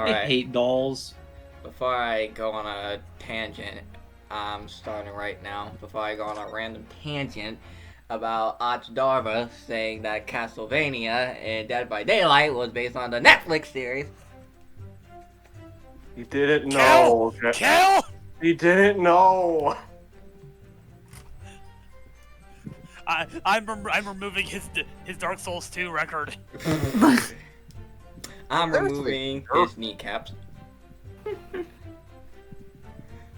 I hate dolls. Before I go on a tangent, I'm starting right now. Before I go on a random tangent about Darva saying that Castlevania and Dead by Daylight was based on the Netflix series. You didn't know. Kill! You didn't know. I'm removing his Dark Souls 2 record. I'm removing his kneecaps. I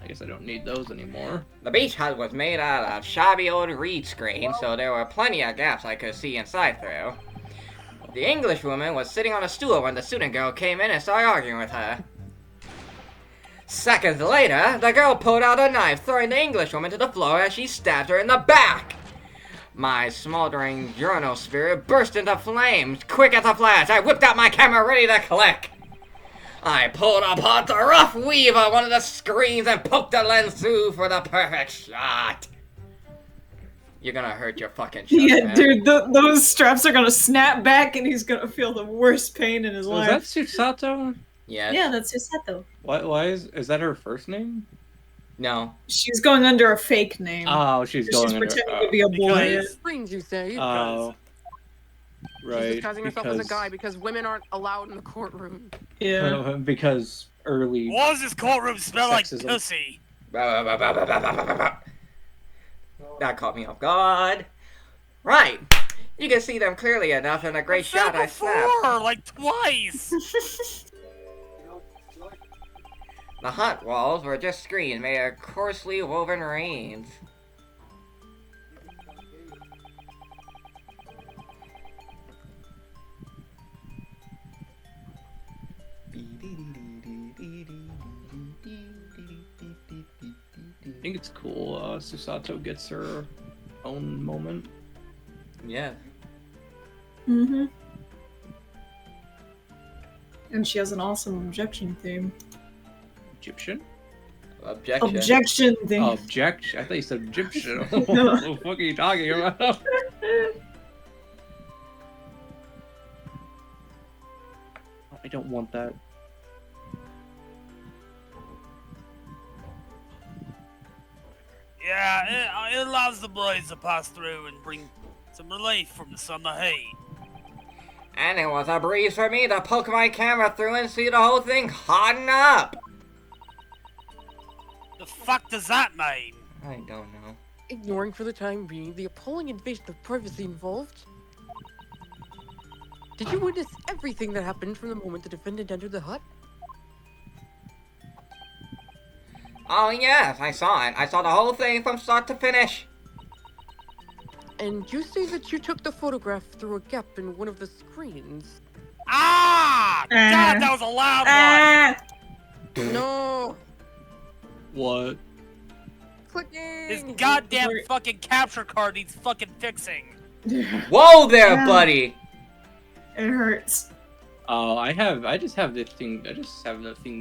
guess I don't need those anymore. The beach hut was made out of shabby old reed screen, so there were plenty of gaps I could see inside through. The English woman was sitting on a stool when the student girl came in and started arguing with her. Seconds later, the girl pulled out a knife, throwing the English woman to the floor as she stabbed her in the back. My smoldering journal spirit burst into flames. Quick as a flash, I whipped out my camera ready to click. I pulled apart the rough weave of one of the screens and poked the lens through for the perfect shot. You're gonna hurt your fucking chest, Yeah, man. dude, those straps are gonna snap back and he's gonna feel the worst pain in his So life. is that Susato? Yes. Yeah, that's Susato. Why is that her first name? No. She's going under a fake name. Oh, she's going She's under. pretending to be a boy. Because- Screens, you say? Oh. Right. She's disguising herself as a guy because women aren't allowed in the courtroom. Yeah. Because early. Why does this courtroom smell like Sexism. pussy? That caught me off guard. Right. You can see them clearly enough in a great shot I snapped. Before, like twice. The hut walls were just screens made of coarsely woven reins. I think it's cool. Susato gets her own moment. Yeah. Mm-hmm. And she has an awesome objection theme. Egyptian? Objection. Objection theme. Objection? I thought you said Egyptian. What the fuck are you talking about? I don't want that. Yeah, it allows the boys to pass through and bring some relief from the summer heat. And it was a breeze for me to poke my camera through and see the whole thing harden up. The fuck does that mean? I don't know. Ignoring for the time being the appalling invasion of privacy involved. Did you witness everything that happened from the moment the defendant entered the hut? Oh yes, I saw it. I saw the whole thing from start to finish. And you say that you took the photograph through a gap in one of the screens. Ah! God, that was a loud one! No! What? Clicking! His goddamn fucking capture card needs fucking fixing. Whoa there, Yeah. buddy! It hurts. Oh, I just have the thing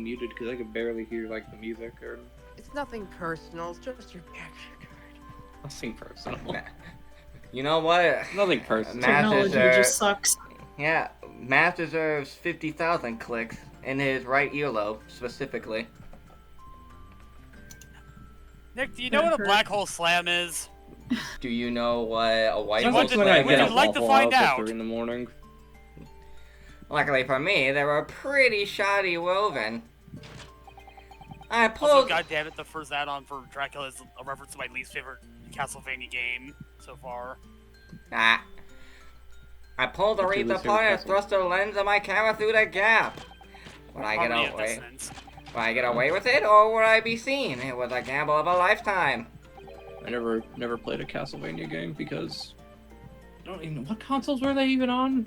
muted because I can barely hear like the music or It's nothing personal, it's just your capture card. nothing personal. You know what? Nothing personal. Matt Technology deserves, just sucks. yeah, Matt deserves 50,000 clicks in his right earlobe, specifically. Nick, do you know what a black hole slam is? Do you know what a white Sounds hole like when I slam would get you is? a like to Waffle find House out? at 3 in the morning. Luckily for me, they were pretty shoddy woven. I Also, pulled. goddamn it, the first add-on for Dracula is a reference to my least favorite Castlevania game so far. Ah. I pulled the What's your wreath least apart favorite and thrust the lens of my camera through the gap. Would I get Harmony of away? Dissonance. Would I get away with it, or would I be seen? It was a gamble of a lifetime. I never played a Castlevania game because I don't even know what consoles were they even on.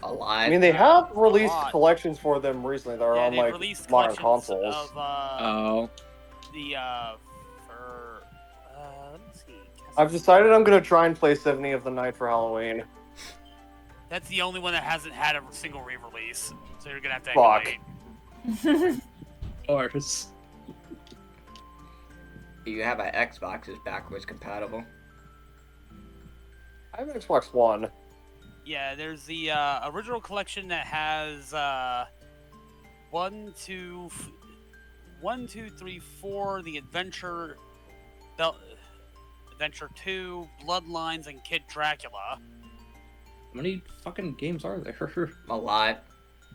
A lot. I mean, they have released lot. collections for them recently that are Yeah, on they've like released modern collections consoles. of Oh, the for let me see. I've decided I'm gonna try and play 70 of the Night for Halloween. That's the only one that hasn't had a single re-release, so you're gonna have to Fuck. wait. of course. You have an Xbox is backwards compatible. I have an Xbox One. Yeah, there's the original collection that has 1, 2, 3, 4, The Adventure, Adventure 2, Bloodlines, and Kid Dracula. How many fucking games are there? A lot.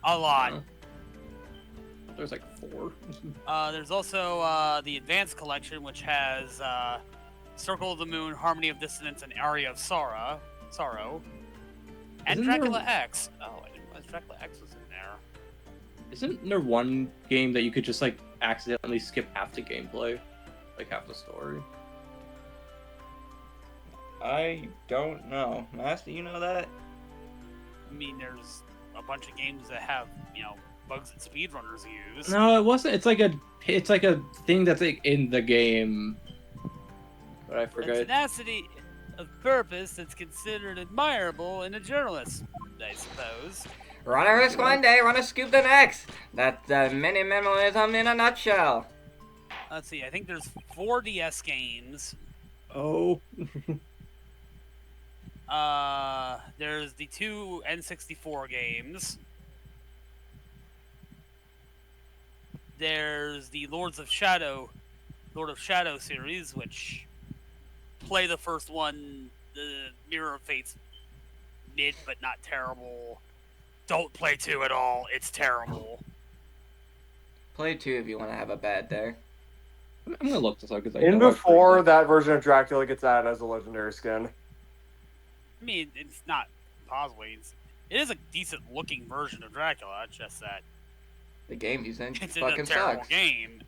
A lot. There's like 4. There's also the Advanced Collection, which has Circle of the Moon, Harmony of Dissonance, and Aria of Sorrow. And Isn't Dracula there- X. Oh, I didn't realize Dracula X was in there. Isn't there one game that you could just like accidentally skip half the gameplay, like half the story? I don't know. Master, you know that? I mean, there's a bunch of games that have, bugs that speedrunners use. No, it wasn't. It's like a thing that's like in the game. But I A forgot. tenacity of purpose that's considered admirable in a journalist, I suppose. Run a risk one day, run a scoop the next. That's the minimalism in a nutshell. Let's see, I think there's 4 DS games. Oh. There's the 2 N64 games. There's the Lord of Shadow series, which play the first one, the Mirror of Fate's mid but not terrible. Don't play 2 at all, it's terrible. Play 2 if you want to have a bad day. I'm gonna look this up because I In know I've before heard that version of Dracula gets added as a legendary skin. I mean, it's not impossible. It is a decent looking version of Dracula, it's just that The game he's in it's fucking a terrible sucks. game.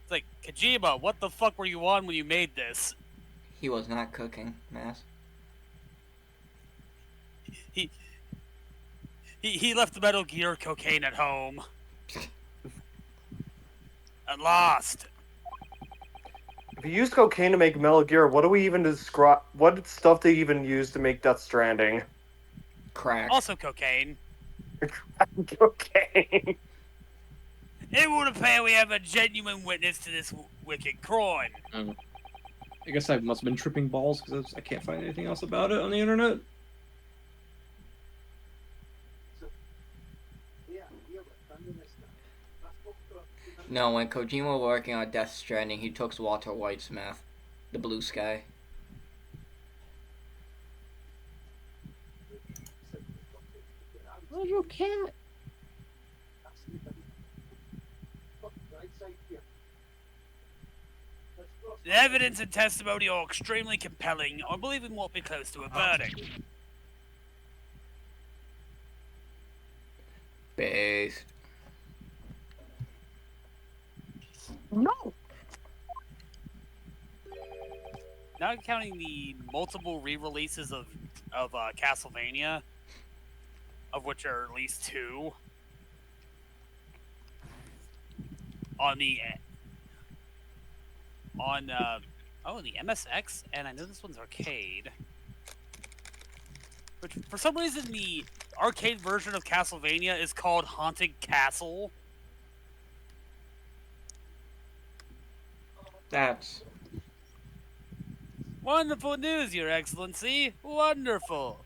It's like, Kojima, what the fuck were you on when you made this? He was not cooking, Mass. He left the Metal Gear cocaine at home. And lost. If you use cocaine to make Metal Gear, what do we even describe? What stuff do you even use to make Death Stranding? Crack. Also cocaine. Cocaine. It would appear we have a genuine witness to this wicked crime. I guess I must have been tripping balls because I can't find anything else about it on the internet. No, when Kojima was working on Death Stranding, he took Walter White's meth. The Blue Sky. Oh, you can't. The evidence and testimony are extremely compelling. I believe we might be close to a verdict. Based. No. Not counting the multiple re-releases of Castlevania, of which are at least 2 on the MSX, and I know this one's arcade. Which for some reason the arcade version of Castlevania is called Haunted Castle. That's Wonderful news, Your Excellency. Wonderful.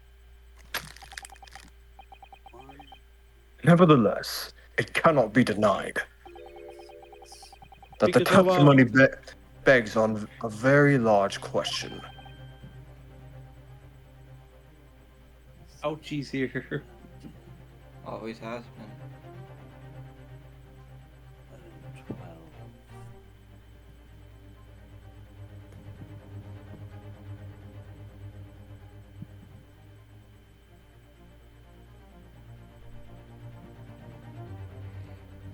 Nevertheless, it cannot be denied that the Because of, testimony begs on a very large question. Ouchie's here. always has been. 12.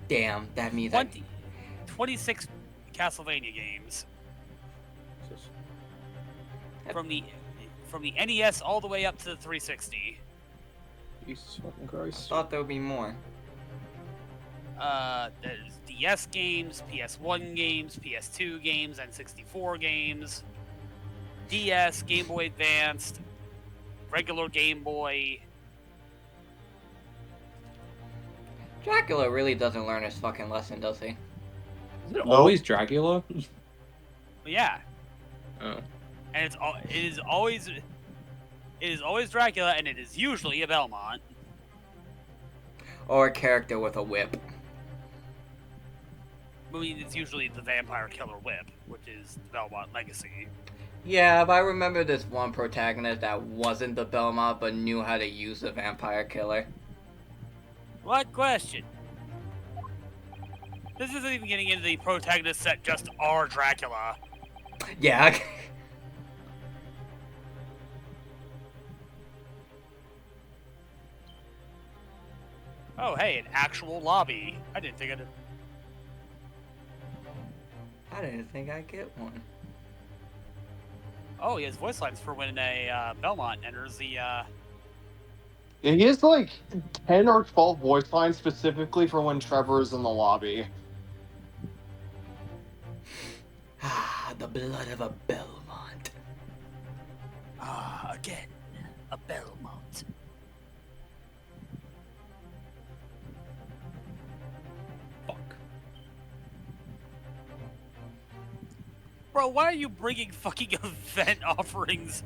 Damn, that means 26 Castlevania games from the NES all the way up to the 360. Jesus fucking Christ. thought there would be more. There's DS games, PS1 games, PS2 games, N64 games, DS, Game Boy Advanced, regular Game Boy. Dracula really doesn't learn his fucking lesson, does he? Is it always Dracula? But yeah, Oh. and it is always Dracula, and it is usually a Belmont. or a character with a whip. I mean, it's usually the vampire killer whip, which is the Belmont Legacy. Yeah, but I remember this one protagonist that wasn't the Belmont but knew how to use the vampire killer. What question? This isn't even getting into the protagonists that just are Dracula. Yeah. Oh, hey, an actual lobby. I didn't think I'd... I didn't think I'd get one. Oh, he has voice lines for when a Belmont enters the, Yeah, he has like 10 or 12 voice lines specifically for when Trevor is in the lobby. Ah, the blood of a Belmont. Ah, again, a Belmont. Fuck. Bro, why are you bringing fucking event offerings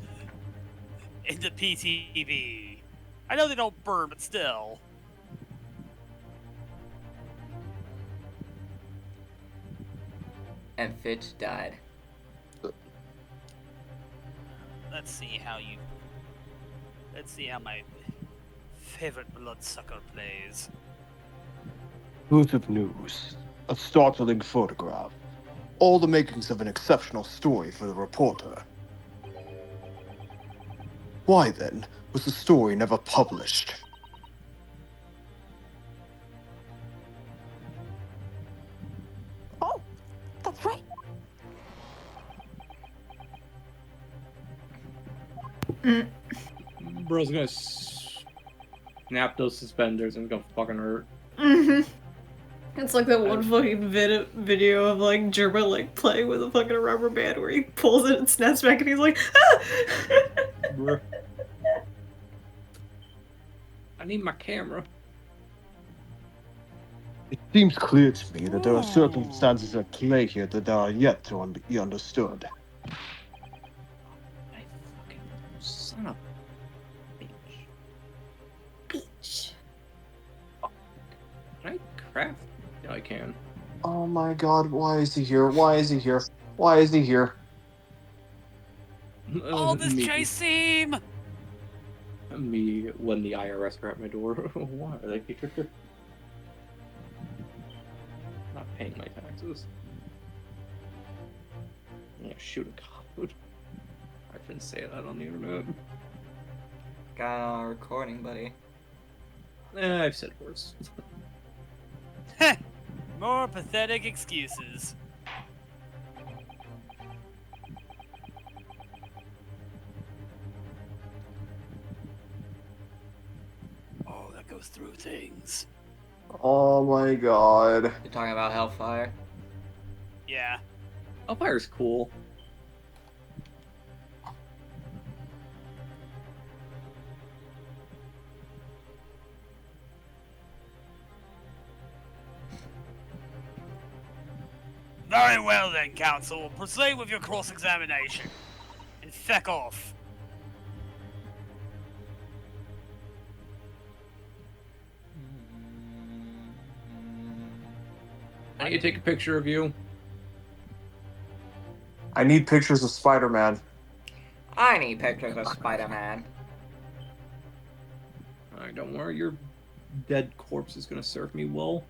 into PTB? I know they don't burn, but still. And Fitch died. Let's see how you... Let's see how my favorite bloodsucker plays. Exclusive news. A startling photograph. All the makings of an exceptional story for the reporter. Why then was the story never published? Oh, that's right. Bro's gonna snap those suspenders and it's gonna fucking hurt. It's like that one fucking video of like Germa like playing with a fucking rubber band where he pulls it and snaps back and he's like, ah! Bruh. I need my camera. It seems clear to me that there are circumstances at play here that are yet to be understood. I fucking son of a bitch. Beach. Can I craft? Yeah, I can. Oh my god, why is he here? Why is he here? Why is he here? Oh, this me, chase scene! me when the IRS are at my door. Why are they here? Not paying my taxes. I'm gonna shoot a cop. I shouldn't say that on the internet. Got it on recording, buddy. I've said worse. More pathetic excuses. Oh, that goes through things. Oh my god. You're talking about Hellfire? Yeah. Elfire's cool. Very well then, Counsel. Proceed with your cross-examination. And feck off. I need to take a picture of you. I need pictures of Spider-Man. I need pictures of Spider-Man. Alright, don't worry, your dead corpse is gonna serve me well.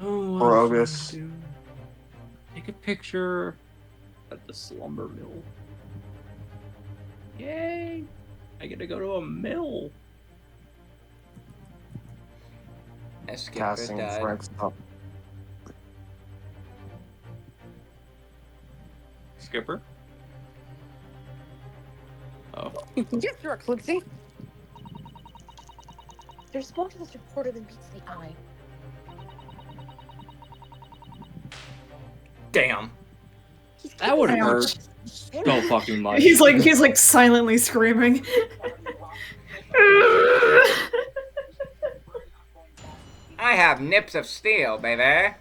Oh, what Rogus. should I do? Take a picture at the slumber mill. Yay! I get to go to a mill. And Skipper Casting died. Frank's up. Skipper? Oh. Yes, Your Excellency. There's more to this reporter than meets the eye. Damn. That would Ouch. hurt so fucking much. He's like silently screaming. I have nips of steel, baby.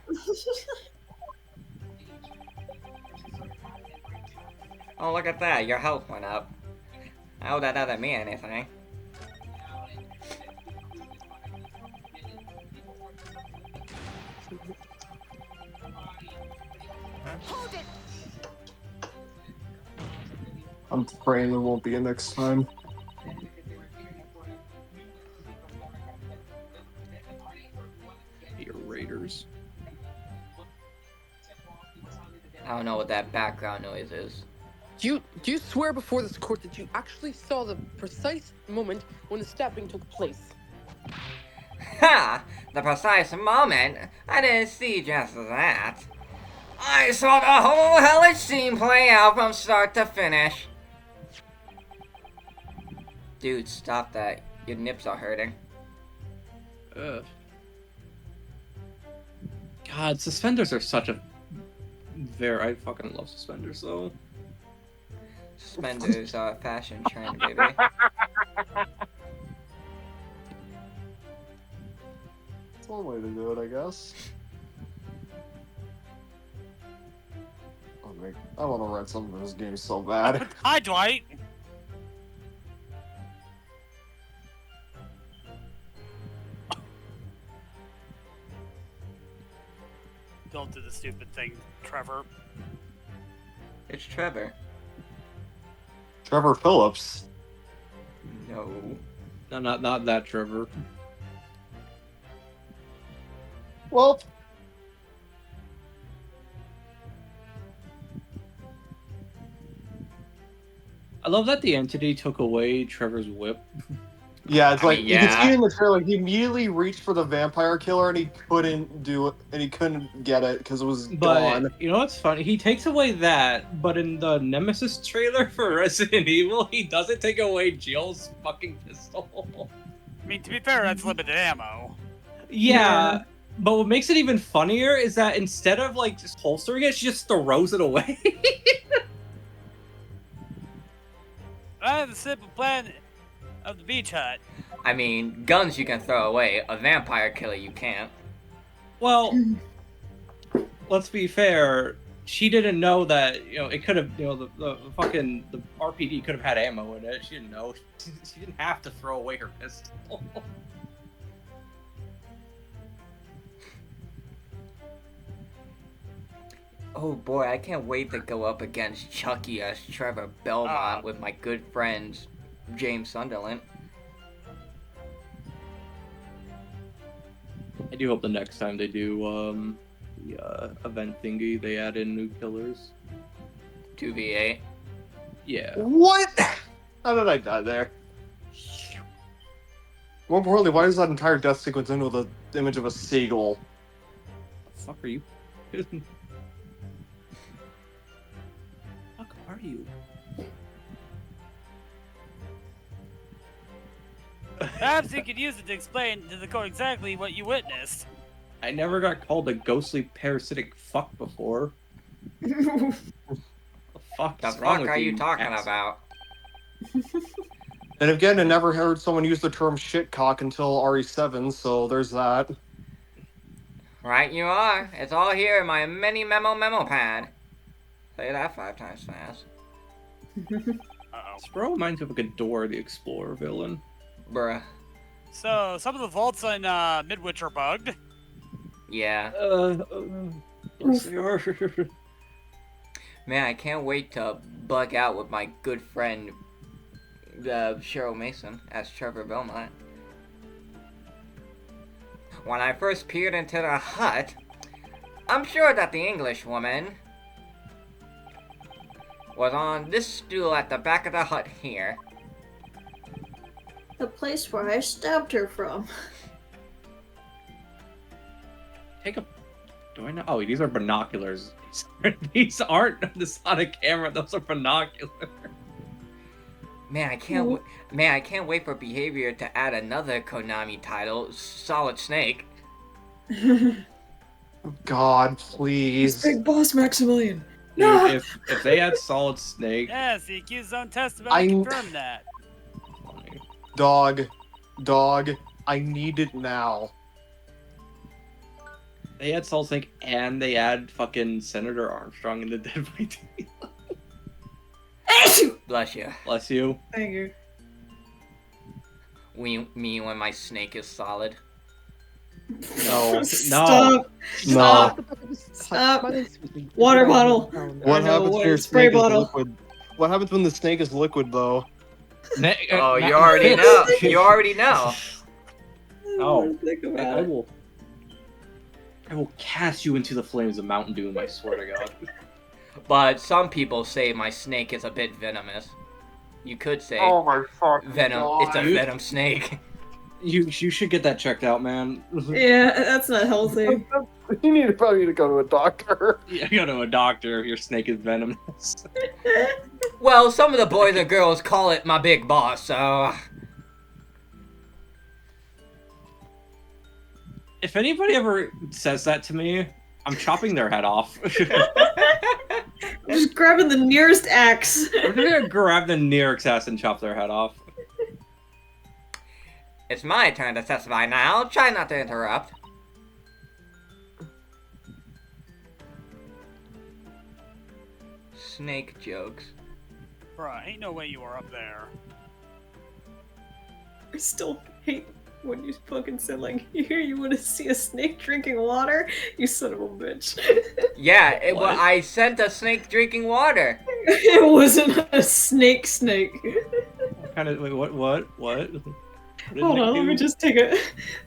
Oh, look at that. Your health went up. Oh, that doesn't mean anything. I'm praying there won't be a next time. Your Raiders. I don't know what that background noise is. Do you swear before this court that you actually saw the precise moment when the stabbing took place? Ha! The precise moment? I didn't see just that. I saw the whole hellish scene play out from start to finish. Dude, stop that. Your nips are hurting. Ugh. God, suspenders are such a I fucking love suspenders though. Suspenders are a fashion trend, baby. That's one way to do it, I guess. Oh, man. I want to rent some of those games so bad. Hi, Dwight. Don't do the stupid thing, Trevor. It's Trevor. Trevor Phillips. No. No, not that Trevor. Well, I love that the entity took away Trevor's whip. yeah, it's I like mean, you can see yeah. in the trailer. He immediately reached for the vampire killer, and he couldn't do it, and he couldn't get it because it was But gone. you know what's funny? He takes away that, but in the Nemesis trailer for Resident Evil, he doesn't take away Jill's fucking pistol. I mean, to be fair, that's limited ammo. Yeah, but what makes it even funnier is that instead of like just holstering it, she just throws it away. I have the simple plan of the beach hut. I mean, guns you can throw away. A vampire killer you can't. Well, let's be fair. She didn't know that, it could have, the fucking, the RPD could have had ammo in it. She didn't know. She didn't have to throw away her pistol. Oh boy, I can't wait to go up against Chucky as Trevor Belmont with my good friends James Sunderland. I do hope the next time they do, the event thingy, they add in new killers. 2v8. Yeah. What? How did I die there? More importantly, why is that entire death sequence end with an image of a seagull? The fuck are you? Fuck are you? Perhaps you could use it to explain to the court exactly what you witnessed. I never got called a ghostly parasitic fuck before. The fuck The is wrong fuck with are you talking ass? about? And again, I never heard someone use the term shitcock until RE7, so there's that. Right you are. It's all here in my memo pad. Say that 5 times fast. Uh-oh. Spro reminds me of like a Dora the Explorer villain. Bruh. So, some of the vaults in Midwich are bugged. Yeah. Yes, they are. Man, I can't wait to bug out with my good friend Cheryl Mason as Trevor Belmont. When I first peered into the hut, I'm sure that the English woman was on this stool at the back of the hut here. The place where I stabbed her from. Take a. Do I know? Oh, these are binoculars. These aren't the Sonic camera. Those are binoculars. Man, I can't wait for Behavior to add another Konami title, Solid Snake. God, please. Big boss Maximilian. Dude, if they had Solid Snake, Yes, the accused's own testimony confirmed that. funny. Dog, I need it now. They had Solid Snake and they had fucking Senator Armstrong in the Dead by Daylight. Bless you. Bless you. Thank you. Me when my snake is solid. No, Stop. No. Stop. Water bottle. What I know, happens what when your is spray snake is bottle? liquid? What happens when the snake is liquid, though? Oh, you already know. You already know. I don't Oh, wanna think about I it. will. I will cast you into the flames of Mountain Doom. I swear to God. But some people say my snake is a bit venomous. You could say Oh my fucking venom. God. It's a venom snake. You should get that checked out, man. Yeah, that's not healthy. You need probably to go to a doctor. You go to a doctor if your snake is venomous. Well, some of the boys and girls call it my big boss, so. If anybody ever says that to me, I'm chopping their head off. Just grabbing the nearest axe. I'm gonna grab the nearest ass and chop their head off. It's my turn to testify now. Try not to interrupt. Snake jokes. Bruh, ain't no way you are up there. I still hate when you fucking said, like, here you want to see a snake drinking water? You son of a bitch. Yeah, What? I sent a snake drinking water. It wasn't a snake. Kind of. Wait, what? What did Hold Nick on, let do? me just take a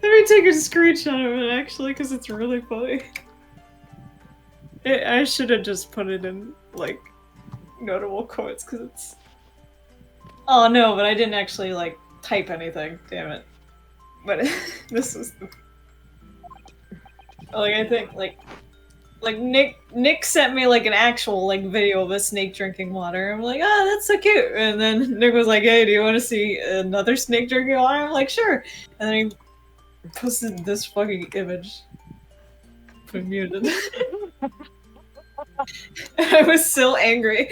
screenshot of it actually, because it's really funny. I should have just put it in like notable quotes, because it's. Oh no, but I didn't actually like type anything. Damn it. But this was like, I think like Nick sent me like an actual like video of a snake drinking water. I'm like, oh, that's so cute. And then Nick was like, hey, do you want to see another snake drinking water? I'm like, sure. And then he posted this fucking image. Put muted. I was so angry.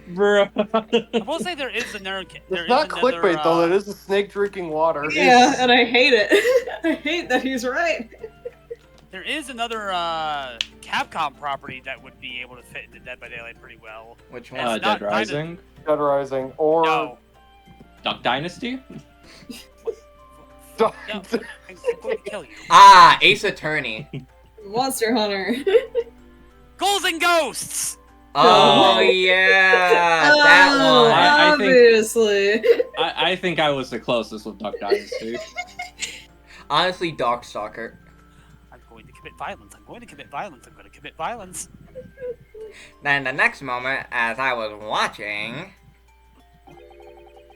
Bro. I will say there is another. It's not clickbait though. That is a snake drinking water. Yeah, and I hate it. I hate that he's right. There is another Capcom property that would be able to fit into Dead by Daylight pretty well. Which one? It's not Dead Rising, Dead Rising or No. Duck Dynasty. No, I'm going to kill you. Ah, Ace Attorney. Monster Hunter. Ghouls and Ghosts! Oh yeah, that one. I think- Obviously. I think I was the closest with Duck Dynasty. Honestly, Darkstalker. I'm going to commit violence. I'm going to commit violence. I'm going to commit violence. Then the next moment, as I was watching,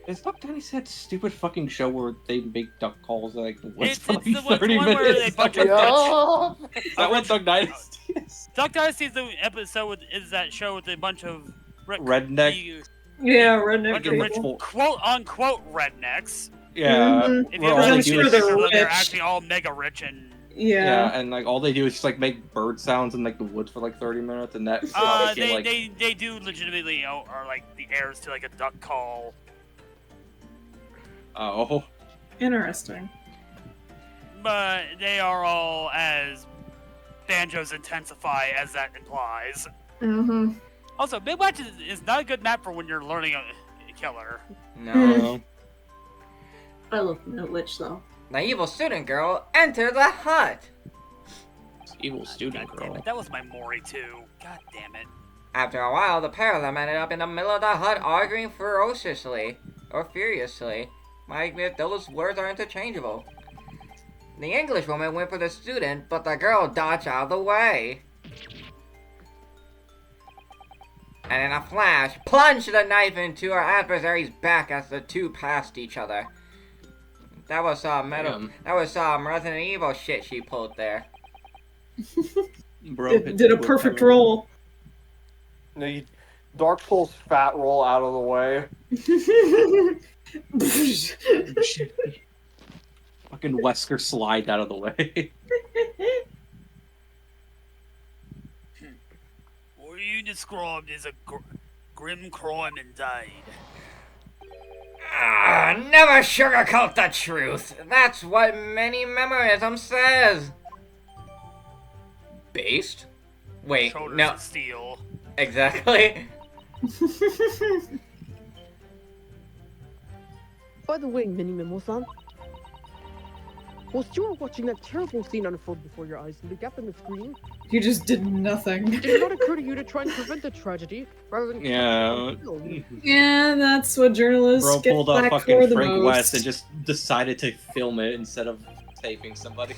Is Duck Dynasty that stupid fucking show where they make duck calls like once It's for like the 30 one where minutes? they bunch of yeah. Is that what Duck Dynasty is? Duck Dynasty is the episode is that show with a bunch of Redneck. Yeah, redneck bunch of rich people. quote unquote rednecks. Yeah. Mhm. If you where ever all I'm they see do sure is they're they're rich. actually all mega rich and Yeah. and like all they do is just like make bird sounds in like the woods for like 30 minutes, and that's how they they, like. they do legitimately are like the heirs to like a duck call. Oh. Interesting. But they are all as banjos intensify as that implies. Mm-hmm. Also, Big Watch is not a good map for when you're learning a killer. no. I love No Witch though. The evil student girl entered the hut. Evil student God damn girl. it, that was my Mori too. God damn it. After a while, the pair of them ended up in the middle of the hut arguing ferociously, or furiously. I admit those words are interchangeable. The English woman went for the student, but the girl dodged out of the way. And in a flash, plunged the knife into her adversary's back as the two passed each other. That was some Resident Evil shit she pulled there. Bro, Did a perfect roll. No, you, Dark Souls fat roll out of the way. Fucking Wesker slide out of the way. What you described as a grim crime indeed. Never sugarcoat the truth. That's what Manimemoism says. Based? Wait, Shoulders no, of steel. exactly. By the way, Manimemo-san, Whilst you were watching that terrible scene unfold before your eyes in the gap in the screen, You just did nothing. did it not occur to you to try and prevent the tragedy rather than capture it Yeah. on film? Yeah, that's what journalists Bro get pulled up back for fucking the Frank most. West and just decided to film it instead of taping somebody.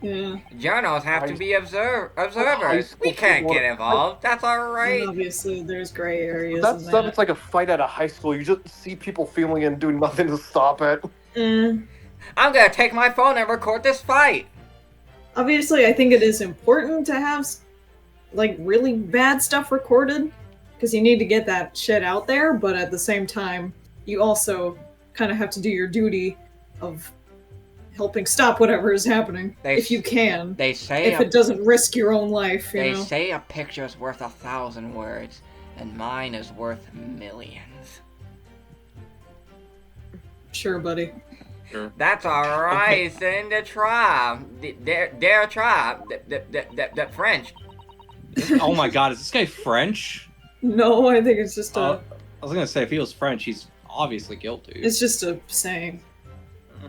Yeah, Journals have to be High observers. school We can't people- get involved. That's and alright. obviously there's gray areas That in stuff, that. it's like a fight at a high school. You just see people filming it and doing nothing to stop it. I'm gonna take my phone and record this fight. Obviously, I think it is important to have like really bad stuff recorded because you need to get that shit out there. But at the same time, you also kind of have to do your duty of helping stop whatever is happening if you can. They say If it doesn't risk your own life, you they know. say a picture's worth 1,000 words, and mine is worth millions. Sure, buddy. Sure. That's alright, then to try. Dare try. The French. Oh my god, is this guy French? No, I think it's just a. I was gonna say, if he was French, he's obviously guilty. It's just a saying.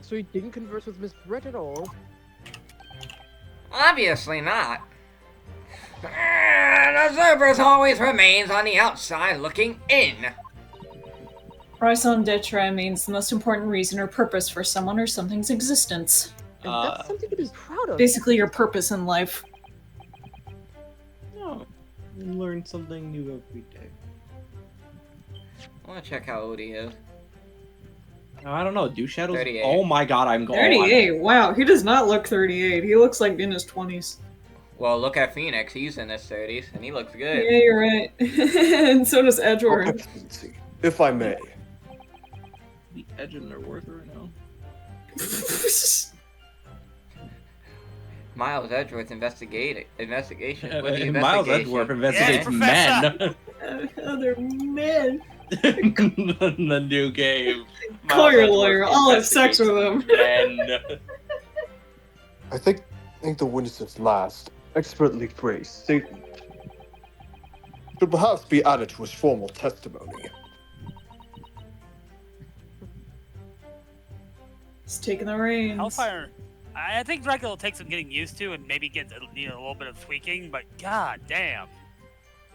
So you didn't converse with Miss Brett at all? Obviously not. An observer always remains on the outside looking in. Raison d'etre means the most important reason or purpose for someone or something's existence. And that's something to be proud of. Basically, your purpose in life. No, you learn something new every day. I wanna check how old he is. I don't know. Do shadows? 38. Oh my god, I'm going. 38. Wow, he does not look 38. He looks like in his 20s. Well, look at Phoenix. He's in his 30s, and he looks good. Yeah, you're right. And so does Your Edward. Excellency, if I may. The edge in their worth right now. Miles Edgeworth's investigation. Yeah, With the Miles investigation. Edgeworth investigates Yeah, men. Other men. The new game. Call Miles your Edgeworth lawyer. I'll have sex with him. investigates men. I think the witness's last, expertly phrased statement should perhaps be added to his formal testimony. He's taking the reins. Hellfire. I think Dracula will take some getting used to and maybe get a little bit of tweaking, but god damn.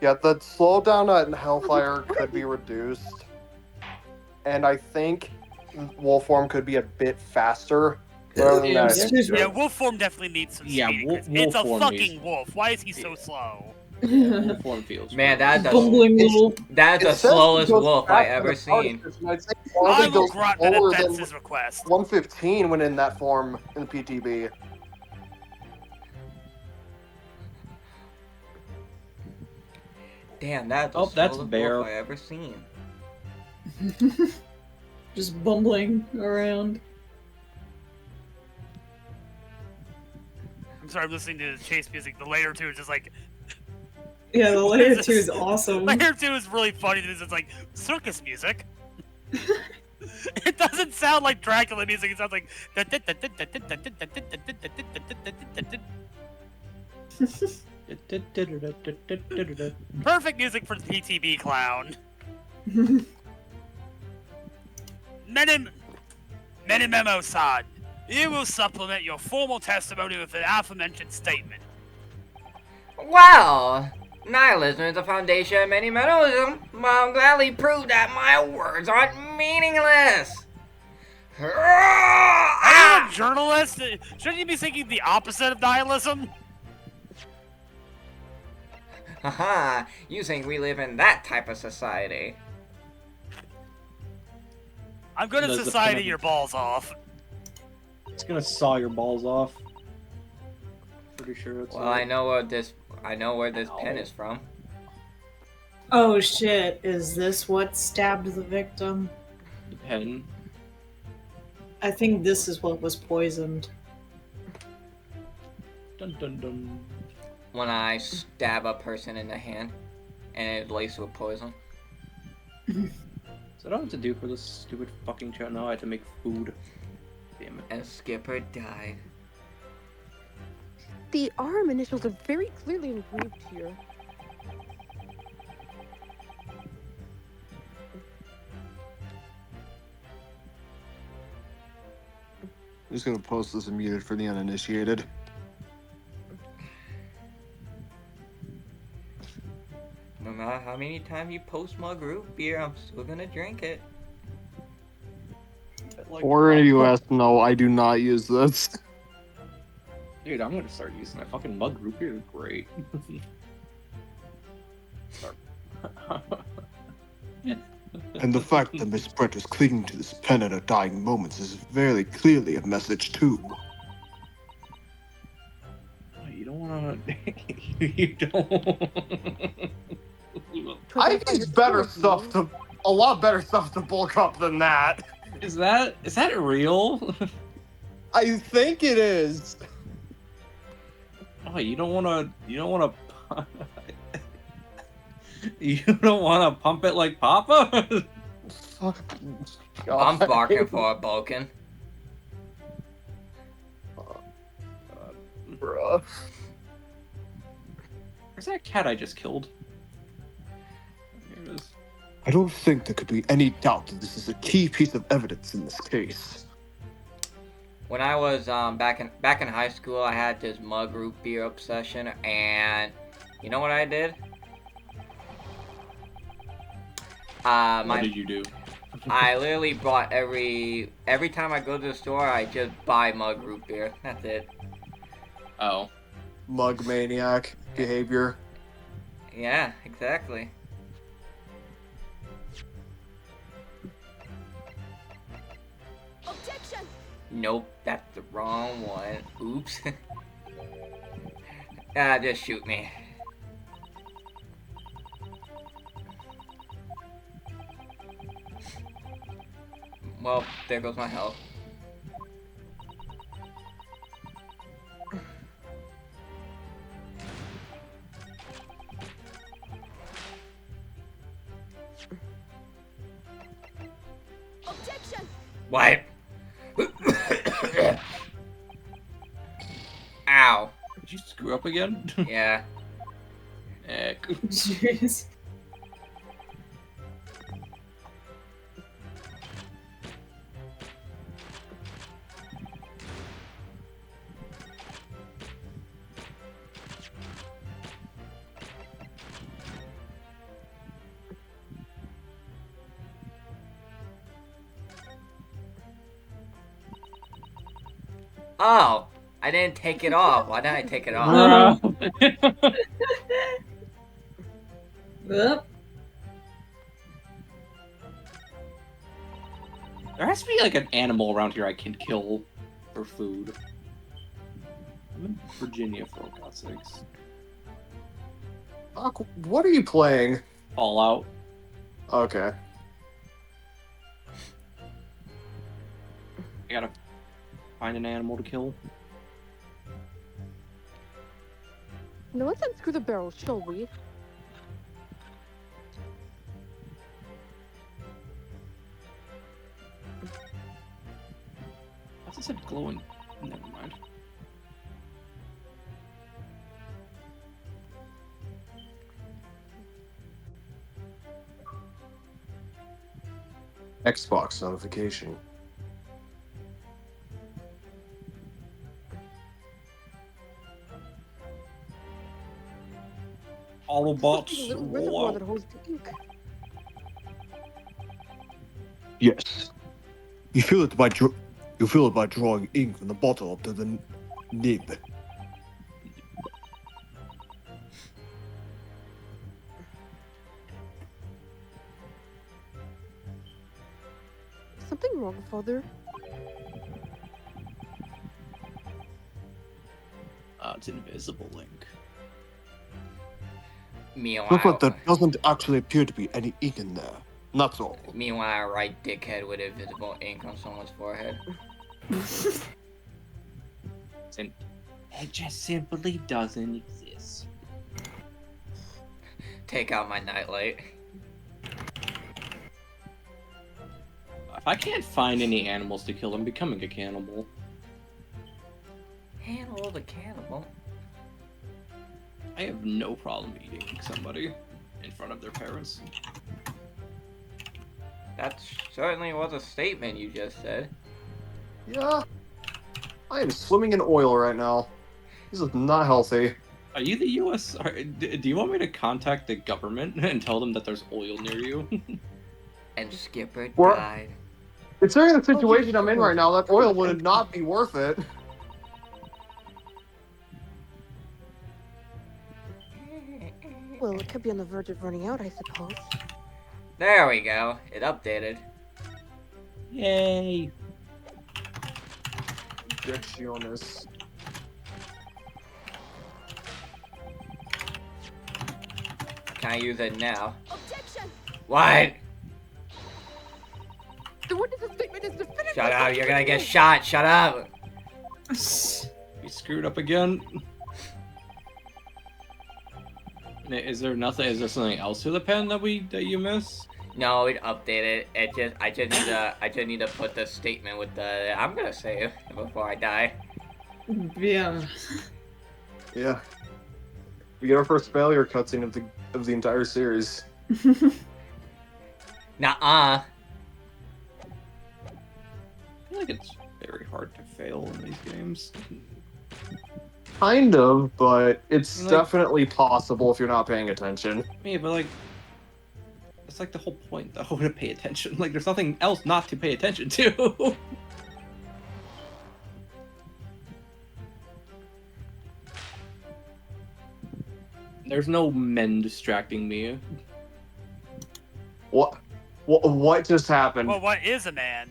Yeah, the slowdown in Hellfire could be reduced. And I think Wolfform could be a bit faster. Rather than Yeah, that, excuse me. Yeah, wolf form definitely needs some Yeah, speed. wolf It's a form fucking needs- wolf. Why is he so slow? Wolfform feels. Man, that's the Bumbling little. that's the It says slowest he goes wolf I faster ever than seen. Artifice, and I'd say I probably will goes grant that slower that's than his request. 115 when in that form in the PTB. Damn, that's the Oh, that's slowest Bear. wolf I ever seen. Just bumbling around. I'm sorry, I'm listening to the chase music. The layer 2 is just like Yeah, the layer 2 is awesome. layer 2 is really funny because it's like circus music. It doesn't sound like Dracula music. It sounds like perfect music for the PTB clown. Manimemo-san, you will supplement your formal testimony with an aforementioned statement. Well, nihilism is the foundation of many mentalism. I'll gladly prove that my words aren't meaningless. Are you a journalist? Shouldn't you be thinking the opposite of nihilism? Haha, you think we live in that type of society? I'm gonna Does the society pen- your balls off. It's gonna saw your balls off. Pretty sure it's. Well, I know where this pen is from. Oh shit, is this what stabbed the victim? The pen. I think this is what was poisoned. Dun dun dun. When I stab a person in the hand, and it's laced with poison. So I don't have to do for this stupid fucking show. Now I have to make food. Damn it. And Skipper died. The arm initials are very clearly engraved here. I'm just gonna post this muted for the uninitiated. No matter how many times you post mug root beer, I'm still gonna drink it. Like, Or in the US, no, I do not use this. dude, I'm gonna start using my fucking mug root beer. Great. Start. And the fact that Miss Brett was clinging to this pen at her dying moments is very clearly a message too. You don't wanna. You don't. I use better stuff to a lot better stuff to bulk up than that. Is that real? I think it is. Oh, you don't wanna. You don't wanna. You don't wanna pump it like Papa? Fucking I'm God. barking for a bulking. Bruh. Where's that cat I just killed? Here it is. I don't think there could be any doubt that this is a key piece of evidence in this case. When I was back in high school, I had this mug root beer obsession, and you know what I did? What did you do? I literally bought every time I go to the store, I just buy mug root beer. That's it. Oh. Mug maniac behavior. Yeah, exactly. Objection! Nope, that's the wrong one. Oops. Just shoot me. Well, there goes my health. Objection! What? Ow. Did you screw up again? Yeah. Heck. Jeez. Oh, I didn't take it off. Why did I take it off? Oop. There has to be like an animal around here I can kill for food. I'm in Virginia for God's sakes. Fuck, what are you playing? Fallout. Okay. I gotta find an animal to kill. Now let's unscrew the barrel, shall we? What's it said glowing? Never mind. Xbox notification. Autobots. A little reservoir that holds the ink. Yes. You feel it by drawing ink from the bottle up to the nib. Something wrong, Father? It's invisible ink. But there doesn't actually appear to be any ink in there. That's all. Meanwhile, I write dickhead with invisible ink on someone's forehead. It just simply doesn't exist. Take out my nightlight. If I can't find any animals to kill, I'm becoming a cannibal. Handle the cannibal. I have no problem eating somebody in front of their parents. That certainly was a statement you just said. Yeah. I am swimming in oil right now. This is not healthy. Are you the U.S.? Do you want me to contact the government and tell them that there's oil near you? And Skipper We're- died. Considering the situation I'm in right now, that oil would not be worth it. Well, it could be on the verge of running out, I suppose. There we go. It updated. Yay! Injecciones. Can I use it now? Objection! What? The witness statement is definitive. Shut up, you're gonna get shot. Shut up. You screwed up again. Is there nothing? Is there something else to the pen that you miss? No, it updated. I just need to put the statement with the. I'm gonna save before I die. Yeah. Yeah. We get our first failure cutscene of the entire series. Nuh-uh. I feel like it's very hard to fail in these games. Kind of, but it's Like- definitely possible if you're not paying attention. Yeah, but like, it's like the whole point though, to pay attention. Like, there's nothing else not to pay attention to. There's no men distracting me. What just happened? Well, what is a man?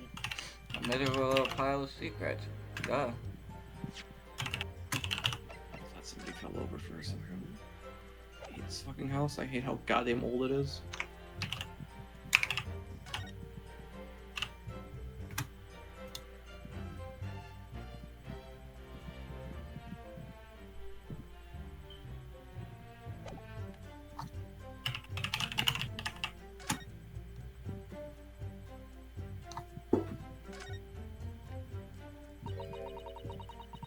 A little pile of secrets. Duh. I thought somebody fell over for a second. I hate this fucking house. I hate how goddamn old it is.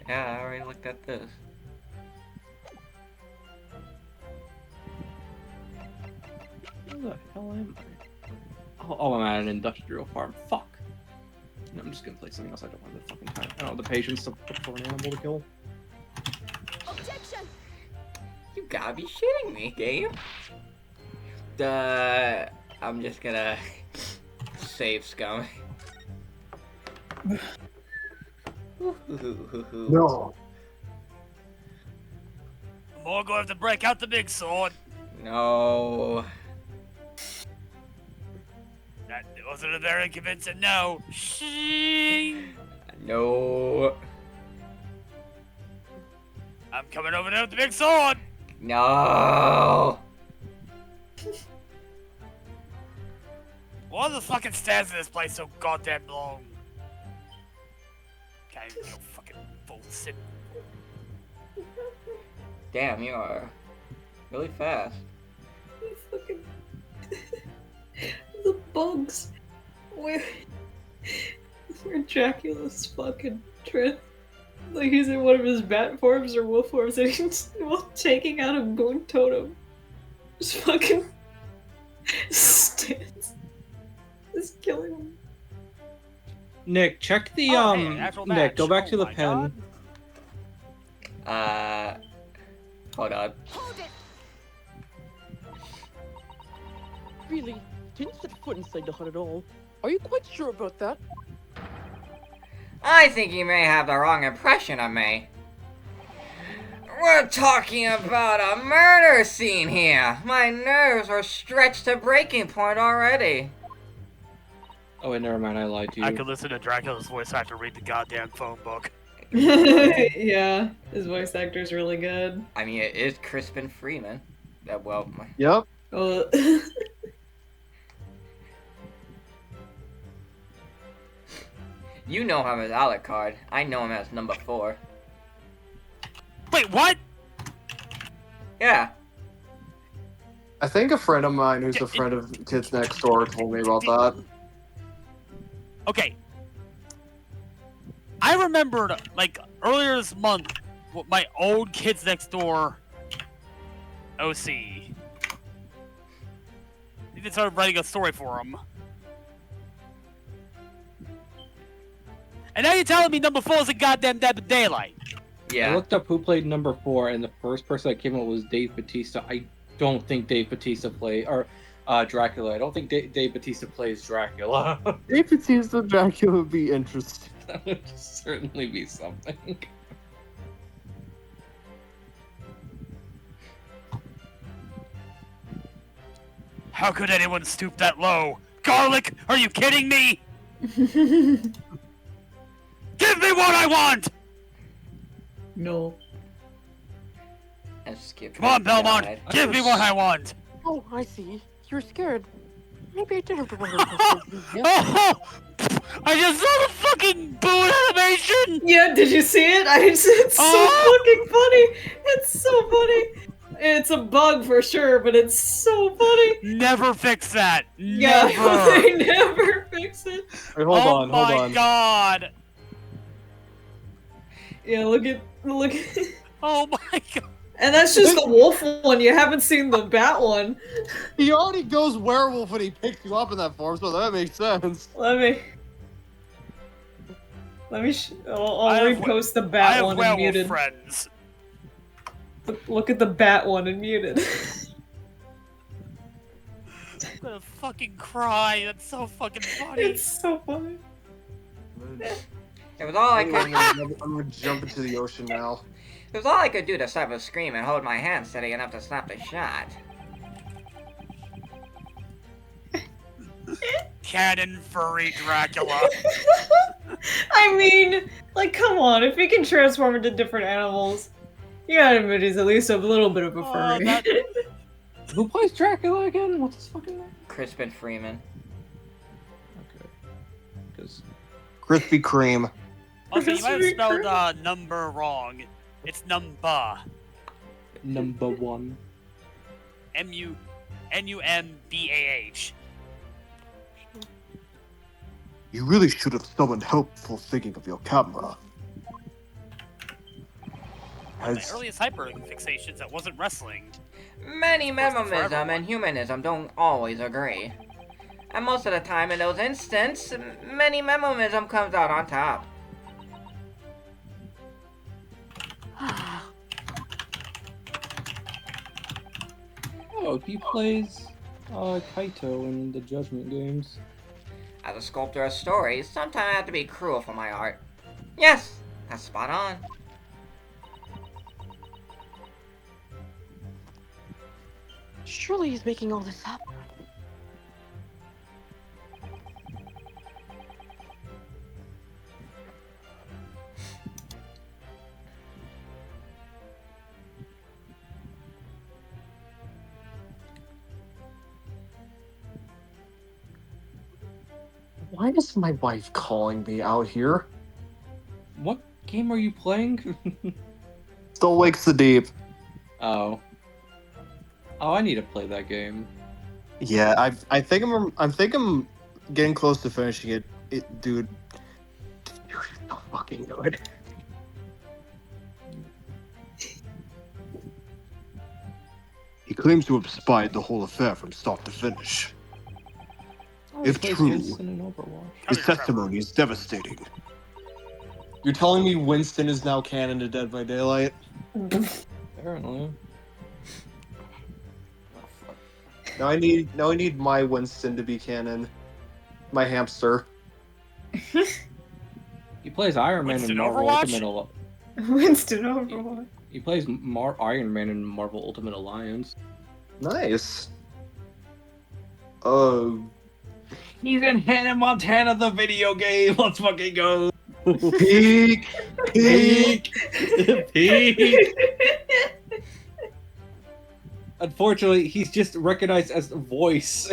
Yeah, I already looked at this. Where the hell am I? Oh, I'm at an industrial farm. Fuck. No, I'm just gonna play something else. I don't have the fucking time. I don't have the patience to look for an animal to kill. Objection! You gotta be shitting me, game. I'm just gonna save scum. No. More going to have to break out the big sword. No. That wasn't a very convincing no. Shing. No. I'm coming over there with the big sword. No. Why are the fucking stairs in this place so goddamn long? Can't even go fucking full sit. Damn, you are really fast. Fucking the bugs. Where Dracula's fucking trip. Like he's in one of his bat forms or wolf forms and he's taking out a moon totem. Just fucking stands. Just killing him. Nick, check the Oh, hey, an actual Nick, match. go back Oh to the my pen. God. Hold on. Hold it! Really? Didn't set foot inside the hut at all. Are you quite sure about that? I think you may have the wrong impression of me. We're talking about a murder scene here. My nerves are stretched to breaking point already. Oh wait, never mind. I lied to you. I could listen to Dracula's voice actor read the goddamn phone book. Yeah, his voice actor's really good. I mean, it is Crispin Freeman. Well, Yep. Oh, you know him as Alucard. I know him as number 4. Wait, what? Yeah. I think a friend of mine who's a friend of Kids Next Door told me about that. Okay. I remembered, like, earlier this month, what my old Kids Next Door OC. They started writing a story for him. And now you're telling me number 4 is a goddamn Dead of Daylight. I Yeah. looked up who played number 4, and the first person that came up was Dave Bautista. I don't think Dave Bautista played Dracula. I don't think Dave Bautista plays Dracula. Dave Bautista Dracula would be interesting. That would certainly be something. How could anyone stoop that low? Garlic, are you kidding me? Give me what I want! No. And skip. Come on, Belmont, died. give me what I want! Oh, I see. You're scared. Maybe I did have to run over. Oh! I just saw the fucking boot animation! Yeah, did you see it? It's so fucking funny. It's so funny. It's a bug for sure, but it's so funny. Never fix that! Yeah, Never! they never fix it. Wait, hold Oh on. my god! Yeah, look at. Oh my god! And that's just the wolf one. You haven't seen the bat one. He already goes werewolf when he picks you up in that form, so that makes sense. Let me. I'll I have repost the I bat have one and werewolf muted. friends. Look at the bat one and muted. I'm gonna fucking cry. That's so fucking funny. It's so funny. It was all I could. I'm gonna jump into the ocean now. It was all I could do to stop a scream and hold my hand steady enough to stop the shot. Cannon furry Dracula. I mean, like, come on. If he can transform into different animals, you gotta admit he's at least a little bit of a Oh, furry. that- Who plays Dracula again? What's his fucking name? Crispin Freeman. Okay. Because Krispy Kreme. Also, you might have Crispy spelled Kreme. number wrong. It's number. number 1. Numbah. You really should have summoned help before thinking of your camera. One of my earliest hyperfixations that wasn't wrestling. Manimemoism and humanism don't always agree. And most of the time in those instances, Manimemoism comes out on top. Oh, he plays Kaito in the Judgment games. As a sculptor of stories, sometimes I have to be cruel for my art. Yes, that's spot on. Surely he's making all this up. Why is my wife calling me out here? What game are you playing? Still wakes the deep. Oh. Oh, I need to play that game. Yeah, I think I'm getting close to finishing it. Dude, it's so fucking good. He claims to have spied the whole affair from start to finish. Oh, he If plays true, Winston in Overwatch. Come His here, Trevor. testimony is devastating. You're telling me Winston is now canon to Dead by Daylight? Apparently. Now I need my Winston to be canon. My hamster. He plays Iron Man Winston in Marvel Overwatch? Ultimate Alliance. Winston Overwatch. He plays Iron Man in Marvel Ultimate Alliance. Nice. Oh. He's in Hannah Montana, the video game. Let's fucking go. Peak! Peak! Peak! Unfortunately, he's just recognized as the voice.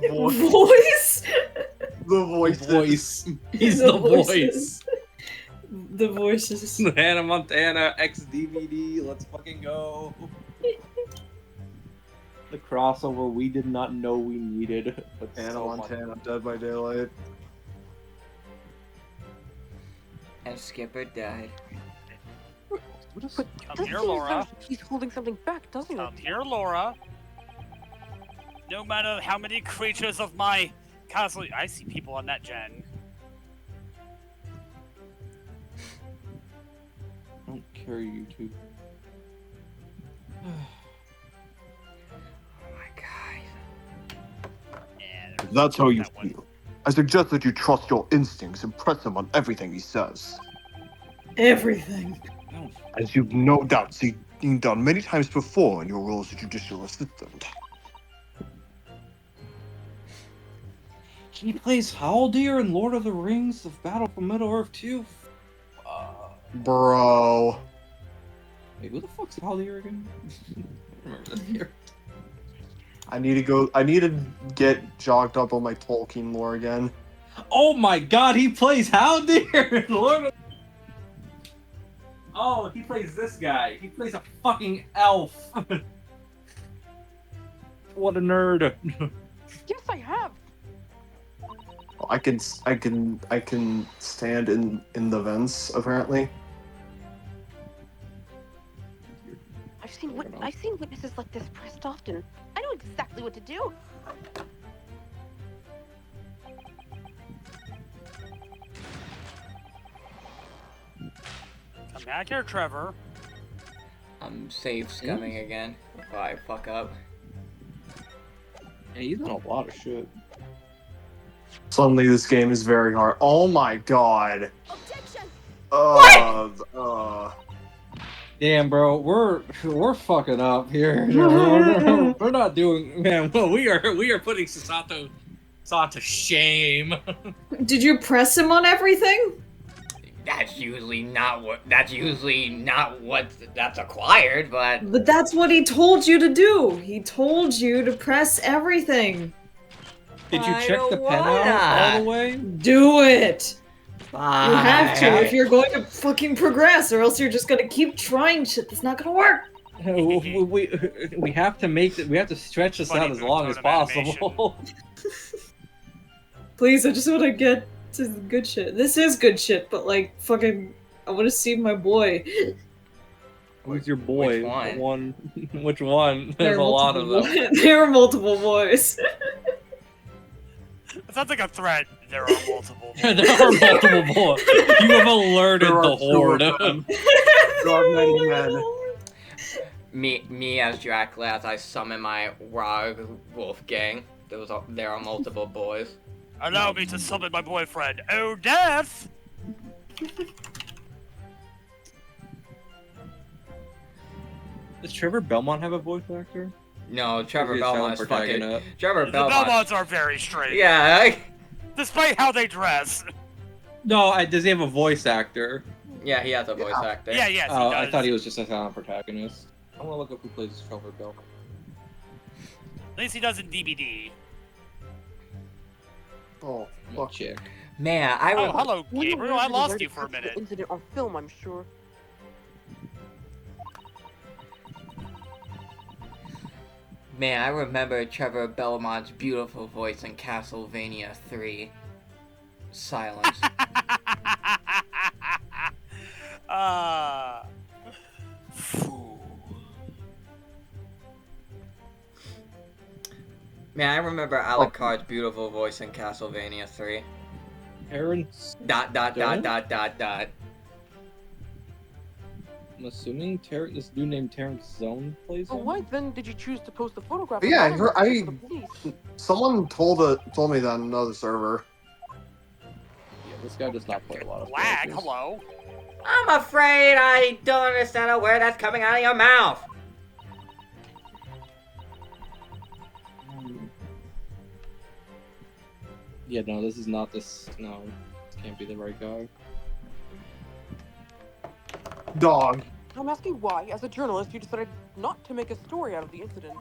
Voice? The voices. Voice. He's The the voices. voice. The voices. Hannah Montana X DVD. Let's fucking go. The crossover we did not know we needed. But Hannah so much. Montana, Dead by Daylight. And Skipper died. What is- But Come that here, seems Laura. like he's holding something back, doesn't Come it? here, Laura. No matter how many creatures of my castle, I see people on that gen. carry you two. Oh my god. Yeah, If that's how you that one. feel, I suggest that you trust your instincts and press him on everything he says. Everything. As you've no doubt seen done many times before in your role as a judicial assistant. He plays Haldir in Lord of the Rings, The Battle for Middle-earth 2. Bro. Wait, who the fuck's Haldir again? I don't remember that character. I need to get jogged up on my Tolkien lore again. Oh my god, he plays Haldir in Lord of... Oh, he plays this guy. He plays a fucking elf. What a nerd. Yes, I have. I can stand in the vents apparently. I've seen witnesses like this pressed often. I know exactly what to do. Come back here, Trevor. I'm safe scumming again if I fuck up. Yeah, he's done a lot of shit. Suddenly this game is very hard. Oh my god. Objection! Damn, bro, we're fucking up here. We're not doing, man. Well, we are putting Sasato to shame. Did you press him on everything? That's usually not that's acquired, but But that's what he told you to do. He told you to press everything. Did you I check the don't pen out wanna. all the way? Do it. fine. You have to if you're going to fucking progress, or else you're just gonna keep trying shit that's not gonna work. We have to we have to stretch this Funny out as long tone as of possible. Please, I just want to get to the good shit. This is good shit, but like, fucking, I want to see my boy. Who's your boy? Which one? The one? Which one? There There's are a lot of multiple them. there are multiple boys. It sounds like a threat. There are multiple. There are multiple boys. You have alerted There are the horde. two of them. There are many men. Me as Dracula as I summon my Rog Wolf gang. There are multiple boys. Allow me to summon my boyfriend. Oh, death! Does Trevor Belmont have a voice actor? No, Trevor Or is Belmont is Helen fucking. protagonist? Trevor The Belmont. Belmonts are very strange. Yeah, Despite how they dress. No, does he have a voice actor? yeah, he has a voice actor. Yeah, yes, he Oh, does. I thought he was just a silent protagonist. I want to look up who plays Trevor Belmont. At least he does in DBD. Oh, I'm a fuck. chick. Man, I Oh, would. hello, Wonder Gabriel. where I the lost already you for a captured the minute. Incident on film, I'm sure. Man, I remember Trevor Belmont's beautiful voice in Castlevania 3. Silence. Phew. Man, I remember Alucard's beautiful voice in Castlevania 3. Aaron, Dot dot dot Don't? dot dot dot. I'm assuming this dude named Terrence Zone plays But him? why then did you choose to post the photograph? Yeah, without I- alerting the police? Someone told me that on another server. Yeah, this guy does not play a lot of Lag, characters. hello. I'm afraid I don't understand a word that's coming out of your mouth. Yeah, no, this is not this. No, this can't be the right guy. Dog. I'm asking why, as a journalist, you decided not to make a story out of the incident.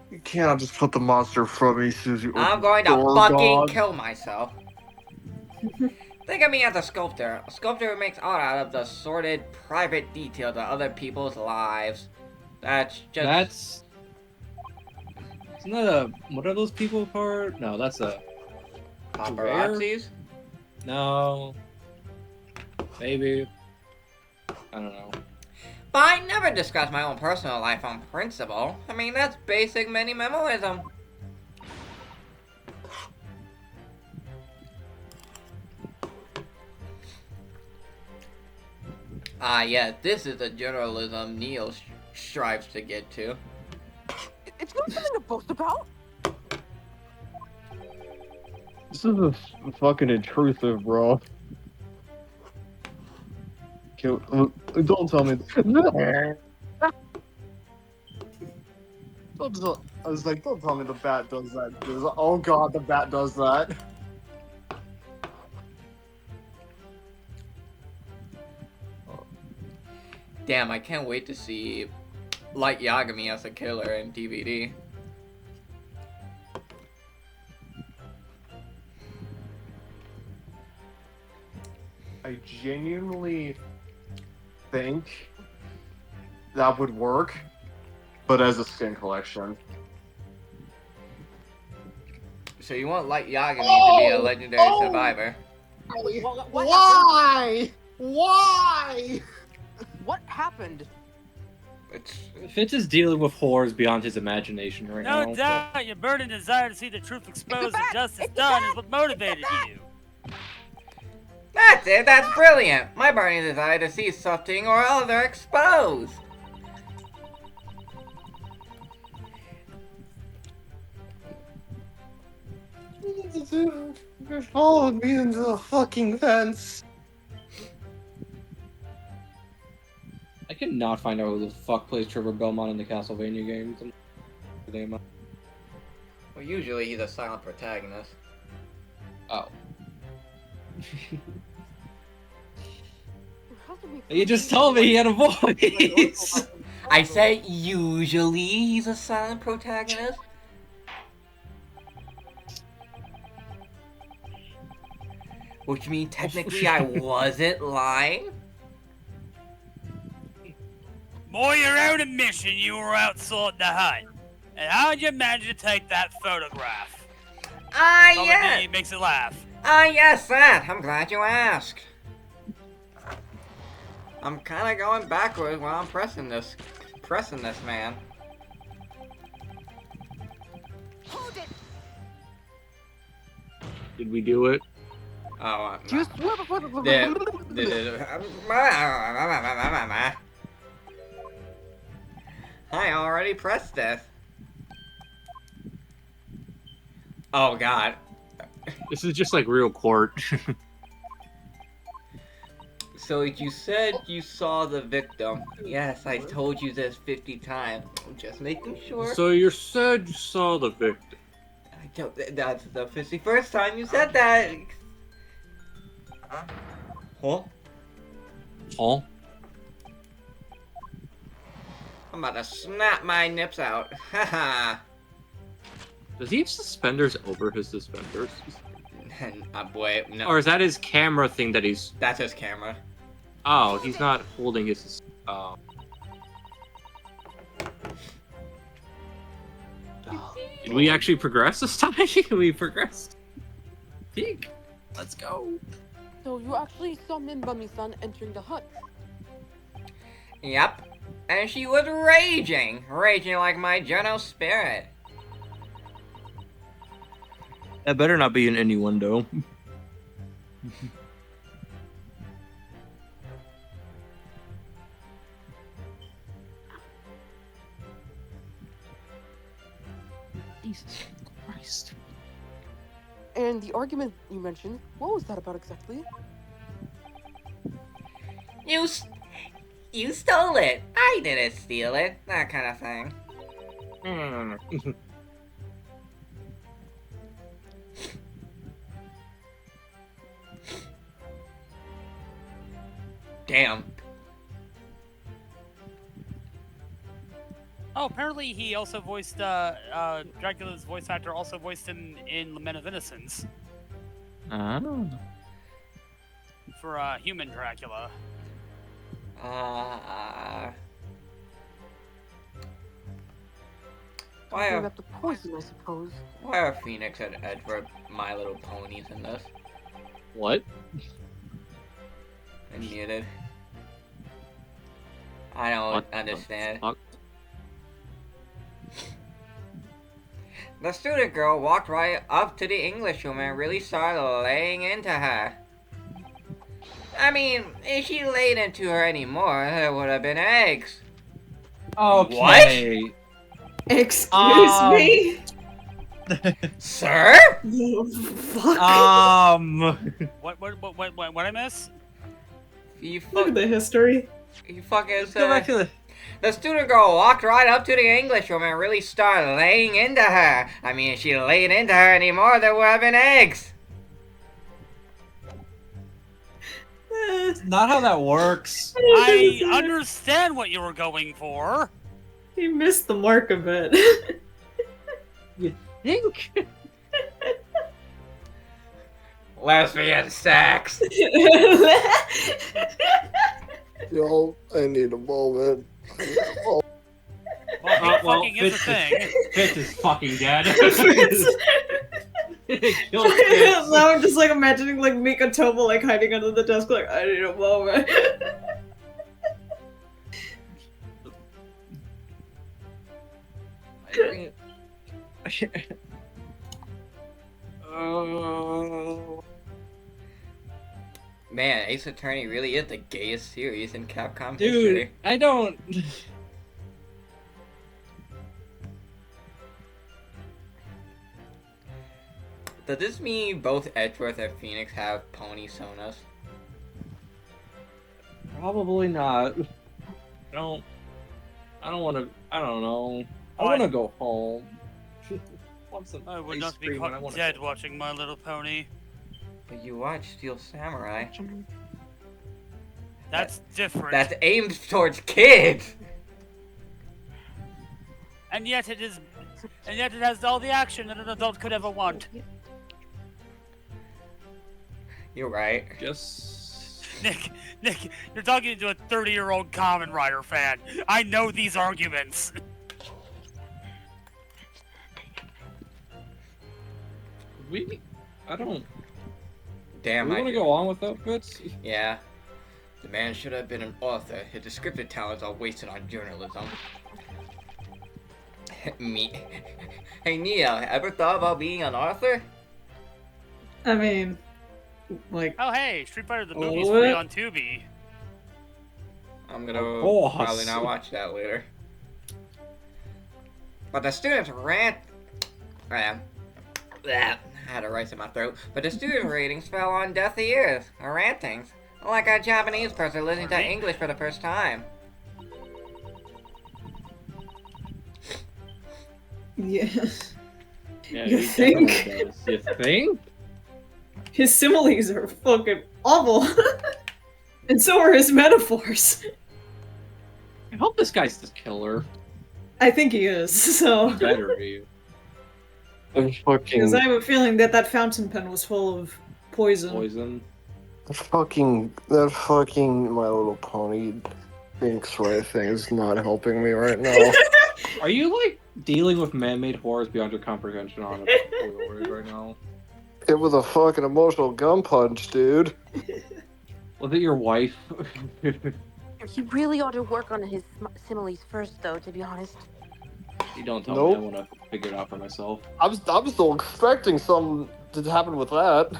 You cannot just put the monster from me, Susie. I'm going to Door fucking dog. kill myself. Think of me as a sculptor. A sculptor who makes art out of the sordid, private details of other people's lives. That's just. Isn't that a. What are those people called? No, that's a. Paparazzis? No. Maybe. I don't know. But I never discuss my own personal life on principle. I mean, that's basic Manimemoism. Yeah, this is the journalism Neil strives to get to. It's not something to boast about. This is fucking intrusive, bro. Don't tell me. I was like, don't tell me the bat does that. Oh god, the bat does that. Damn, I can't wait to see Light Yagami as a killer in DVD. I genuinely think that would work, but as a skin collection. So you want Light Yagami to be a legendary survivor? Why? Why? What happened? It's Fitz is dealing with horrors beyond his imagination right now. No doubt your burning desire to see the truth exposed and justice done is what motivated you. That's it, that's brilliant! My burning desire to see something or other exposed! You followed me into the fucking fence. I cannot find out who the fuck plays Trevor Belmont in the Castlevania games. Well, usually he's a silent protagonist. Oh. How did we You just told me he had a voice! I say usually he's a silent protagonist? Which means technically I wasn't lying? Boy, you're out of mission, you were outside the hut. And how'd you manage to take that photograph? Ah, Probably yes! makes it laugh. Ah, yes, that! I'm glad you asked. I'm kinda going backwards while I'm pressing this man. Hold it. Did we do it? Oh, Do you swear before the... I already pressed this. Oh god. This is just like real court. So you said you saw the victim. Yes, I told you this 50 times. I'm just making sure. So you said you saw the victim. I don't, that's the 51st time you said that. Huh? Huh? I'm about to snap my nips out. Haha. Does he have suspenders over his suspenders? Boy, no. Or is that his camera thing that he's... That's his camera. Oh, he's not holding his... Oh. Did we actually progress this time? We progressed. Peek. Let's go. So you actually saw Minbami-san entering the hut. Yep. And she was raging. Raging like my Jono spirit. That better not be an innuendo. Jesus Christ. And the argument you mentioned, what was that about exactly? You stole it. I didn't steal it. That kind of thing. Damn. Oh, apparently he also voiced, Dracula's voice actor also voiced him in Lament of Innocence Oh. for, human Dracula. Why Talking are, about the poison, I suppose. why are Phoenix and Edward My Little Ponies in this? What? And muted. I don't What the understand. fuck? The student girl walked right up to the Englishwoman and really started laying into her. I mean, if she laid into her anymore, there would have been eggs. Okay. Excuse me? Sir? The fuck? What I miss? You Look at the history. You fucking Let's go back to the. The student girl walked right up to the English woman and really started laying into her. I mean, if she laid into her anymore, there would have been eggs. Not how that works. I understand what you were going for. He missed the mark a bit. You think? Lesbian sex. Yo, I need a moment. Well, it well, fucking is a thing. Fitz is fucking dead. So I'm just like imagining like Mika Tomo like hiding under the desk like I need a moment. Man, Ace Attorney really is the gayest series in Capcom Dude, history. I don't. Does this mean both Edgeworth and Phoenix have pony sonas? Probably not. I don't want to. I don't know. I Why? want to go home. Want some I would ice not be cream and I caught wanna dead go. watching My Little Pony. But you watch Steel Samurai. That's different. That's aimed towards kids! And yet it is. And yet it has all the action that an adult could ever want. You're right. Just. Nick, you're talking to a 30-year-old Kamen Rider fan. I know these arguments. I don't. Damn, We want to go on with that, Fitz? Yeah. The man should have been an author. His descriptive talents are wasted on journalism. Me. Hey, Nia, ever thought about being an author? I mean, like, Oh hey, Street Fighter the A movie's little free bit. on Tubi. I'm gonna Of course. probably not watch that later. But the students rant. I had a rice in my throat. But the student ratings fell on deaf ears. Or rantings. Like a Japanese person listening to English for the first time. yeah. Yeah, You he think? definitely does. You think? His similes are fucking awful. And so are his metaphors. I hope this guy's the killer. I think he is, so. He better be. There's fucking, Because I have a feeling that that fountain pen was full of poison. Poison. that fucking My Little Pony Phoenix Wright thing is not helping me right now. Are you like dealing with man-made horrors beyond your comprehension on it right now? It was a fucking emotional gun punch, dude. Was it your wife? He really ought to work on his similes first, though, to be honest. You don't tell Nope. me. I want to figure it out for myself. I'm still expecting something to happen with that.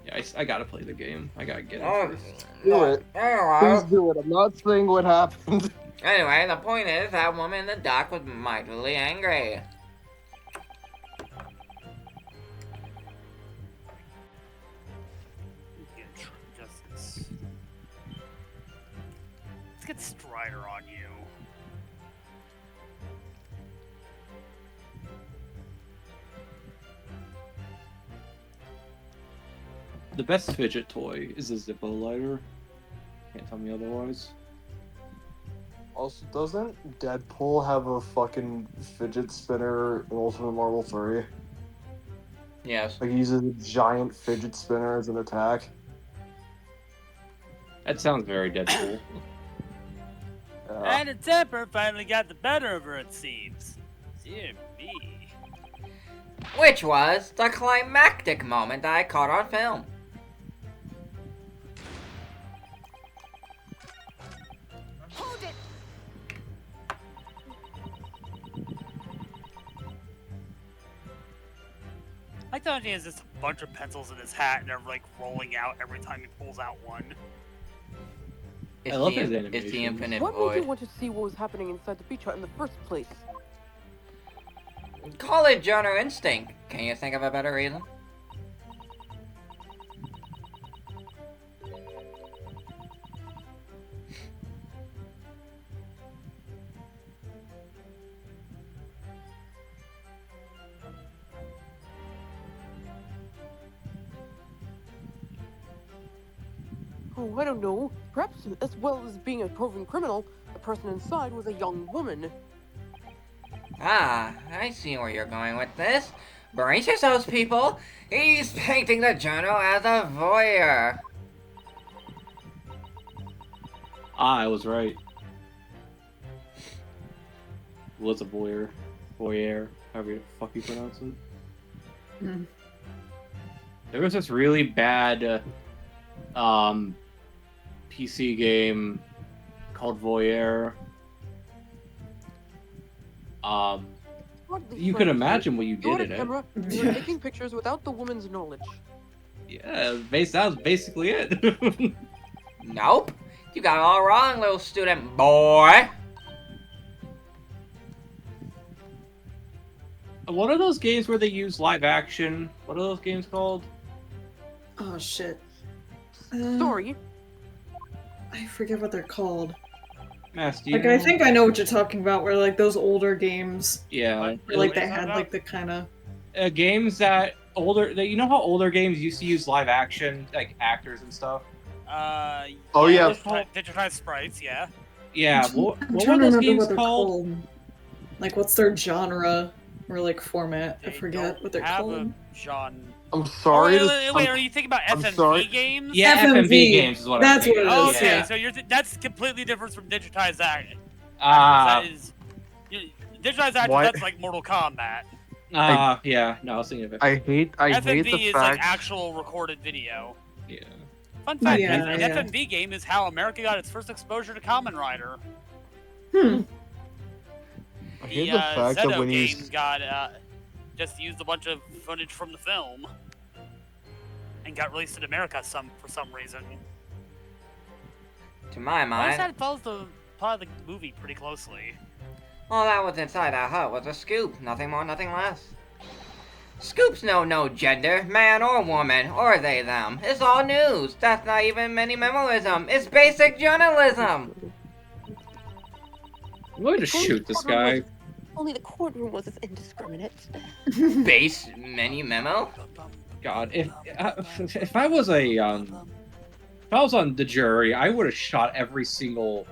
Yeah, I gotta play the game. I gotta get it Oh, first. Do it. Anyway, Please do it. I'm not saying what happened. anyway, the point is that woman in the dock was mightily angry. Justice. Let's get Strider on you. The best fidget toy is a Zippo lighter. Can't tell me otherwise. Also, doesn't Deadpool have a fucking fidget spinner in Ultimate Marvel 3? Yes. Like, he uses a giant fidget spinner as an attack. That sounds very Deadpool. And her temper finally got the better of her, it seems. Dear me. Which was the climactic moment I caught on film. Hold it! Like that he has just a bunch of pencils in his hat and they're like rolling out every time he pulls out one. It's I love the, his It's the animation. infinite What made you void. want to see what was happening inside the beach hut in the first place? Call it genre instinct. Can you think of a better reason? Oh, I don't know. Perhaps, as well as being a proven criminal, the person inside was a young woman. Ah, I see where you're going with this. Brace yourselves, people. He's painting the journal as a voyeur. I was right. Was a voyeur. Voyeur, however the fuck you pronounce it. Hmm. There was this really bad PC game called Voyeur. Hardly You friendly. can imagine what you You did had a in it. camera, you were taking pictures without the woman's knowledge. Yeah, that was basically it. Nope. You got it all wrong, little student boy. What are those games where they use live action? What are those games called? Oh shit. Sorry. I forget what they're called. Mass, do you Like, know? I think I know what you're talking about, where, like, those older games, Yeah. where, like, What are you they talking had, about? like, the kind of... Games that you know how older games used to use live action, like actors and stuff? Oh, yeah. Digitized sprites, yeah. Yeah, I'm what trying were to those remember games what they're called? Like, what's their genre, or, like, format? I They forget don't what they're have called. a genre. I'm sorry. Wait, are you thinking about I'm FMV sorry. games? Yeah, FMV games is what That's I'm thinking. what it of, is, Okay, yeah. so that's completely different from digitized act. Ah, That is digitized actors. What? That's like Mortal Kombat. yeah. No, I was thinking of it. I hate FMV the is fact. like actual recorded video. Yeah. Fun fact: Yeah, an yeah. FMV game is how America got its first exposure to Kamen Rider. Hmm. I The hate the fact that Zeto when you game got just used a bunch of footage from the film and got released in America for some reason. To my I mind, that follows the plot of the movie pretty closely. all that was inside that hut was a scoop. Nothing more, nothing less. Scoops know no gender, man or woman, or they them. It's all news. That's not even Manimemoism. It's basic journalism. I'm going to If only shoot the this courtroom guy. Only the courtroom was indiscriminate. Base Manimemo? God, if I was on the jury, I would have shot every single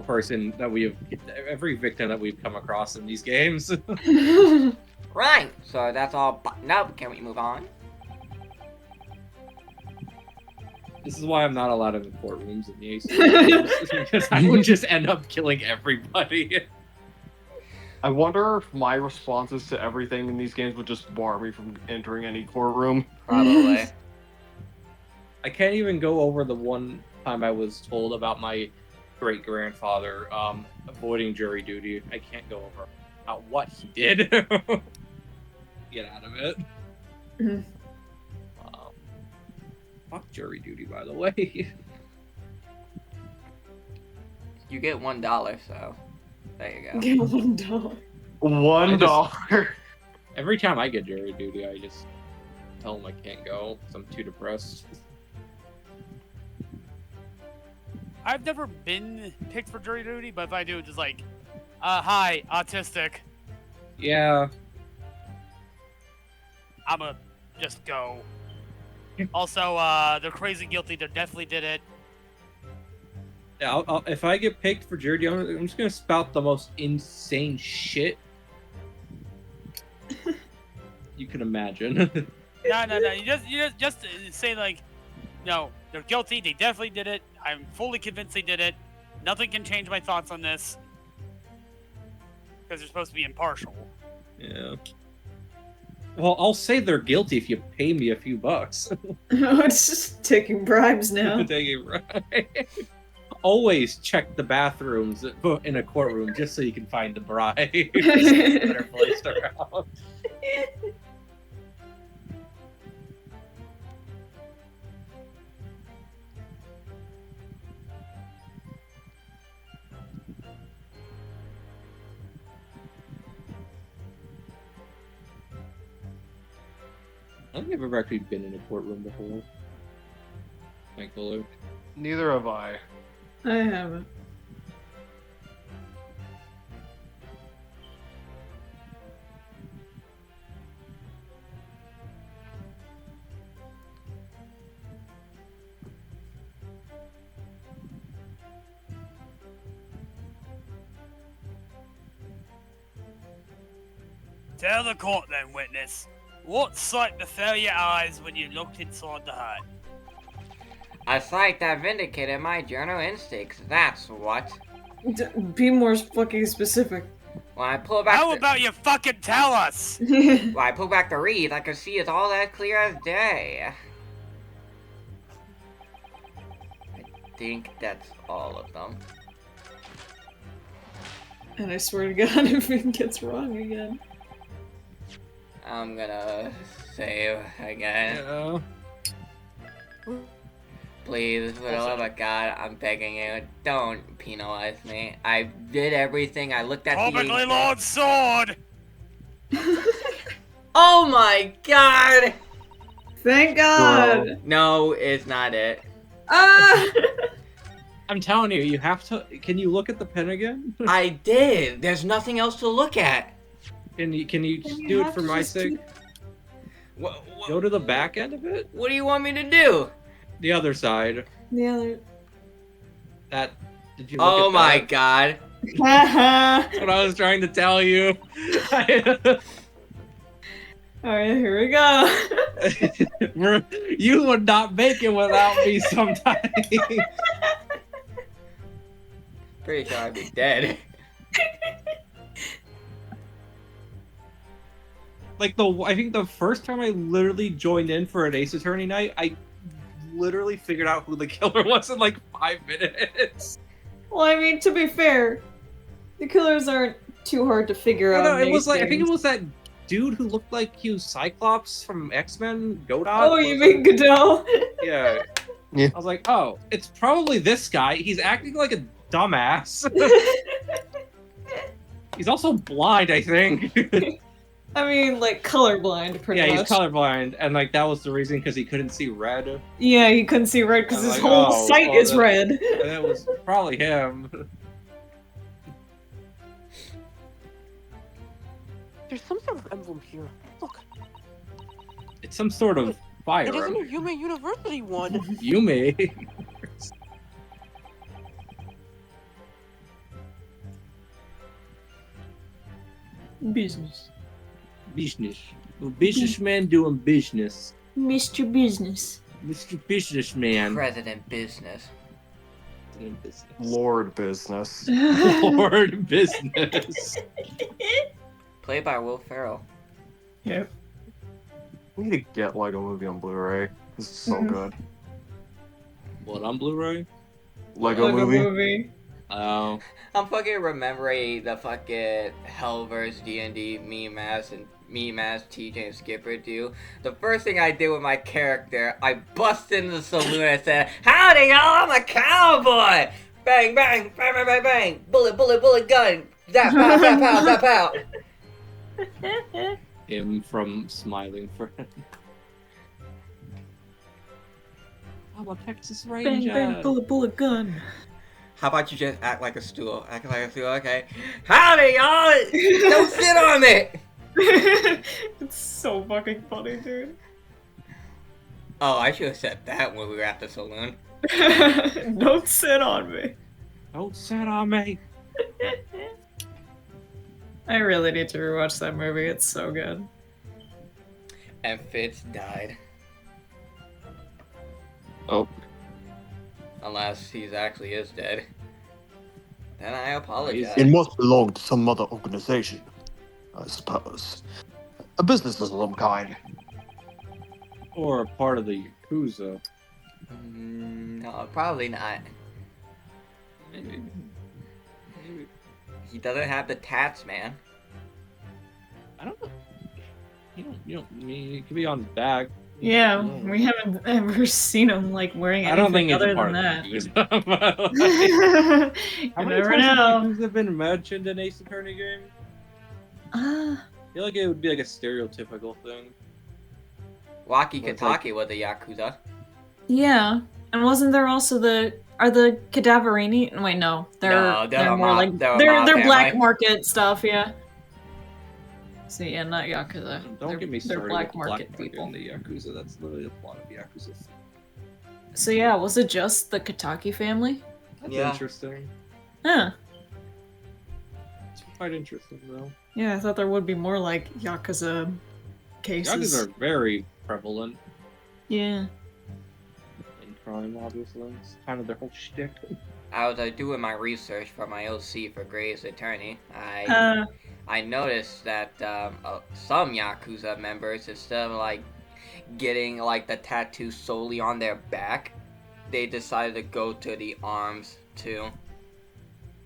person every victim that we've come across in these games. Right, so that's all buttoned up. Can we move on? This is why I'm not allowed in the courtrooms in the AC games, because I would just end up killing everybody. I wonder if my responses to everything in these games would just bar me from entering any courtroom. Probably. I can't even go over the one time I was told about my great grandfather avoiding jury duty. I can't go over about what he did. Get out of it. Mhm. Fuck jury duty, by the way. You get $1, so there you go. Get $1. $1. Every time I get jury duty, I just tell them I can't go because I'm too depressed. I've never been picked for jury duty, but if I do, it's just like, hi, autistic. Yeah. I'ma just go. Also, they're crazy guilty. They definitely did it. If I get picked for jury duty, I'm just gonna spout the most insane shit you can imagine. No. You just say like, no, they're guilty. They definitely did it. I'm fully convinced they did it. Nothing can change my thoughts on this because they're supposed to be impartial. Yeah. Well, I'll say they're guilty if you pay me a few bucks. It's just taking bribes now. Take it right. Always check the bathrooms in a courtroom just so you can find the bride. That are placed around. I don't think I've ever actually been in a courtroom before. Thankfully. Neither have I. I haven't. Tell the court then, witness. What sight befell your eyes when you looked inside the hut? A sight that vindicated my journal instincts, that's what. Be more fucking specific. When I pull back How the, about you fucking tell us? when I pull back the reeds, I could see it's all as clear as day. I think that's all of them. And I swear to God, if it gets wrong again. I'm gonna save again. Yeah. Please, for the love of God, I'm begging you, don't penalize me. I did everything. I looked at Comically the... Lord Sword! Oh my God! Thank God! No, it's not it. Ah! I'm telling you, you have to. Can you look at the pen again? I did. There's nothing else to look at. Can you Then you do it have for to my just sake? Go to the back end of it. What do you want me to do? The other side. The other. That. Did you? Look Oh at my that? God. That's what I was trying to tell you. Alright, here we go. You would not make it without me sometimes. Pretty sure I'd be dead. Like I think the first time I literally joined in for an Ace Attorney night, I literally figured out who the killer was in like 5 minutes. Well, I mean, to be fair, the killers aren't too hard to figure out. No, it was these like I think it days. was that dude who looked like he was Cyclops from X-Men, Godot. Oh, you mean Godot? Yeah. Yeah. I was like, oh, it's probably this guy. He's acting like a dumbass. He's also blind, I think. I mean, like, colorblind, pretty Yeah, much. he's colorblind, and like that was the reason because he couldn't see red. Yeah, he couldn't see red because I'm his like, whole oh, sight well, is that- red. And it was probably him. There's some sort of emblem here. Look, It's some sort of fire. it isn't a Yume University one. Yume. Business. Business. A businessman doing business. Mr. Business. Mr. Businessman. President Business. Doing business. Lord business. Lord business. Played by Will Ferrell. Yep. We need to get Lego Movie on Blu-ray. This is so Mhm. good. What, on Blu-ray? Lego, movie. Oh. I'm fucking remembering the fucking Hellverse D&D meme as TJ and Skipper do. The first thing I did with my character, I busted into the saloon and said, "Howdy y'all, I'm a cowboy! Bang, bang, bang, bang, bang, bang! Bullet, bullet, bullet, gun! Zap, pow, zap, pow, zap, pow!" Him from Smiling Friend. I'm a Texas Bang, Ranger. bang, bullet, bullet, gun. How about you just act like a stool? Act like a stool, okay? Howdy y'all! Don't sit on it! It's so fucking funny, dude. Oh, I should have said that when we were at the saloon. Don't sit on me. Don't sit on me. I really need to rewatch that movie. It's so good. And Fitz died. Oh. Unless he's actually is dead. Then I apologize. It must belong to some other organization, I suppose. A business of some kind. Or a part of the Yakuza. No, probably not. Maybe. Maybe. He doesn't have the tats, man. I don't know. You don't. I mean, it could be on his back. Yeah, Oh. we haven't ever seen him like wearing I don't anything think it's other a part than of that. the Yakuza. You How many never times know. have have been mentioned in Ace Attorney game? I feel like it would be like a stereotypical thing. Wakikatake was a Yakuza. Yeah, and wasn't there also the Cadaverini? Wait, no, No, they're a more mob- like they're a they're mob they're black family. market stuff. Yeah. So yeah, not Yakuza. Don't get me They're started black with the market black market people. in the Yakuza. That's literally the plot of Yakuza. So yeah, was it just the Kataki family? That's Yeah. interesting. Huh. It's quite interesting, though. Yeah, I thought there would be more like Yakuza cases. Yakuza are very prevalent Yeah. in crime, obviously. It's kind of their whole shtick. I was doing my research for my OC for Gray's Attorney. I noticed that some Yakuza members, instead of like getting like the tattoo solely on their back, they decided to go to the arms too.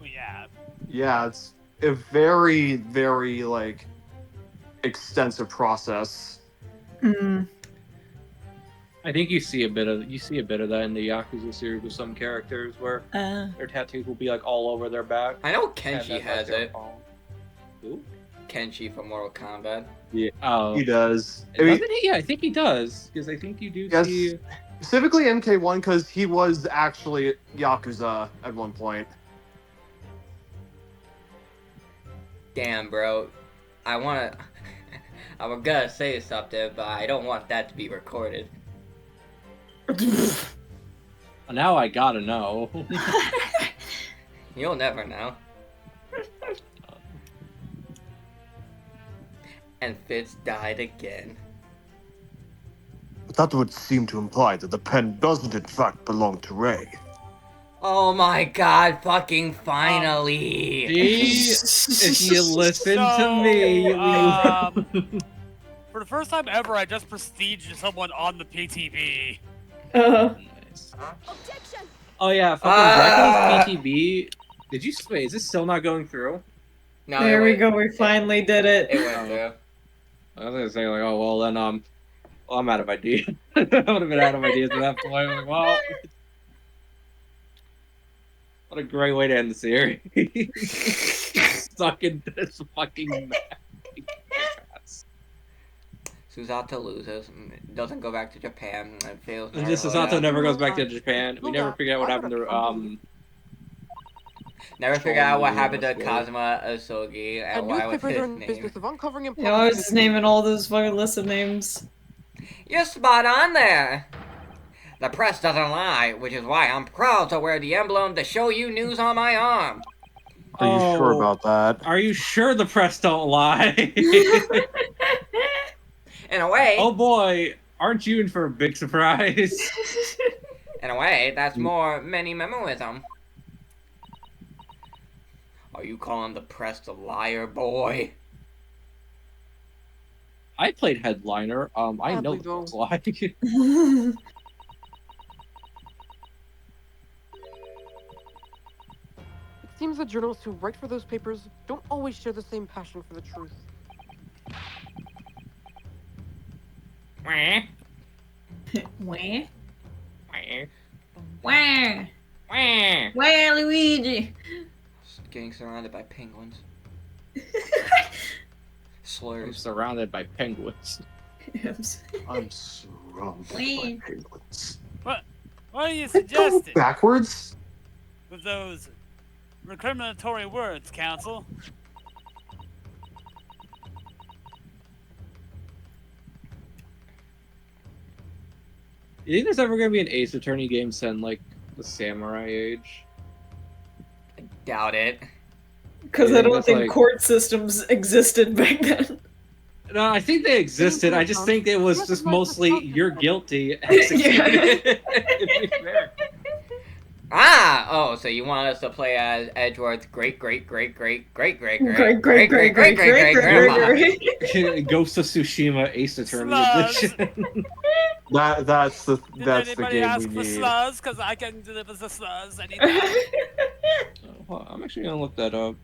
Well, yeah. Yeah, it's a very, very like extensive process. Mm. I think you see a bit of that in the Yakuza series with some characters where their tattoos will be like all over their back. I know And Kenshi that's has like their it. palm. Who? Kenshi from Mortal Kombat. Yeah. Oh. He does. I mean, Doesn't he? Yeah, I think he does. Because I think you do Yes. see. specifically MK1 because he was actually Yakuza at one point. Damn, bro. I was gonna say something, but I don't want that to be recorded. Now I gotta know. You'll never know. And Fitz died again. But that would seem to imply that the pen doesn't in fact belong to Ray. Oh my god, fucking finally! See, if you listen to So, me, For the first time ever, I just prestiged someone on the PTB. Nice. Objection! Oh yeah, fucking Reckless PTB. Did you wait? Is this still not going through? No, There it we went- go. We finally did it. It went through. I was gonna say like, oh well, then well, I'm out of ideas. I would have been out of ideas at that point. I was like, well, what a great way to end the series. Stuck in this fucking mess. Susato loses, doesn't go back to Japan, and fails. And this Susato never goes back to Japan. We never figure out what happened to Never figure out what happened to That's Kazuma Asogi and And why was newspapers his are in the name. business of uncovering and Yeah, I was publishing just naming all those fucking list of names. You're spot on there. The press doesn't lie, which is why I'm proud to wear the emblem to show you news on my arm. Are you sure Oh. about that? Are you sure the press don't lie? In a way, Oh boy, aren't you in for a big surprise? that's more Manimemoism. Are you calling the press a liar, boy? I played Headliner. I know Sadly, the though. press lie. It seems the journalists who write for those papers don't always share the same passion for the truth. Wah, Wah. wah, Wah. wah. Wah, Luigi. Getting surrounded by penguins. I'm Slurs. surrounded by penguins. I'm surrounded by penguins. What are you Go suggesting backwards. with those recriminatory words, Counsel? You think there's ever gonna be an Ace Attorney game set in like the Samurai Age? Doubt it. Because Yeah, I don't that's think like- court systems existed back then. No, I think they existed. I just think it was just mostly you're guilty. Execute Yeah. it. To be fair. Ah! Oh, so you want us to play as Edward's great Great, great, great, great, great, great, grandma? great. Ghost of Tsushima Ace Attorney Slugs. Edition. That's the Did that's the anybody game ask we for need. slugs? Because I can deliver the slugs anytime. Hold on, I'm actually gonna look that up.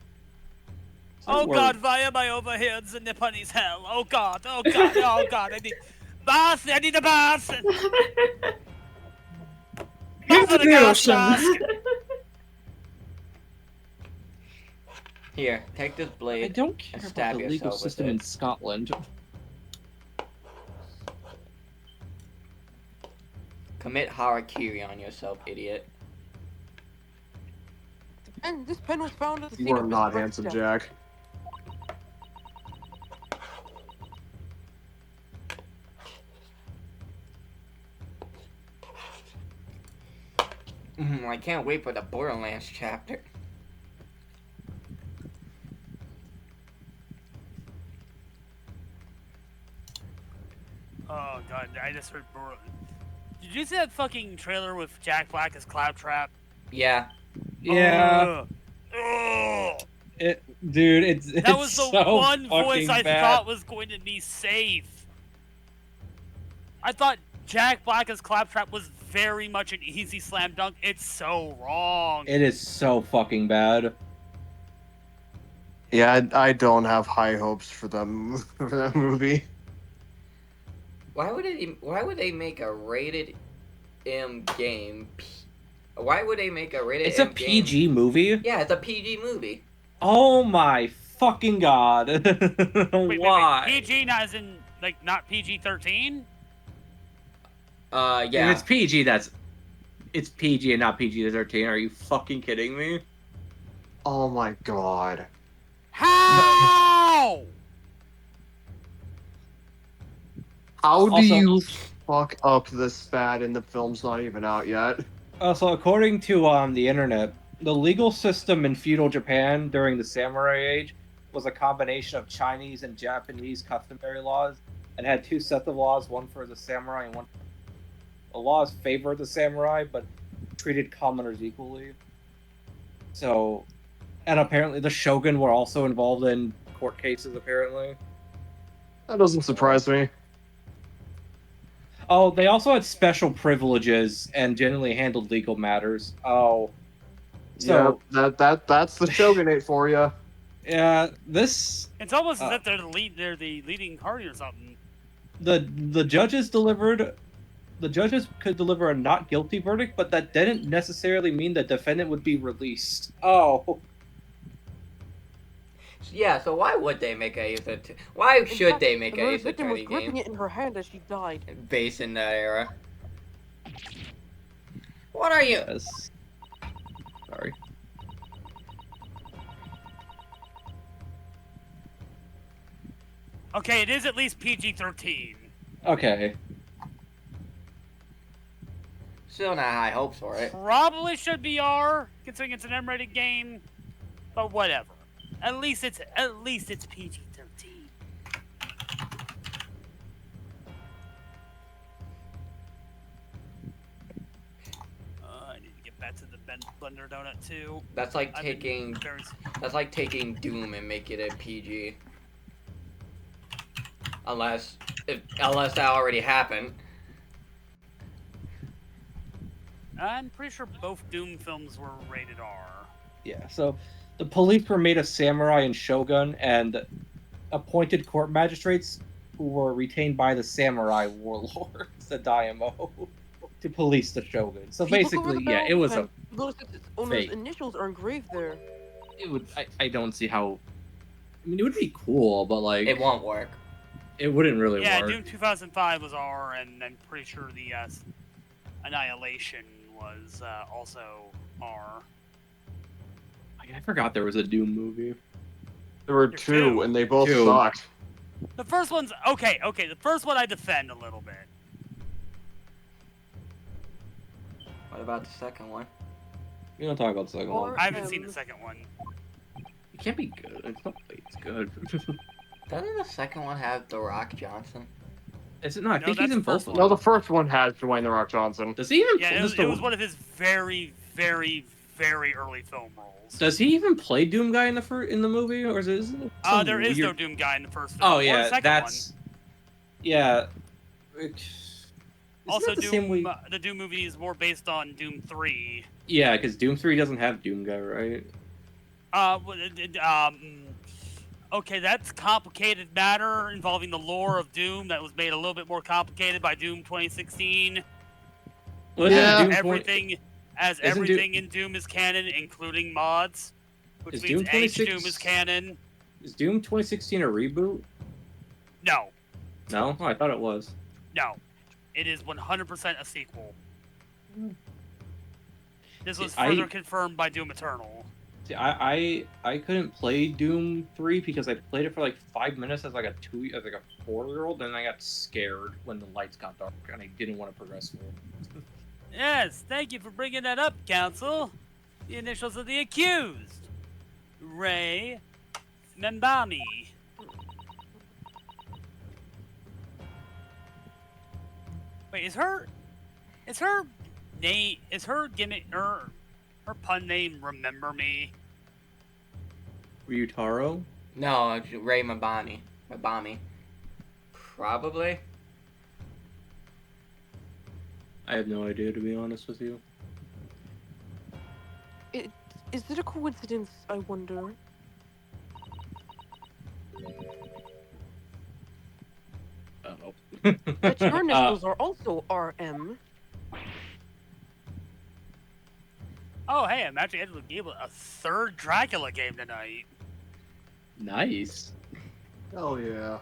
Oh Word. god, why am I over here in the Nipponi's hell? Oh god, oh god, oh god, I need bath, I need a bath! Here's Bath the and a gas ocean. mask. Here, take this I blade. don't care Stab about the legal yourself with system it. in Scotland. Commit harakiri on yourself, idiot. And this pen was found at the You scene are of not Mr. Brett's handsome, death. Jack. I can't wait for the Borderlands chapter. Oh god, I just heard. Did you see that fucking trailer with Jack Black as Claptrap? Yeah. Yeah, Ugh. dude, it's That was the so one voice fucking I bad. thought was going to be safe. I thought Jack Black as Claptrap was very much an easy slam dunk. It's so wrong. It is so fucking bad. Yeah, I don't have high hopes for them for that movie. Why would they make a rated M game? Why would they make a rated It's a M game? PG movie. Yeah, it's a PG movie. Oh my fucking god! Wait, Why? PG not as in like not PG-13? Yeah. If it's PG, it's PG and not PG-13. Are you fucking kidding me? Oh my god. How? How do Also- you fuck up this bad and the film's not even out yet? Also, according to the internet, the legal system in feudal Japan during the samurai age was a combination of Chinese and Japanese customary laws, and had two sets of laws, one for the samurai and one. The laws favored the samurai, but treated commoners equally. So, and apparently the shogun were also involved in court cases. Apparently. That doesn't surprise me. Oh, they also had special privileges and generally handled legal matters. Oh, so Yeah, that's the shogunate for you. yeah, this It's almost as if they're the leading party or something. the judges delivered. The judges could deliver a not guilty verdict, but that didn't necessarily mean the defendant would be released. Oh, Yeah, so why would they make a why In should fact, they make the a murdered Ace victim was Attorney gripping game it in her hand as she died. based in that era? What are you? yes. Sorry. Okay, it is at least PG-13. Okay. Still not high hopes for it. Probably should be R, considering it's an M-rated game, but whatever. At least it's PG-13. I need to get back to the Blender Donut too. That's like I've been taking very- that's like taking Doom and make it a PG. Unless that already happened. I'm pretty sure both Doom films were rated R. Yeah. So the police were made of samurai and shogun, and appointed court magistrates who were retained by the samurai warlords, the daimyo, to police the shogun. So If you look over basically, the yeah, it was a. barrel pen, notice that its owner's fake. initials are engraved there. It would. I don't see how. I mean, it would be cool, but like It won't work. it wouldn't really Yeah, work. Doom 2005 was R, and I'm pretty sure the Annihilation was also R. I forgot there was a Doom movie. There were There's two, two. and they both Two. sucked. The first one's okay. The first one I defend a little bit. What about the second one? We don't talk about the second Or- one. I haven't seen the second one. It can't be good. It's not. It's good. Doesn't the second one have The Rock Johnson? Is it not? I No, think that's he's in the first both. one. No, the first one has Dwayne the Rock Johnson. Does he even? Yeah, does, it was one of his very, very, very early film roles. does he even play Doom guy in the movie, or is it? some There is no weird- Doom guy in the first film. Oh or the yeah, second that's. Yeah. one. Also, the same way? the Doom movie is more based on Doom 3. Yeah, because Doom 3 doesn't have Doom guy, right? Okay, that's complicated matter involving the lore of Doom that was made a little bit more complicated by Doom 2016. Well, isn't Yeah. Doom 20 Everything, as Isn't Doom- everything in Doom is canon, including mods, which Is means Doom Age 26 Doom is canon. Is Doom 2016 a reboot? No, No, oh, I thought it was. no, it is 100% a sequel. This was I- further confirmed by Doom Eternal. See, I couldn't play Doom 3 because I played it for like 5 minutes as like a 4-year-old, and I got scared when the lights got dark, and I didn't want to progress forward. Yes, thank you for bringing that up, Council. The initials of the accused. Ray Membami. Wait, is her name, is her gimmick, her pun name Remember Me? Ryutaro? No, it's Ray Mabami. Mabami. Probably. I have no idea, to be honest with you. Is it a coincidence, I wonder? Oh. That your initials are also RM. Oh, hey, I'm actually able to give a third Dracula game tonight. Nice. Hell yeah.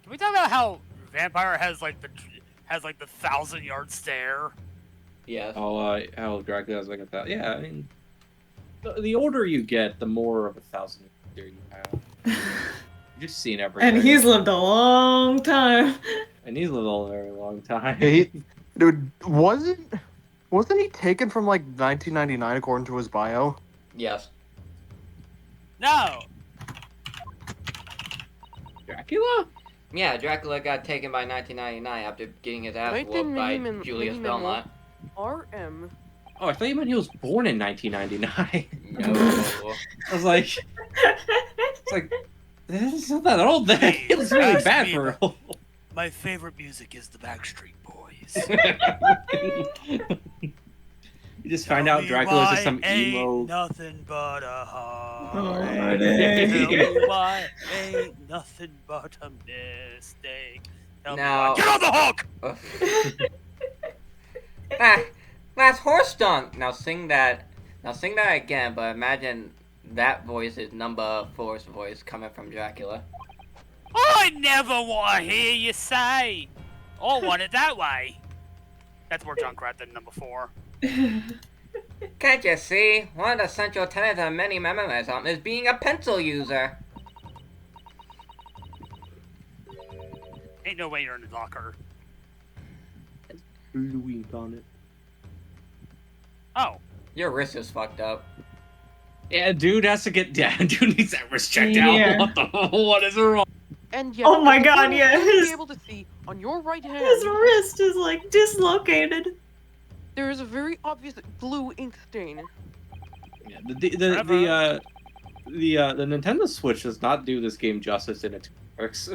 Can we talk about how Vampire has like the 1,000-yard stare? Yes. How Dracula has like yeah, I mean, the older you get, the more of 1,000 year you have. You've just seen everything. And he's lived a long time. And he's lived a very long time. Dude, wasn't he taken from like 1999 according to his bio? Yes. No! Dracula? Yeah, Dracula got taken by 1999 after getting his ass Right whooped then, by Manimemo- Julius Manimemo. Belmont. RM. Oh, I thought you meant he was born in 1999. No. I was like, it's like, this is not that old then. It was really Ask bad me for about- My favorite music is the Backstreet Boys. You just find out Dracula's just some emo. Nothing but a heart. Heartache. Tell me why ain't nothing but a mistake. Tell me Now- why. Get on the hook! That's horse dunk. Now sing that again, but imagine that voice is number 4's voice coming from Dracula. I never want to hear you say. I want it that way. That's more Junkrat than number 4. Can't you see? One of the central tenets of Manimemo is being a pencil user. Ain't no way you're in the locker. Louis on it. Oh. Your wrist is fucked up. Yeah, dude has to get down. Dude needs that wrist checked Yeah. out. What the what is wrong? And yet, Oh my the God, camera yeah, will his- be able to see on your right hand. His wrist is like dislocated. There is a very obvious blue ink stain. Yeah, the Nintendo Switch does not do this game justice in its works.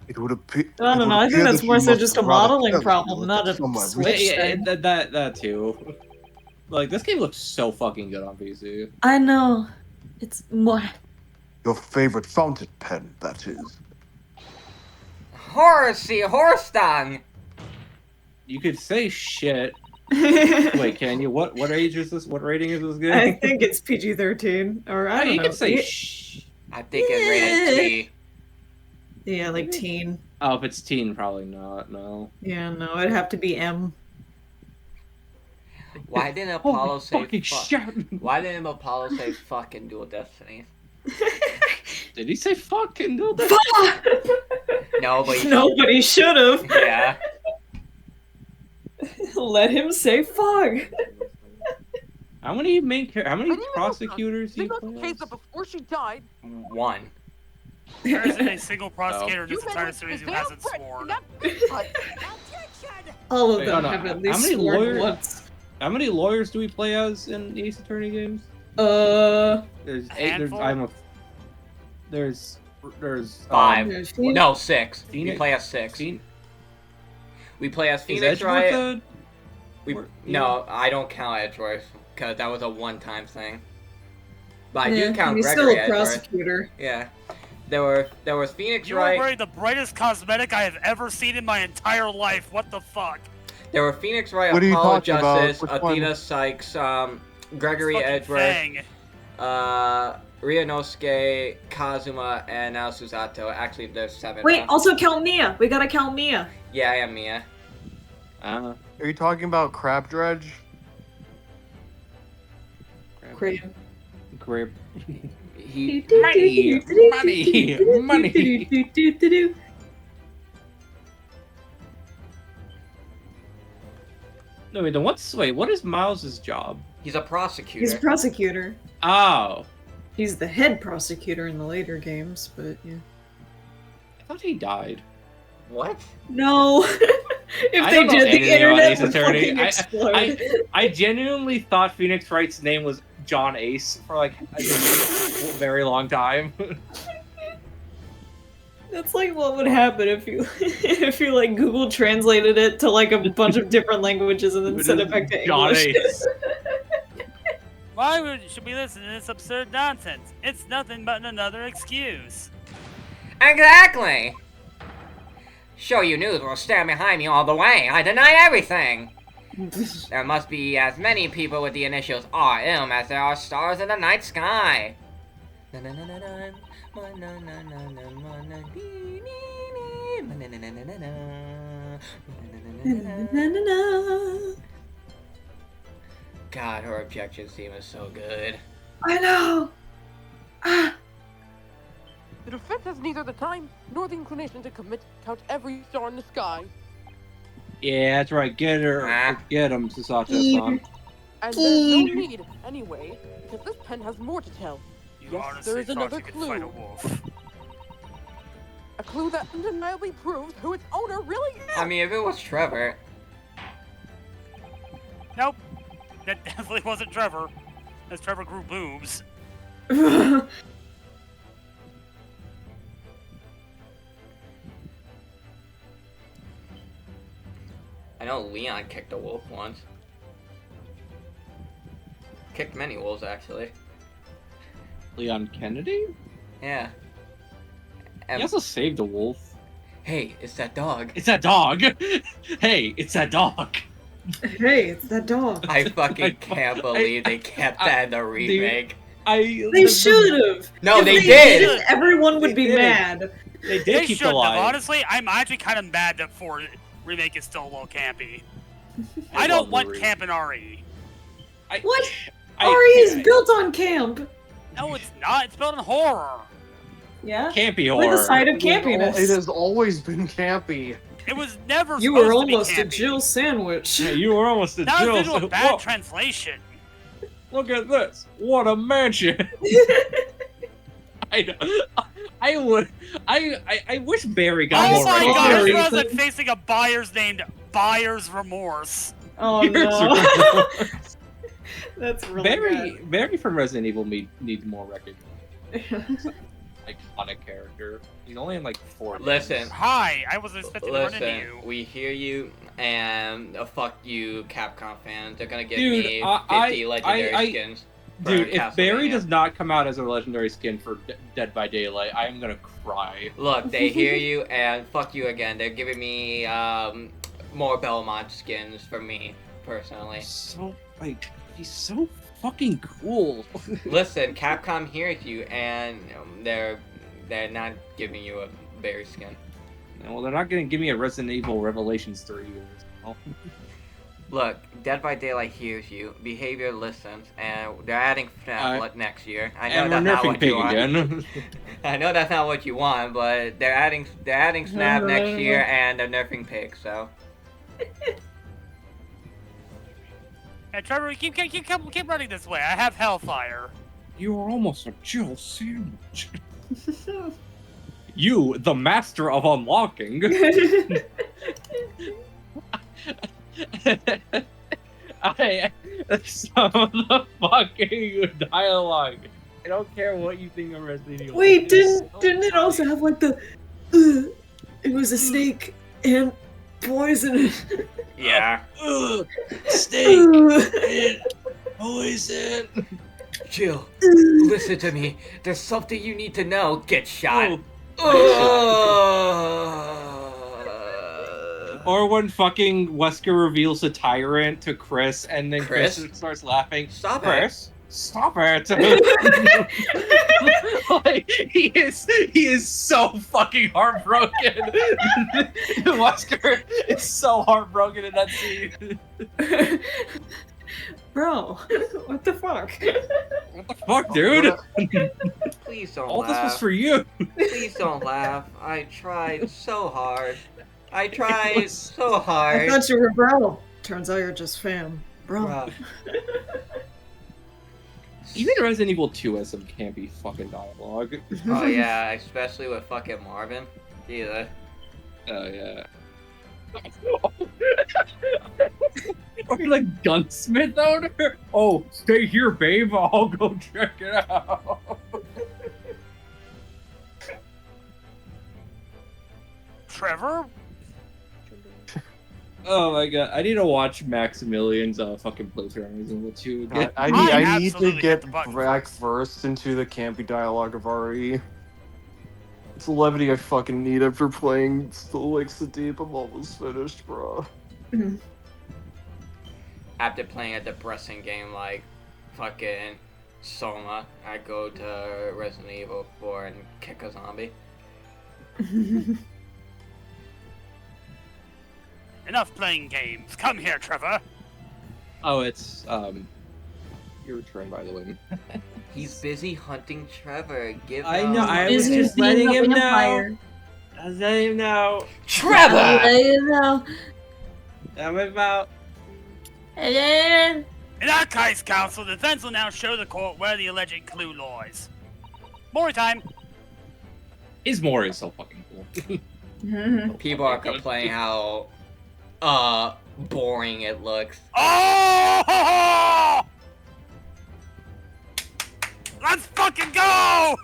It would appear. I don't know. I think that's more so just a modeling problem, not a Somewhere. Switch Yeah, thing. that too. Like, this game looks so fucking good on PC. I know. It's more. Your favorite fountain pen, that is. Horse dunk. You could say shit. Wait, can you? What age is this? What rating is this game? I think it's PG-13, or I don't you know. can say Yeah. shh. I think it's rated T. Yeah, like teen. Oh, if it's teen, probably not. No. Yeah, no, it'd have to be M. Why didn't Apollo say fucking fuck? shit. Why didn't Apollo say fucking Dual Destiny? Did he say fucking do that? No, but Nobody should have. yeah. Let him say fuck. How many How many Manimemo prosecutors do They you got play? the case that before she died. One. There isn't a single prosecutor in You this met entire with series who Isaiah hasn't Brett, sworn. and that bitch cut. Objection! All of Wait, them hold on. have at How least many sworn lawyers- once. How many lawyers do we play as in Ace Attorney games? A There's 8. There's handful? There's 5. There's No, 6. We Phoenix- play as 6. Phoenix, We play as is Phoenix Edgeworth Riot. a- No, I don't count Edgeworth because that was a one-time thing. But I Yeah, do count he's Gregory still a Edgeworth. prosecutor. Yeah. There was Phoenix You are Wright. wearing the brightest cosmetic I have ever seen in my entire life. What the fuck? There were Phoenix Wright, What are you Apollo talking about? Justice, Which Athena one? Sykes, Gregory Fucking Edgeworth, Fang. Ryunosuke, Kazuma, and now Susato. Actually, there's 7 Wait, now. also count Mia. We gotta count Mia. Yeah, I am Mia. Are you talking about Crab Dredge? Crab. Crab. He Money. No, wait, then what is Miles's job? He's a prosecutor. He's a prosecutor. Oh. He's the head prosecutor in the later games, but yeah. I thought he died. What? No. If I they don't know did, the anything about internet Ace would Attorney. fucking explode. I genuinely thought Phoenix Wright's name was John Ace for like a very long time. That's like what would happen if you if you like Google translated it to like a bunch of different languages and then It sent is it back to John English. Ace. Why should we listen to this absurd nonsense? It's nothing but another excuse. Exactly! Show You News will stand behind me all the way. I deny everything! There must be as many people with the initials RM as there are stars in the night sky. God, her objection theme is so good. I know. Ah. The defense has neither the time nor the inclination to commit to count every star in the sky. Yeah, that's right. Get her. Get him, Susato-san. And there's no need, anyway, because this pen has more to tell. You Yes, honestly there is thought another you could fight a clue. wolf. A clue that undeniably proves who its owner really is! I mean, if it was Trevor, Nope. That definitely wasn't Trevor. As Trevor grew boobs. I know Leon kicked a wolf once. Kicked many wolves, actually. Leon Kennedy? Yeah. He also saved a wolf. Hey, it's that dog. It's that dog! Hey, it's that dog! Hey, it's that dog. I fucking can't believe they kept that in the remake. They should have. No, If they did. didn't, everyone would They be did. mad. They did They keep shouldn't alive. have. Honestly, I'm actually kind of mad that 4 remake is still a little campy. I love don't the want remake. camp in RE. What? RE is built on camp. No, it's not. It's built on horror. Yeah. Campy We're horror. the side of campiness. It has always been campy. It was never You supposed were to be almost a campy. Jill sandwich. Yeah, you were almost a That was Jill. due to a bad Whoa, translation. look at this. What a mansion. I know. I wish Barry got Oh more my recognition. god, Barry. this wasn't facing a buyer's named Buyer's Remorse. Oh Here's no. your- That's really Barry from Resident Evil needs more recognition. bad. Iconic character. He's only in like 4 games. Listen, Hi, I wasn't expecting to run into listen, you. we hear you, and fuck you, Capcom fans. They're gonna give Dude, me I- 50 legendary I- skins. for Dude, if Barry Castlevania. does not come out as a legendary skin for Dead by Daylight, I am gonna cry. Look, they hear you, and fuck you again. They're giving me more Belmont skins for me, personally. So, like, he's so fucking cool. Listen, Capcom hears you, and they're not giving you a berry skin. Well, they're not gonna give me a Resident Evil Revelations 3. Well, Look, Dead by Daylight hears you, Behavior listens, and they're adding FNAF next year. I know and we're that's not nerfing what you Pig want. again. I know that's not what you want, but they're adding FNAF next year, and they're nerfing Pig, so. And Trevor, keep running this way. I have Hellfire. You are almost a Jill sandwich. You, the master of unlocking. Some of the fucking dialogue. I don't care what you think of Resident Evil. Wait, It is so didn't it also have like the it was a snake and poison. Yeah. Ugh, steak and poison. Jill, listen to me. There's something you need to know. Get shot. Or when fucking Wesker reveals a tyrant to Chris, and then Chris Chris? starts laughing. Stop it. Chris, Stop it! Like, he is so fucking heartbroken. Wesker is so heartbroken in that scene. Bro, what the fuck? What the fuck, dude? Please don't All laugh. this was for you. Please don't laugh. I tried so hard. I tried was- so I hard. thought you were bro. Turns out you're just fam. Bro. Bruh. Even Resident Evil 2 has some campy fucking dialogue. Oh yeah, especially with fucking Marvin. Jesus. Oh yeah. Or like gunsmith owner. Oh, stay here, babe. I'll go check it out. Trevor? Oh my god, I need to watch Maximilian's fucking playthrough on Resident Evil 2 again. I need to absolutely hit get the button back first. versed into the campy dialogue of RE. It's the levity I fucking need after playing Still Wakes the Deep. I'm almost finished, bro. After playing a depressing game like fucking Soma, I go to Resident Evil 4 and kick a zombie. Enough playing games. Come here, Trevor. Oh, it's your turn, by the way. He's busy hunting Trevor. Give I him know, I was Busy just being letting a him know. vampire. I was letting him know. Trevor! I'm about. In that case, counsel, the defense will now show the court where the alleged clue lies. More time. His Mori is so fucking cool. People are complaining how boring it looks. Oh! Let's fucking go!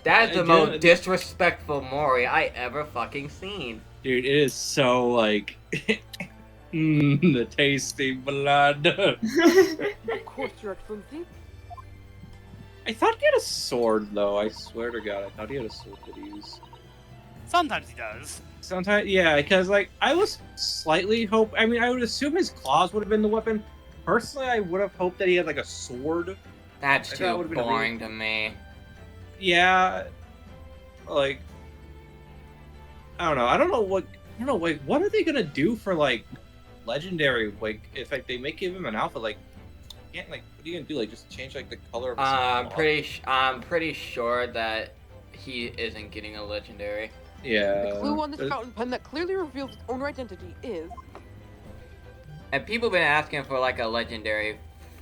That is the I most did. disrespectful Mori I ever fucking seen. Dude, it is so like. The tasty blood. Of course, Your Excellency. I thought he had a sword, though. I swear to God, I thought he had a sword that he used. Sometimes he does. Sometimes, yeah, because like I was slightly I mean, I would assume his claws would have been the weapon. Personally, I would have hoped that he had like a sword. That's That too would've been boring to me. Yeah, like I don't know what like what are they gonna do for like legendary? Like if like they make him an alpha, like can't like what are you gonna do? Like just change like the color of his I'm pretty sure that he isn't getting a legendary. Yeah. The clue on this fountain pen that clearly reveals its owner identity is. And people been asking for like a legendary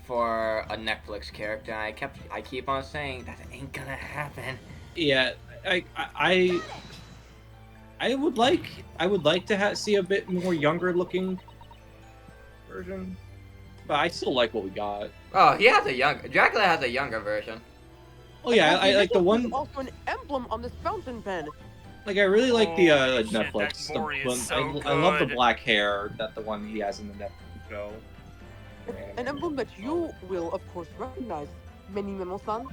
for a Netflix character. And I keep on saying that ain't gonna happen. Yeah, I would like to see a bit more younger looking version, but I still like what we got. Oh, Dracula has a younger version. Oh yeah, I like the There's one. also an emblem on this fountain pen. Like I really like the Oh, shit, Netflix. that Mori is one, so I love the good. black hair that the one he has in the Netflix show. An emblem that you will, of course, recognize. Manimemo-san.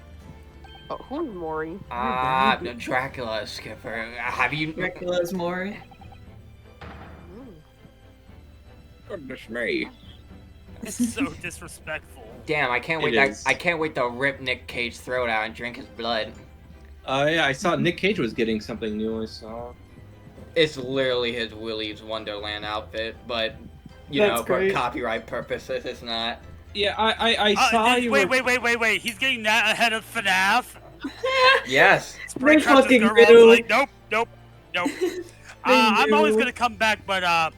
Who's Mori? The Dracula skipper. Have you? Dracula's Mori. Hmm. Goodness me. It's so disrespectful. Damn! I can't wait. It is. I can't wait to rip Nick Cage's throat out and drink his blood. Yeah, I saw Nick Cage was getting something new. I saw. It's literally his Willy's Wonderland outfit, but you That's know, for great. copyright purposes, it's not. Yeah, I saw you. Wait, were... wait. He's getting that ahead of FNAF. Yes. Spray They Craft's fucking gonna roll, do. like, nope. I'm do. always gonna come back, but I'll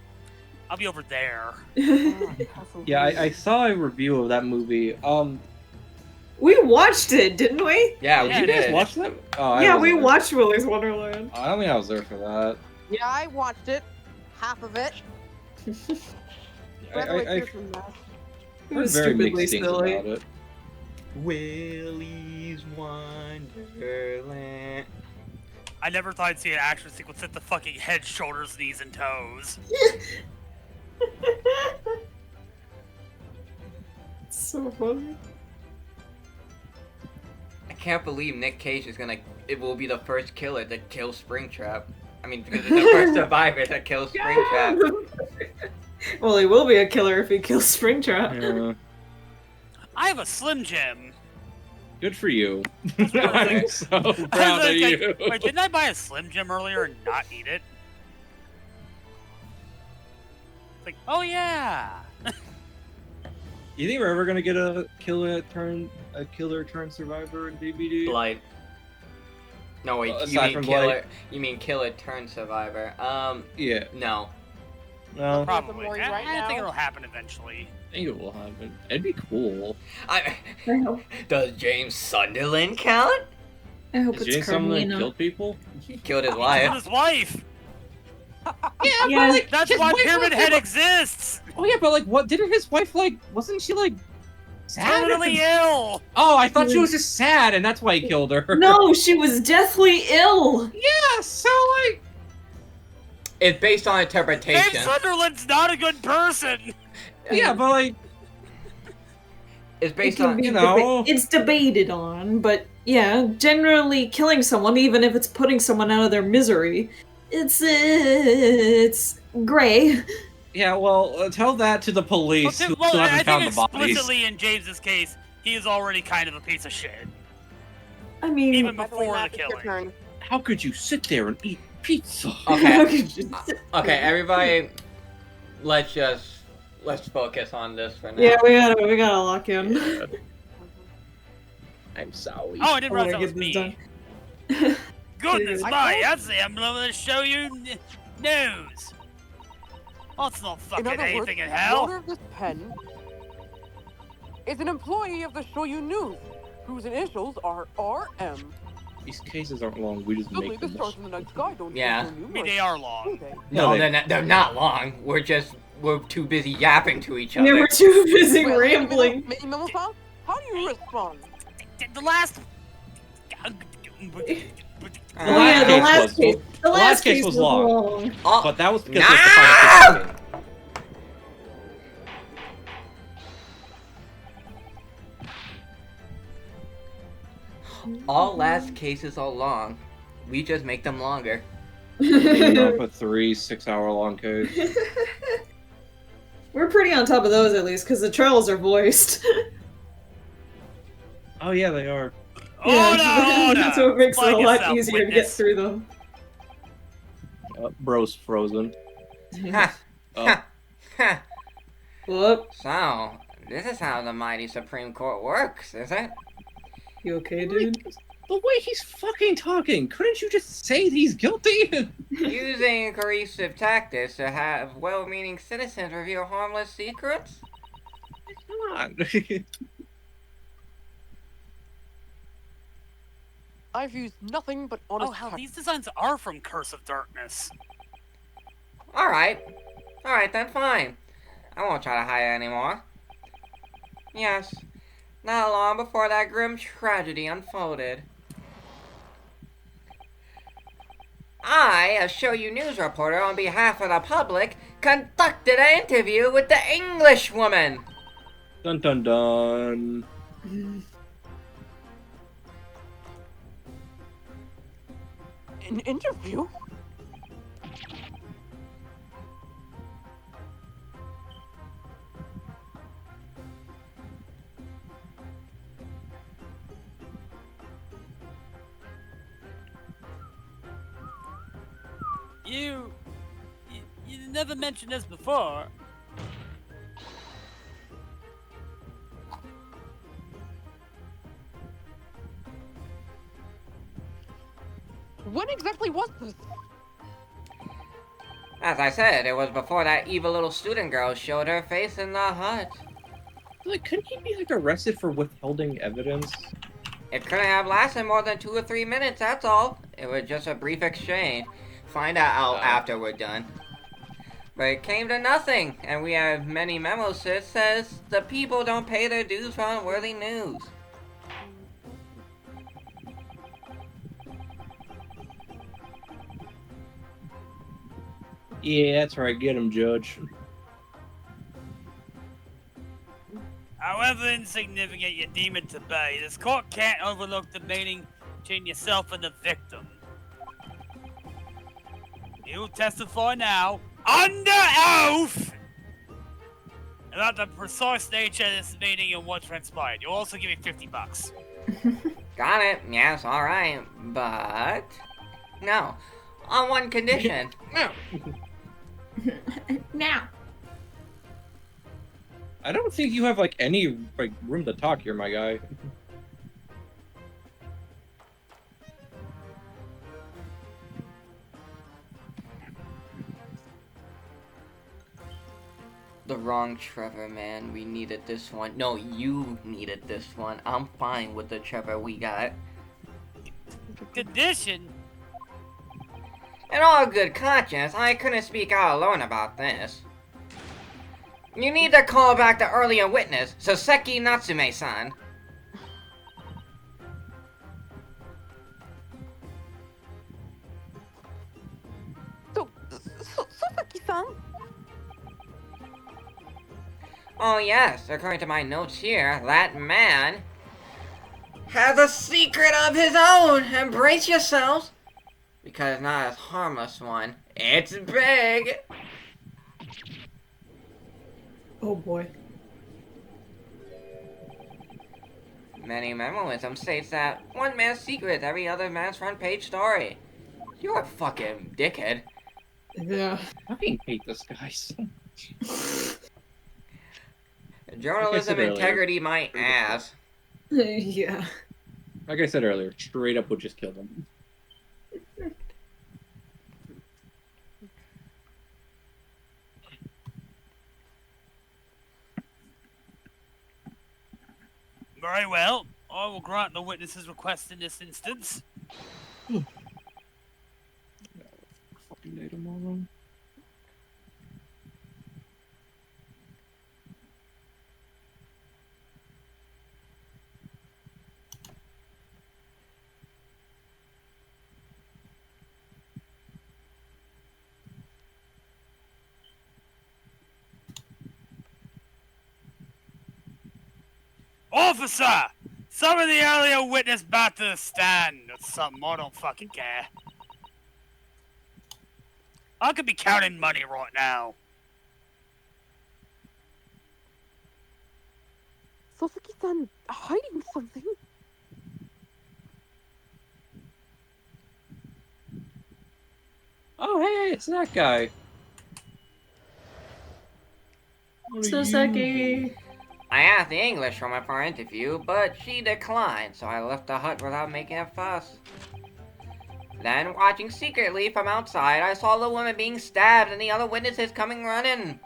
be over there. Yeah, I saw a review of that movie. We watched it, didn't we? Yeah, Yeah, we Did you guys did. watch that? Oh, Yeah, wasn't we there. watched Willy's Wonderland. I don't think I was there for that. Yeah, I watched it. Half of it. Graduate I here from that. It heard was very stupidly mixed things silly. about it. Willy's Wonderland. I never thought I'd see an action sequence hit the fucking head, shoulders, knees, and toes. So funny. I can't believe Nick Cage is gonna. It will be the first killer to kill Springtrap. I mean, because it's the first survivor to kill Springtrap. Well, he will be a killer if he kills Springtrap. Yeah. I have a Slim Jim. Good for you. what I I'm was so I was proud of like, you. wait, didn't I buy a Slim Jim earlier and not eat it? It's like, oh yeah. You think we're ever gonna get a killer turn survivor in DBD? Blight. No wait, Aside from Blight. You mean killer turn survivor? Yeah. No. No. Probably. worry I right think now. it'll happen eventually. I think it will happen. It'd be cool. I hope, Does James Sunderland count? I hope Is it's James Summerlin Carmina. killed people? He killed his Killed wife. his wife. Yeah, That's his why wife Pyramid was- Head exists. Oh yeah, but like, what didn't his wife like? Wasn't she like sad? Terminally ill. Oh, I thought she was just sad, and that's why he killed her. No, she was deathly ill. Yeah. So like, It's based on James interpretation. Sunderland's not a good person. yeah, but like, It's It based can on be you know. it's debated on, but yeah, generally killing someone, even if it's putting someone out of their misery, it's gray. Yeah, well, tell that to the police who still I haven't think found the bodies. explicitly in James's case, he is already kind of a piece of shit. I mean, Even By the way, before the Matt, it's your killing. turn. How could you sit there and eat pizza? Okay. Okay, everybody, let's focus on this for now. yeah, we gotta lock in. I'm sorry. Oh, I didn't I realize wanna that was get this me. done. Goodness I my, that's the emblem to show you news. Well, it's not In fucking other words, anything in the hell. owner of this pen is an employee of the Shoyu News, whose initials are RM. These cases aren't long. We just Suddenly, make the them. stars in the night sky don't Yeah. seem so I mean, numerous, they are do long. they? No, No, they're not long. We're too busy yapping to each other. Yeah, we're too busy Well, rambling. Manimemo-san, how do you respond? The last. Oh yeah, the last case. The last case was long. Oh, But that was because No! of the final case. all last cases are long. We just make them longer. Up a 6-hour-long case. We're pretty on top of those at least, because the trials are voiced. Oh yeah, they are. Order! That's what makes it a Find lot yourself, easier to get witness. through them. Bro's frozen. Ha! Oh. Ha! Ha! Whoop. So, this is how the mighty Supreme Court works, is it? You okay, dude? The way he's fucking talking, couldn't you just say he's guilty? Using coercive tactics to have well-meaning citizens reveal harmless secrets? Come on. I've used nothing but honest Oh hell, tactics. these designs are from Curse of Darkness. Alright. Alright then, fine. I won't try to hide anymore. Yes. Not long before that grim tragedy unfolded. I, a Shoyu News reporter on behalf of the public, conducted an interview with the English woman. Dun dun dun. An interview? You never mentioned this before. When exactly was this? As I said, it was before that evil little student girl showed her face in the hut. Like, couldn't he be like arrested for withholding evidence? It couldn't have lasted more than 2 or 3 minutes, that's all. It was just a brief exchange. Find out after we're done. But it came to nothing, and we have many memos that says the people don't pay their dues for unworthy news. Yeah, that's right. Get him, Judge. However insignificant you deem it to be, this court can't overlook the meeting between yourself and the victim. You testify now, under oath, about the precise nature of this meeting and what transpired. You'll also give me $50. Got it. Yes, alright. But... no. On one condition. No. Now. I don't think you have like any like room to talk here, my guy. The wrong Trevor, man. We needed this one. No, you needed this one. I'm fine with the Trevor we got. Condition? In all good conscience, I couldn't speak out alone about this. You need to call back the earlier witness, Soseki Natsume-san. Soseki-san? Oh yes, according to my notes here, that man has a secret of his own. Embrace yourselves. Because not a harmless one. It's big. Oh boy. Manimemoism states that one man's secret is every other man's front page story. You're a fucking dickhead. Yeah. I fucking hate this guy so much. Journalism earlier. integrity my ass. Yeah. Like I said earlier, straight up would just kill them. Very well. I will grant the witness's request in this instance. Fucking day tomorrow. Officer! Summon the earlier witness back to the stand. Or something, I don't fucking care. I could be counting money right now. Soseki-san hiding something? Oh, hey, it's that guy. What are you Soseki. I asked the English woman for an interview, but she declined, so I left the hut without making a fuss. Then, watching secretly from outside, I saw the woman being stabbed and the other witnesses coming running.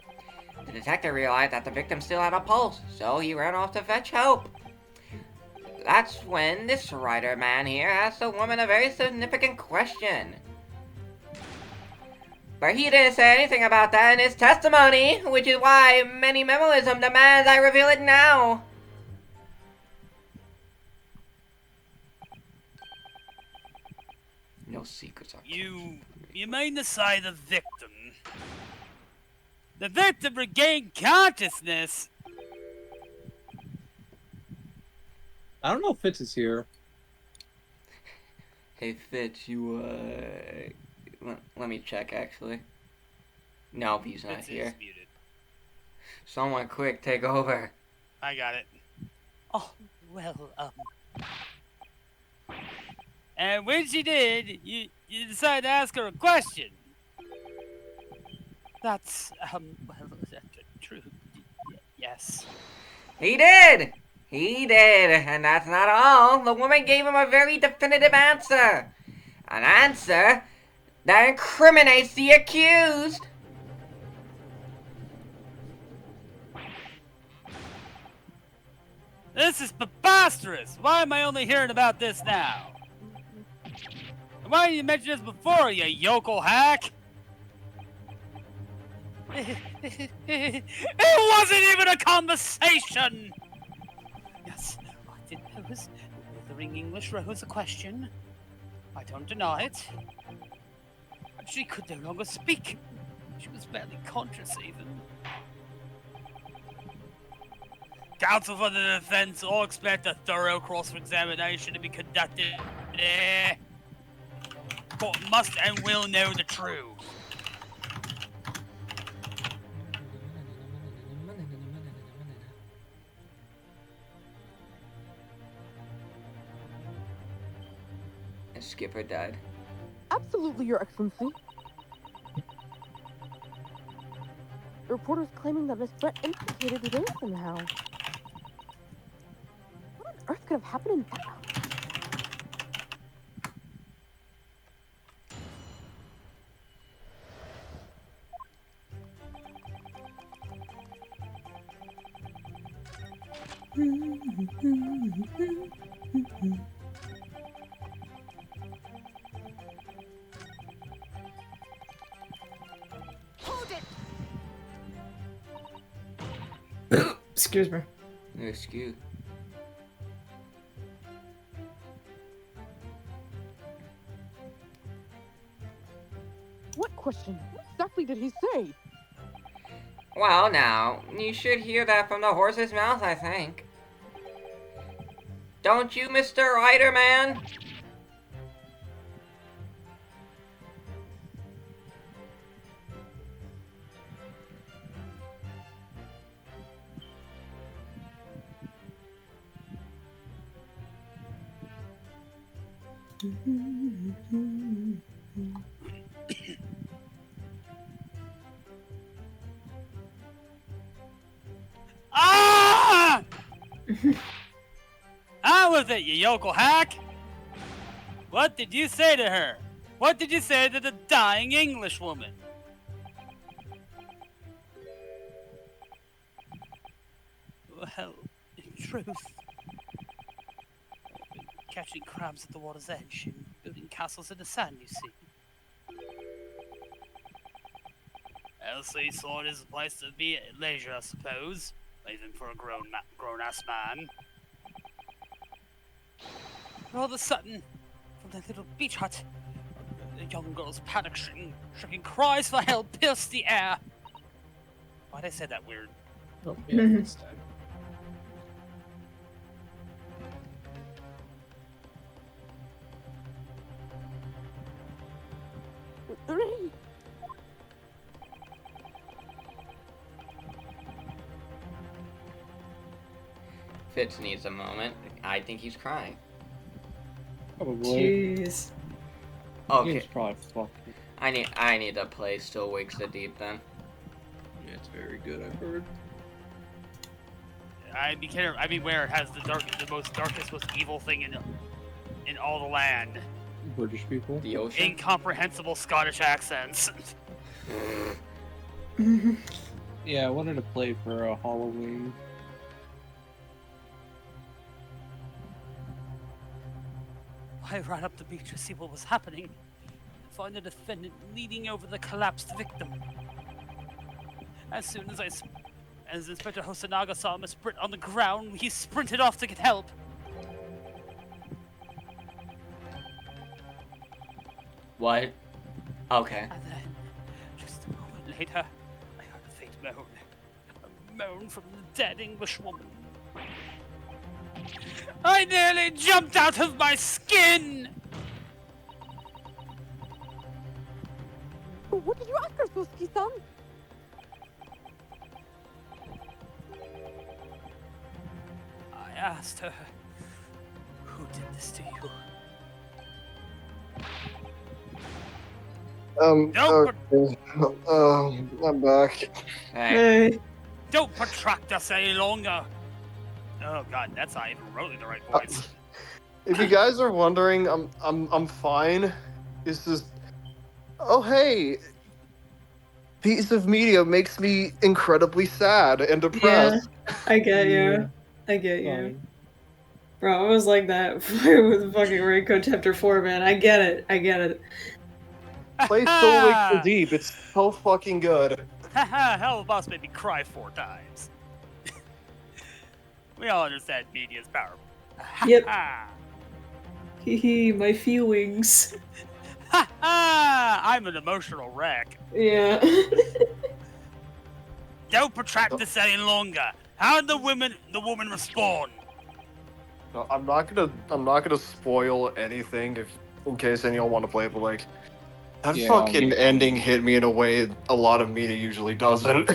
The detective realized that the victim still had a pulse, so he ran off to fetch help. That's when this writer man here asked the woman a very significant question. But he didn't say anything about that in his testimony, which is why Manimemoism demands I reveal it now. No secrets are You mean to say the victim? The victim regained consciousness? I don't know if Fitz is here. Hey Fitz, you let me check actually. No, he's not Fitz here. is muted. Someone quick, take over. I got it. Oh, well, And when she did, you decided to ask her a question. That's, well, that's true. Yes. He did! He did, and that's not all. The woman gave him a very definitive answer. An answer that incriminates the accused. This is preposterous! Why am I only hearing about this now? And why didn't you mention this before, you yokel hack? It wasn't even a conversation! Yes, I did pose withering English was a question. I don't deny it. She could no longer speak. She was barely conscious even. Counsel for the defense all expect a thorough cross-examination to be conducted. Court must and will know the truth. And Skipper died. Absolutely, Your Excellency. The reporter's claiming that Miss Brett implicated Ray somehow. What on earth could have happened in that house? Hold it! Excuse me. Excuse. What question? What exactly did he say? Well, now, you should hear that from the horse's mouth, I think. Don't you, Mr. Riderman? Ah! Out with it, you yokel hack! What did you say to her? What did you say to the dying English woman? Well, in truth, I've been catching crabs at the water's edge and building castles in the sand, you see. Elsie saw it as a place to be at leisure, I suppose, even for a grown-ass man. All of a sudden, from that little beach hut, a young girl's panic-stricken cries for help pierced the air. Why'd I say that weird? Oh, yeah, this time. Ray! Fitz needs a moment. I think he's crying. Probably. Jeez. Okay, Game's probably fucking. I need to play Still Wakes the Deep then. Yeah, it's very good, I've heard. I'd be aware it has the most darkest, most evil thing in all the land. British people. The ocean. Incomprehensible Scottish accents. Yeah, I wanted to play for Halloween. I ran up the beach to see what was happening and find the defendant leaning over the collapsed victim. As soon as Inspector Hosanaga saw Miss Britt on the ground, he sprinted off to get help. What? Okay. And then, just a moment later, I heard a faint moan. A moan from the dead Englishwoman. I nearly jumped out of my skin! What did you ask her, Suski-san? I asked her, who did this to you? Don't, I'm back. Hey. Hey. don't protract us any longer. Oh god, that's not even really the right voice. If you guys are wondering, I'm fine. It's just, oh hey, piece of media makes me incredibly sad and depressed. I get you. Yeah. I get you. Fine. Bro, I was like that with fucking Raincoat Chapter 4, man. I get it. I get it. Play Soul Wakes the Deep. It's so fucking good. Hell, the boss made me cry 4 times. We all understand media is powerful. Yep. Hee hee, my feelings. I'm an emotional wreck. Yeah. Don't protract this any longer. How did the woman respond? No, I'm not gonna spoil anything in case anyone want to play, but like that Yeah. fucking ending hit me in a way a lot of media usually doesn't.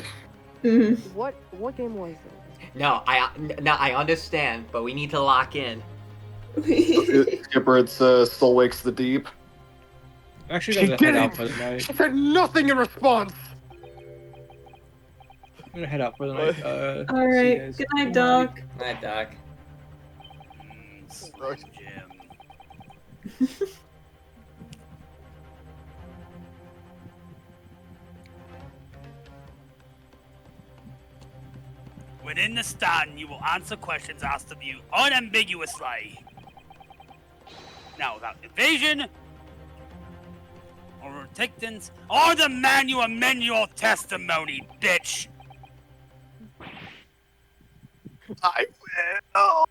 Mhm. What game was it? No, I understand, but we need to lock in. Skipper, it's still wakes the deep. I'm actually She gonna head out didn't! for the night. She said nothing in response! I'm gonna head out for the night. See you Alright, guys. good night, Doc. Night, Doc. Slim Jim. When in the stand, you will answer questions asked of you unambiguously. Now, without evasion or reticence, or demand you amend your testimony, bitch. I will.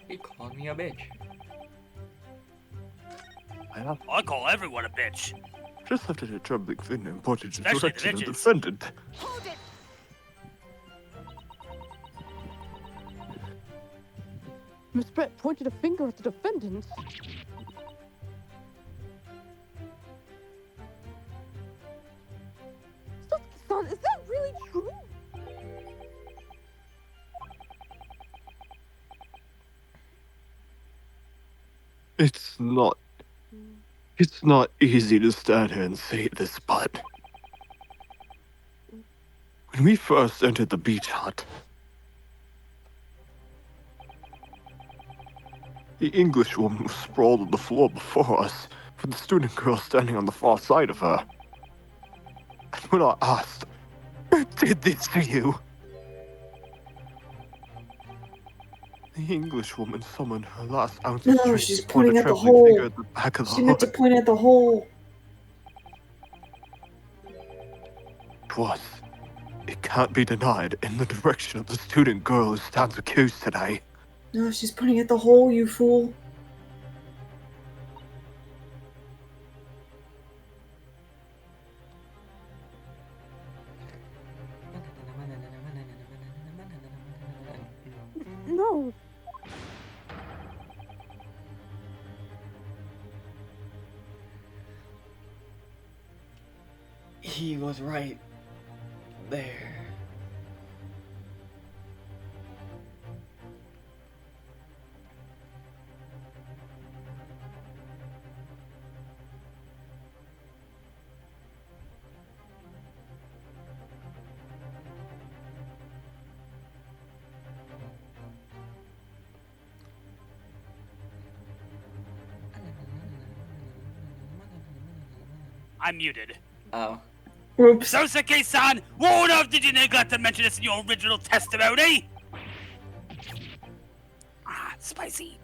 He called me a bitch. I call everyone a bitch. Just lifted a troubling finger and pointed in the Especially the direction of the bitches. defendant. Hold it. Miss Brett pointed a finger at the defendant. Son, is that really true? It's not easy to stand here and say this, but when we first entered the beach hut, the English woman was sprawled on the floor before us, with the student girl standing on the far side of her. And when I asked, "Who did this to you?" the English woman summoned her last ounce of No, strength she's to point a pointing at the trembling hole. finger at the back of the She meant to hut. point at the hole. Twas. It can't be denied in the direction of the student girl who stands accused today. No, she's pointing at the hole, you fool. No. He was right there. I'm muted. Oh. Oops. Sosuke-san, what on earth did you neglect to mention this in your original testimony? Ah, spicy.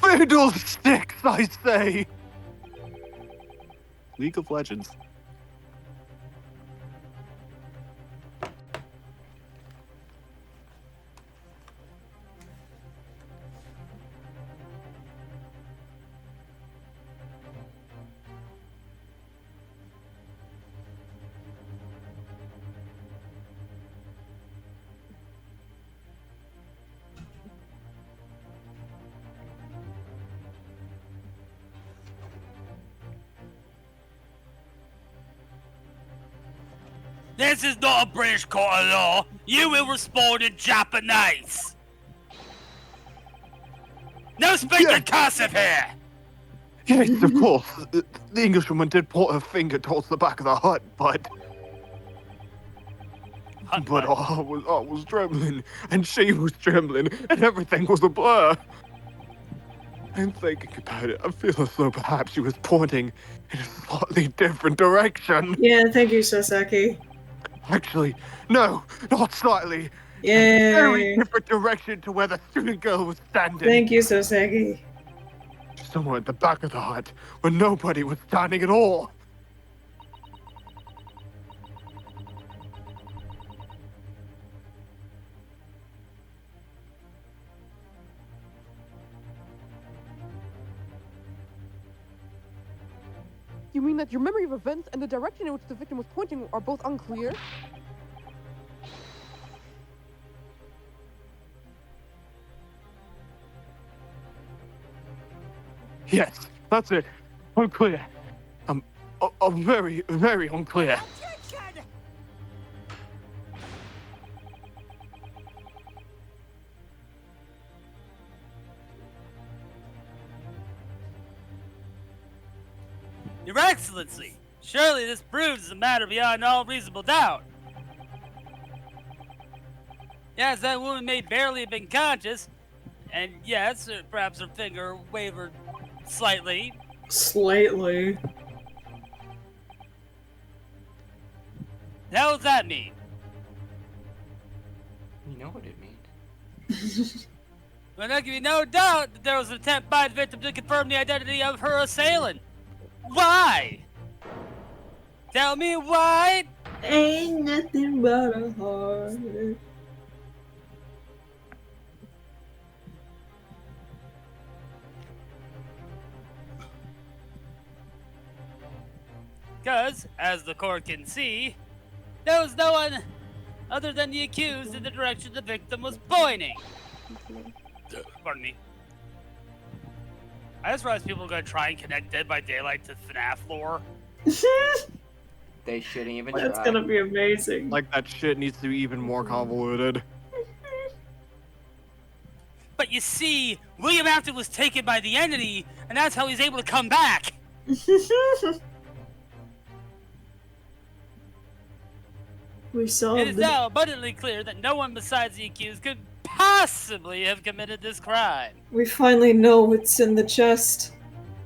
Fiddlesticks, I say! League of Legends. This is not a British court of law. You will respond in Japanese. No speaking Yeah. cursive here. Yes, of course. The Englishwoman did point her finger towards the back of the hut, but I was trembling, and she was trembling, and everything was a blur. And thinking about it, I feel as though perhaps she was pointing in a slightly different direction. Yeah, thank you, Sasaki. Actually, no, not slightly. A very Yay. different direction to where the student girl was standing. Thank you, Sasaki. Somewhere at the back of the hut, where nobody was standing at all. You mean that your memory of events and the direction in which the victim was pointing are both unclear? Yes, that's it. Unclear. I'm very, very unclear. Objection! Your Excellency, surely this proves the matter beyond all reasonable doubt. Yes, that woman may barely have been conscious, and yes, perhaps her finger wavered slightly. Slightly. The hell does that mean? You know what it means. Well, there can be no doubt that there was an attempt by the victim to confirm the identity of her assailant. Why? Tell me why? Ain't nothing but a heart. Because, as the court can see, there was no one other than the accused in the direction the victim was pointing. Pardon me. I just realized people are going to try and connect Dead by Daylight to FNAF lore. They shouldn't even That's try. gonna be amazing. Like, that shit needs to be even more convoluted. But you see, William Afton was taken by the entity, and that's how he's able to come back. We saw It is the- now abundantly clear that no one besides the accused could possibly have committed this crime. We finally know what's in the chest.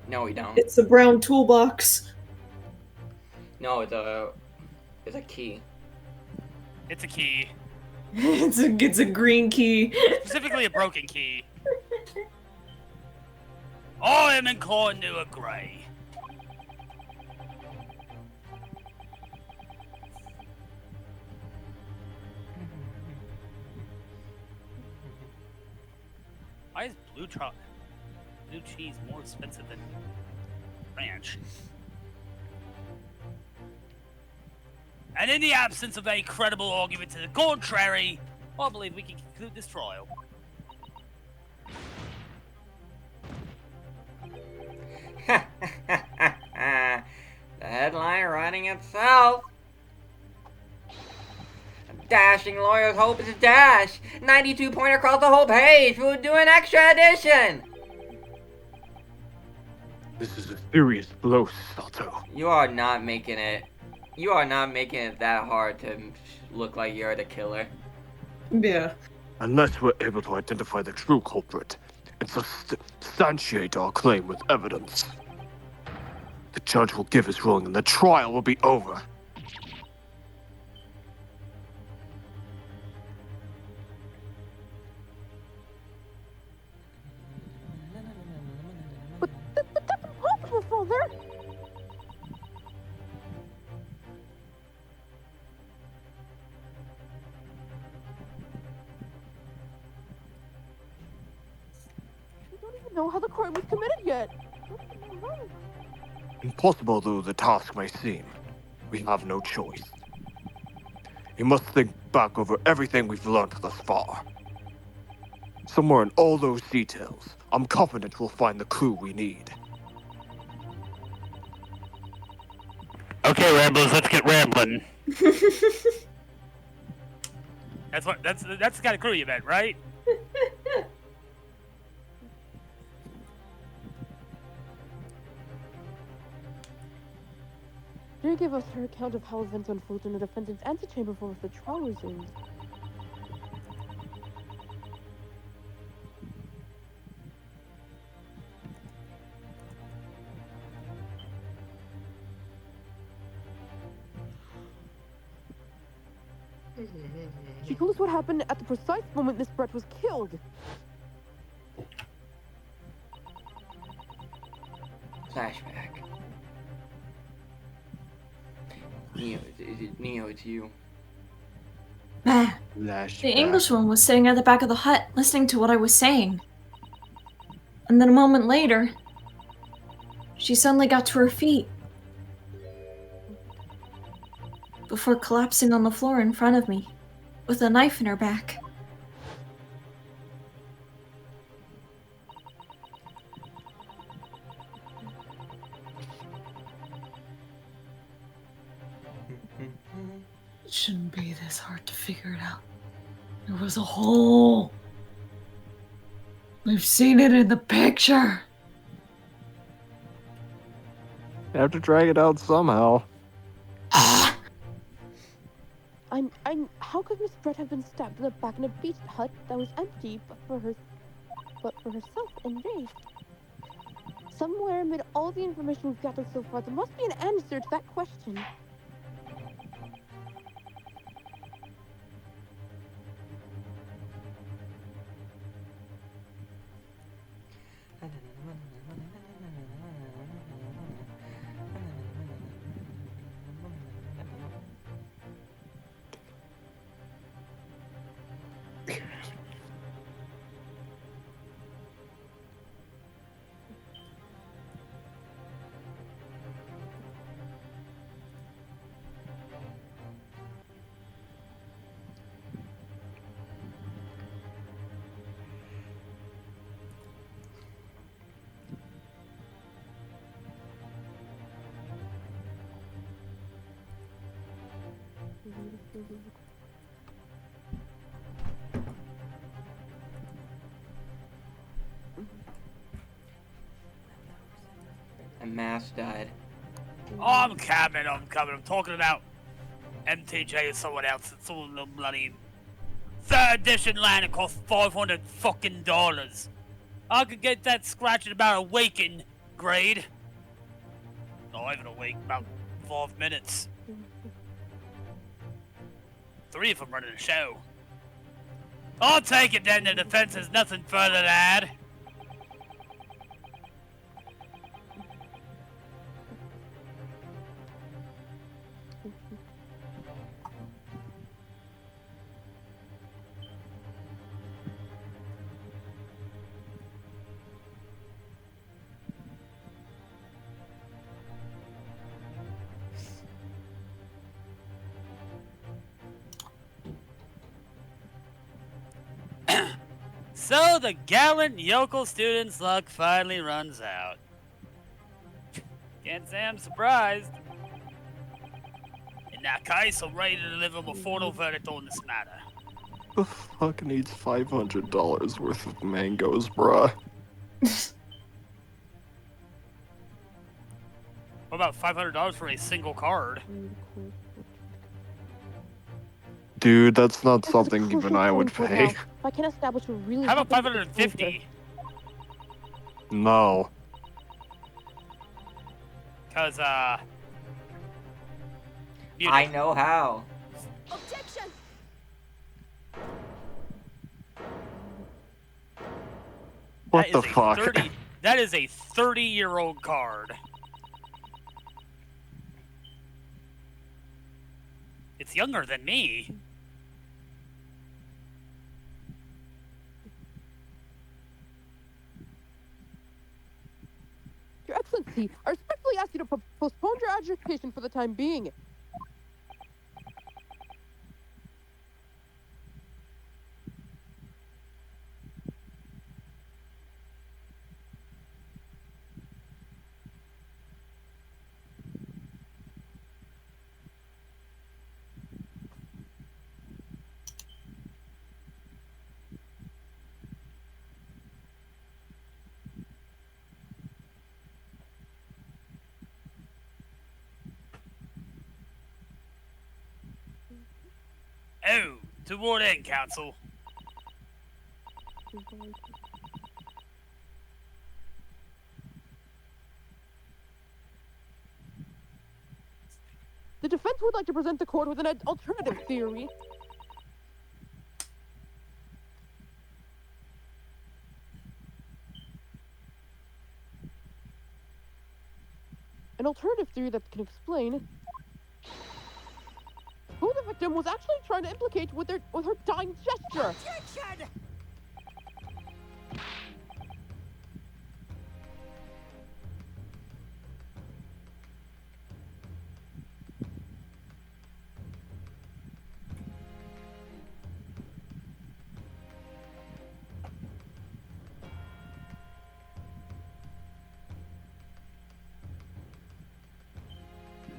No, we don't. It's a brown toolbox. No, it's a key. It's a key. it's a green key. Specifically a broken key. I am inclined to agree. Why is blue cheese more expensive than ranch? And in the absence of any credible argument to the contrary, I believe we can conclude this trial. The headline writing itself. Dashing lawyers hope it's a dash. 92 point across the whole page. We'll do an extra edition. This is a serious blow, Sato. You are not making it. You are not making it that hard to look like you're the killer. Yeah. Unless we're able to identify the true culprit and substantiate our claim with evidence, the judge will give his ruling and the trial will be over. But that's impossible, Father! We don't even know how the crime was committed yet. Impossible though the task may seem, we have no choice. We must think back over everything we've learned thus far. Somewhere in all those details, I'm confident we'll find the clue we need. Okay, Ramblers, let's get rambling. That's the kind of crew you meant, right? She gave us her account of how events unfolded in the defendant's antechamber before the trial resumed. She told us what happened at the precise moment Miss Brett was killed. Flashback. Neo, it's you. The Englishwoman was sitting at the back of the hut, listening to what I was saying. And then a moment later, she suddenly got to her feet. before collapsing on the floor in front of me, with a knife in her back. It shouldn't be this hard to figure it out. There was a hole. We've seen it in the picture. You have to drag it out somehow. How could Miss Brett have been stabbed in the back in a beach hut that was empty, but for herself and Ray? Somewhere amid all the information we've gathered so far, there must be an answer to that question. A mask died. Oh, I'm coming. I'm talking about MTJ or someone else. It's all the bloody 3rd edition land. It costs $500 fucking dollars. I could get that scratch in about a week in grade. Not even a week, about 5 minutes. 3 of them running a show. I'll take it then. The defense has nothing further to add. So the gallant yokel student's luck finally runs out. Can't say I'm surprised. In that case, I'm ready to deliver a formal verdict on this matter. The fuck needs $500 worth of mangoes, bruh? What about $500 for a single card? Dude, that's not This is a something even crucial I would turning point now. pay. If I can establish what really How about happened, it's over. $550? No. Cause, I know how. Objection! What that the is a fuck? That is a 30-year-old card. It's younger than me. Your Excellency, I respectfully ask you to postpone your agitation for the time being. Oh, toward end, Council. The defense would like to present the court with an alternative theory. An alternative theory that can explain who the victim was actually trying to implicate with her dying gesture. Objection!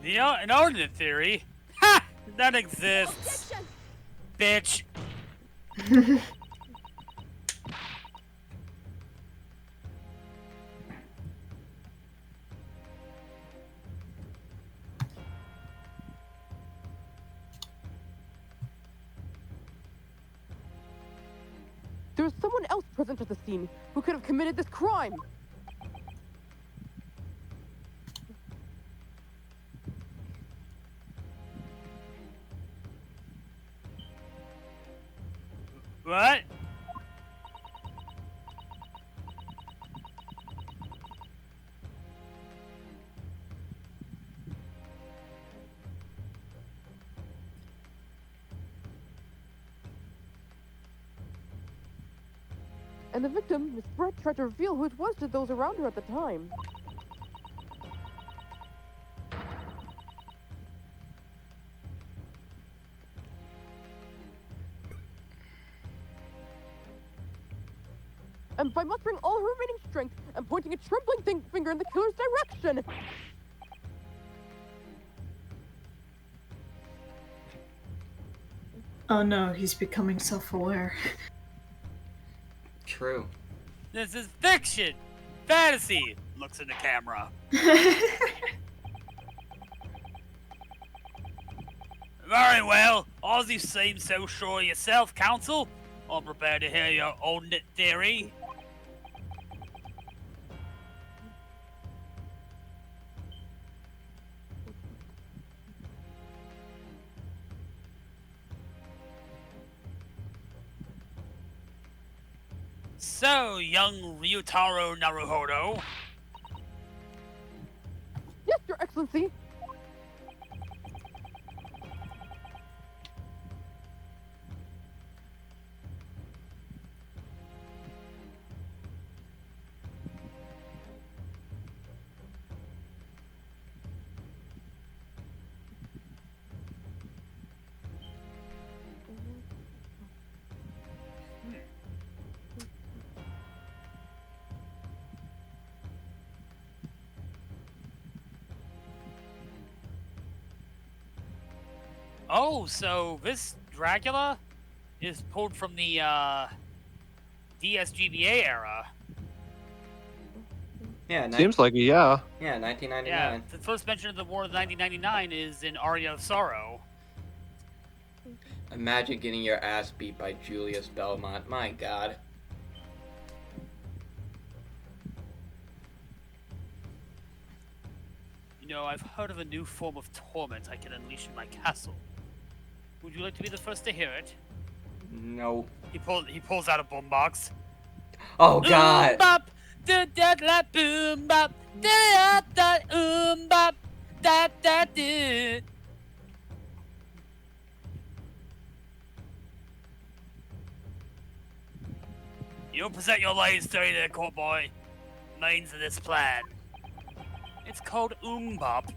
An alternate theory? Ha! That exists. Objection! Bitch. There was someone else present at the scene who could have committed this crime. What? And the victim, Miss Brett, tried to reveal who it was to those around her at the time. And by mustering all her remaining strength and pointing a trembling finger in the killer's direction. Oh no, he's becoming self-aware. True. This is fiction! Fantasy! Looks in the camera. Very well. As you seem so sure of yourself, Counsel, I'm prepared to hear your alternate theory. So, young Ryutaro Naruhodo. Yes, Your Excellency. Oh, so this Dracula is pulled from the DSGBA era. Yeah, Seems like it, yeah. yeah, 1999. Yeah, the first mention of the War of 1999 is in Aria of Sorrow. Imagine getting your ass beat by Julius Belmont. My God. You know, I've heard of a new form of torment I can unleash in my castle. Would you like to be the first to hear it? No. He pulls out a boombox. Oh God. Bop, da da da boom bop, da da bop, da da da. You present your lies theory to the court, boy. Means of this plan. It's called bop.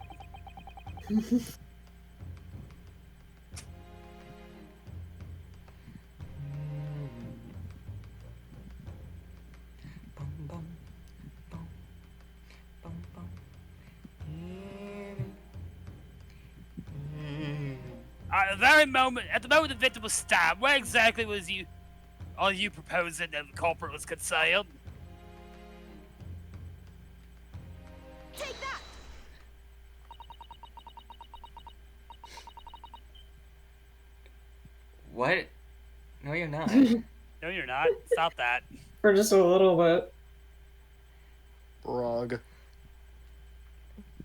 Bum, bum, bum, bum, bum. At the moment the victim was stabbed, where exactly are you proposing that the culprit was concealed? Take that! What? No, you're not. No, you're not. Stop that. For just a little bit. Brog.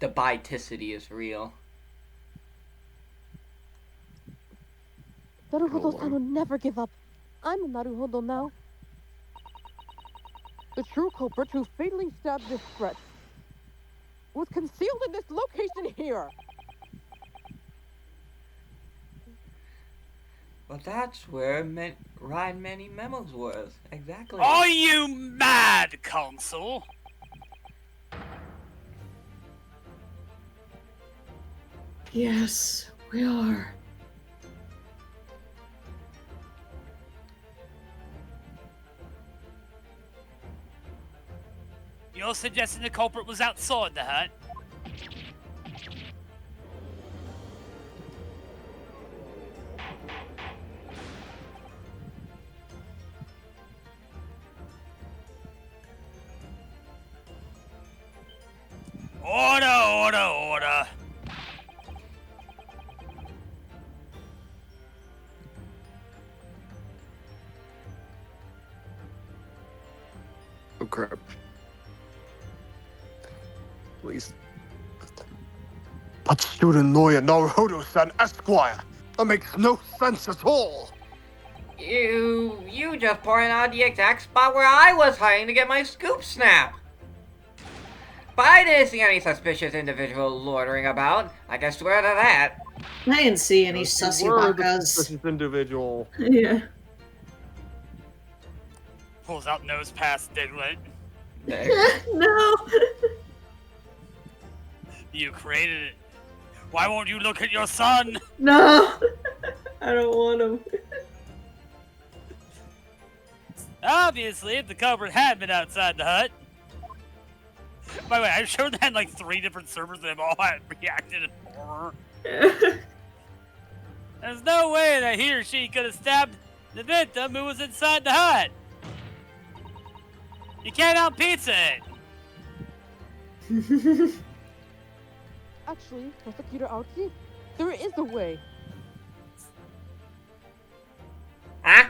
The biticity is real. Naruhodo-san will never give up. I'm a Naruhodo now. The true culprit who fatally stabbed this threat was concealed in this location here. Well, that's where Ryan Manimemo's was. Exactly. Are you mad, Consul? Yes, we are. You're suggesting the culprit was outside the hut? Order. Oh crap. Please. But student lawyer Naruto-san Esquire. That makes no sense at all. You just pointed out the exact spot where I was hiding to get my scoop snap. But I didn't see any suspicious individual loitering about. I can swear to that. I didn't see any You sussy were the buckas. suspicious individual. Yeah. Pulls out nose past Diglett. No. You created it. Why won't you look at your son? No. I don't want him. Obviously, if the culprit had been outside the hut. By the way, I'm sure they had like 3 different servers that have all had reacted in horror. There's no way that he or she could have stabbed the victim who was inside the hut. You can't out pizza it. Actually, Prosecutor Aoki, there is a way. Huh?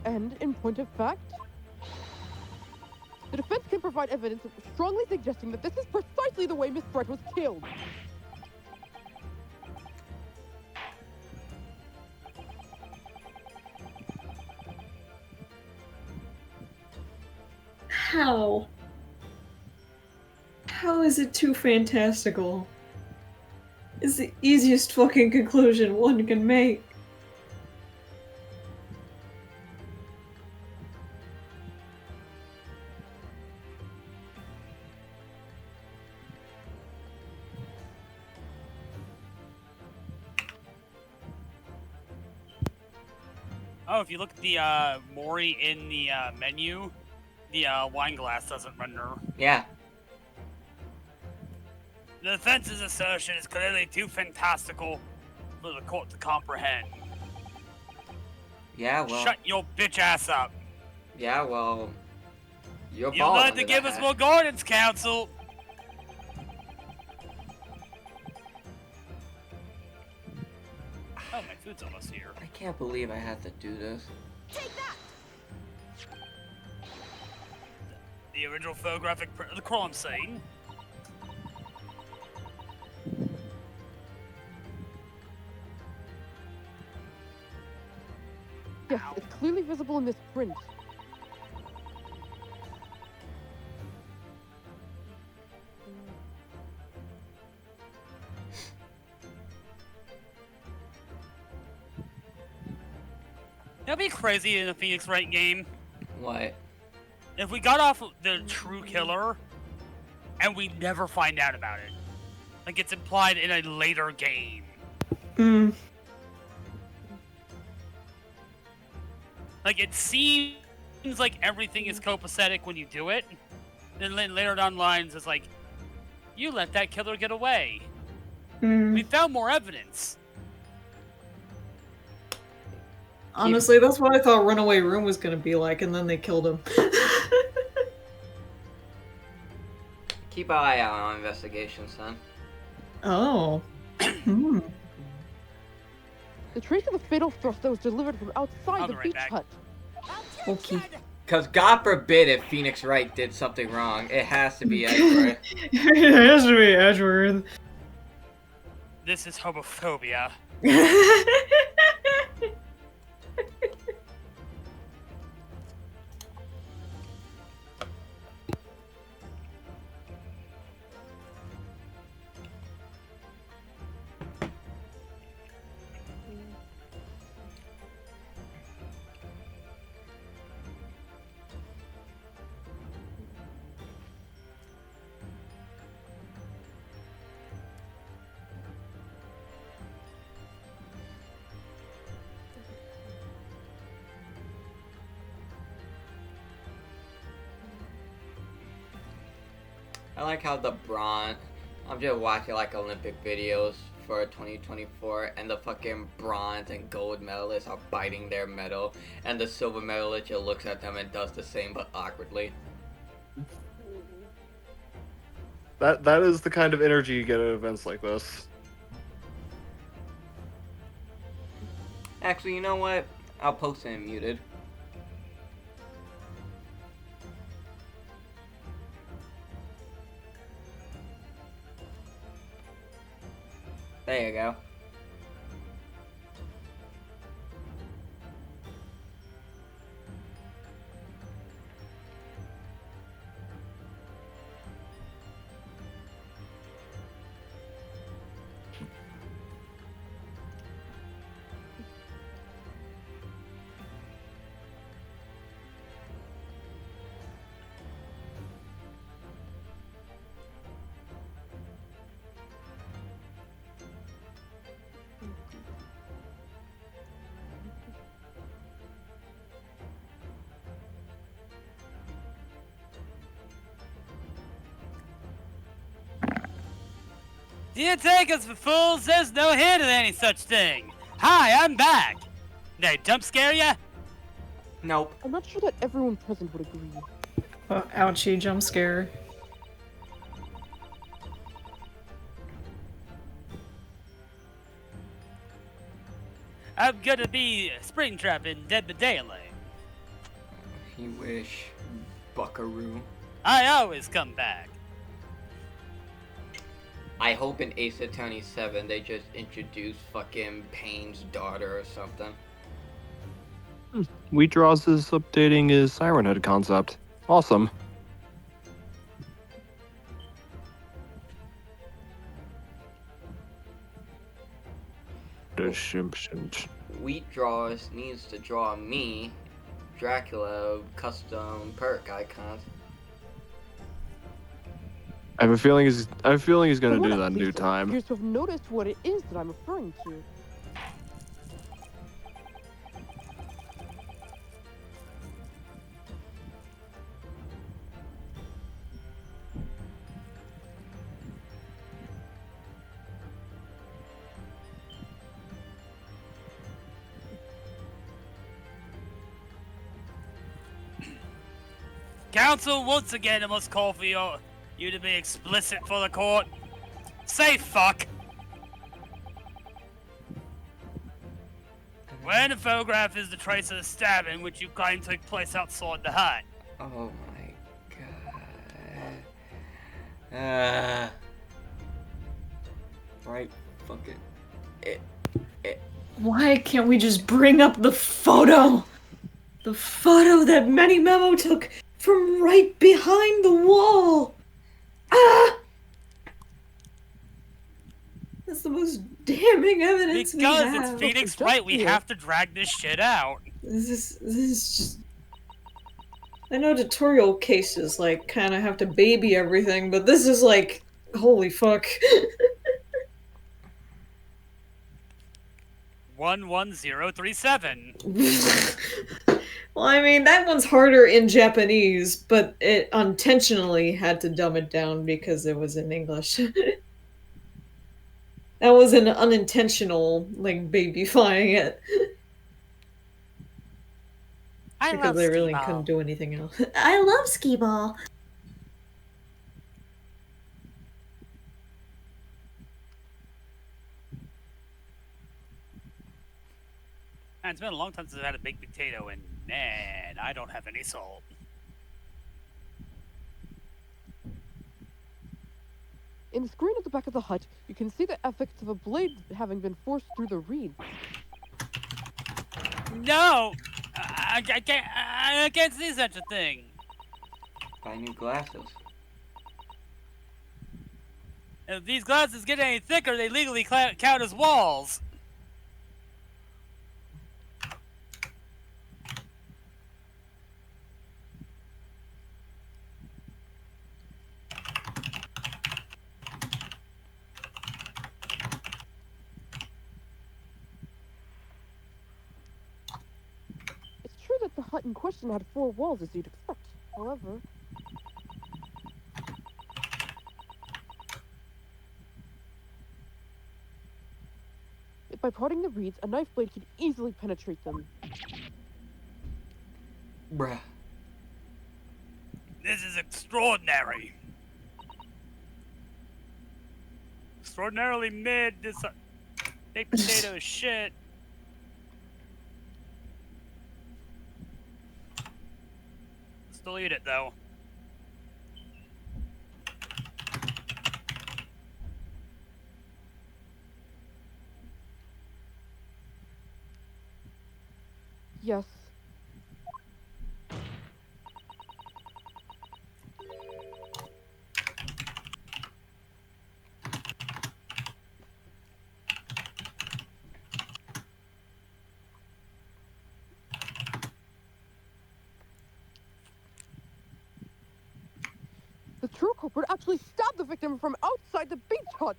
And in point of fact, the defense can provide evidence strongly suggesting that this is precisely the way Miss Brett was killed. How? How is it too fantastical? It's the easiest fucking conclusion one can make. Oh, if you look at the Mori in the menu, the wine glass doesn't render. Yeah. The defense's assertion is clearly too fantastical for the court to comprehend. Yeah, well. Shut your bitch ass up. Yeah, well. You're You'll balling have to under give the us hat. more guidance, counsel. Oh, my food's almost here. I can't believe I had to do this. The original photographic print of the crime scene. Yes, it's clearly visible in this print. That'd be crazy in a Phoenix Wright game. What? If we got off the true killer, and we never find out about it. Like it's implied in a later game. Hmm. Like it seems like everything is copacetic when you do it. Then later down the lines it's like, you let that killer get away. We found more evidence. Honestly, that's what I thought Runaway Room was gonna be like, and then they killed him. Keep an eye out on investigations, son. Oh. Hmm. The trace of the fatal thrust that was delivered from outside I'll the be right beach back. hut. Okay. Because God forbid if Phoenix Wright did something wrong, it has to be Edward. It has to be Edgeworth. This is homophobia. I like how the bronze. I'm just watching like Olympic videos for 2024, and the fucking bronze and gold medalists are biting their medal, and the silver medalist just looks at them and does the same but awkwardly. That is the kind of energy you get at events like this. Actually, you know what? I'll post it muted. There you go. Do you take us for fools? There's no hint of any such thing. Hi, I'm back. Did I jump scare ya? Nope. I'm not sure that everyone present would agree. Oh, ouchie, jump scare. I'm gonna be springtrapping Dead by Daylight. You wish, buckaroo. I always come back. I hope in Ace Attorney 7 they just introduce fucking Payne's daughter or something. Wheatdraws is updating his Siren Head concept. Awesome. Wheatdraws needs to draw me, Dracula, custom perk icons. I have a feeling he's gonna Someone do at that in due least time. appears to have noticed what it is that I'm referring to. Council, once again, I must call for you to be explicit for the court. Say fuck. Where in the photograph is the trace of the stabbing which you claim took place outside the hut? Oh my god. Right, fuck it. Why can't we just bring up the photo? The photo that Manimemo took from right behind the wall! Ah! That's the most damning evidence we Because have. it's Phoenix Wright, we have to drag this shit out. This is just... I know tutorial cases, like, kind of have to baby everything, but this is like... Holy fuck. 11037. Well, I mean, that one's harder in Japanese, but it unintentionally had to dumb it down because it was in English. That was an unintentional, like, babyfying it. Because they really couldn't do anything else. I love skee-ball! Man, it's been a long time since I've had a baked potato, and man, I don't have any salt. In the screen at the back of the hut, you can see the effects of a blade having been forced through the reed. No! I can't see such a thing. Buy new glasses. If these glasses get any thicker, they legally count as walls. It's true that the hut in question had 4 walls as you'd expect. However, By parting the reeds, a knife blade could easily penetrate them. Bruh. This is extraordinary. Extraordinarily mid. This baked potato is shit. Still eat it though. Yes. The true culprit actually stabbed the victim from outside the beach hut.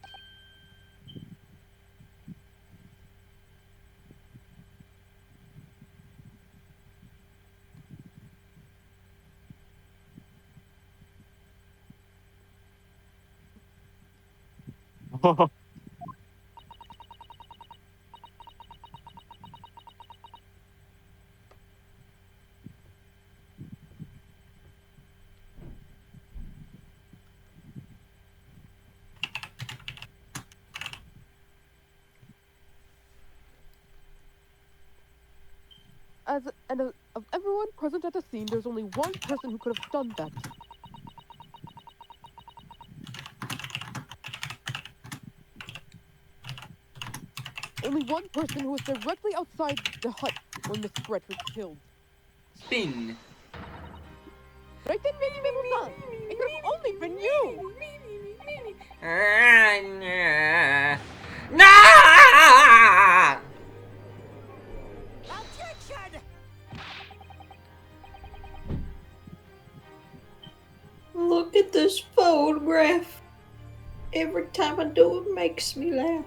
Of everyone present at the scene, there's only one person who could have done that. Only one person who was directly outside the hut when Miss Brett was killed. Spin. Right then, Manimemo, it could have only been you! No! Objection! Look at this photograph. Every time I do it makes me laugh.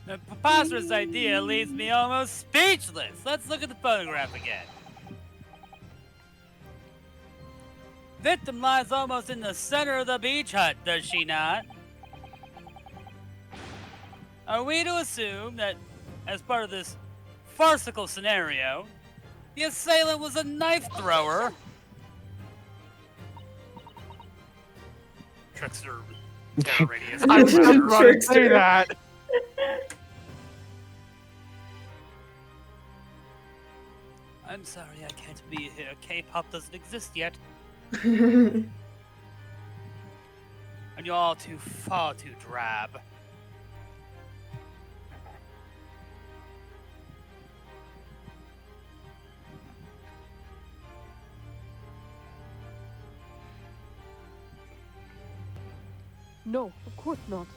The preposterous idea leaves me almost speechless. Let's look at the photograph again. Victim lies almost in the center of the beach hut, does she not? Are we to assume that, as part of this farcical scenario, the assailant was a knife thrower? Trickster, terror radius. I was just about to say Trickster. that. I'm sorry I can't be here. K-pop doesn't exist yet. Mm. And you're all far too drab. No, of course not.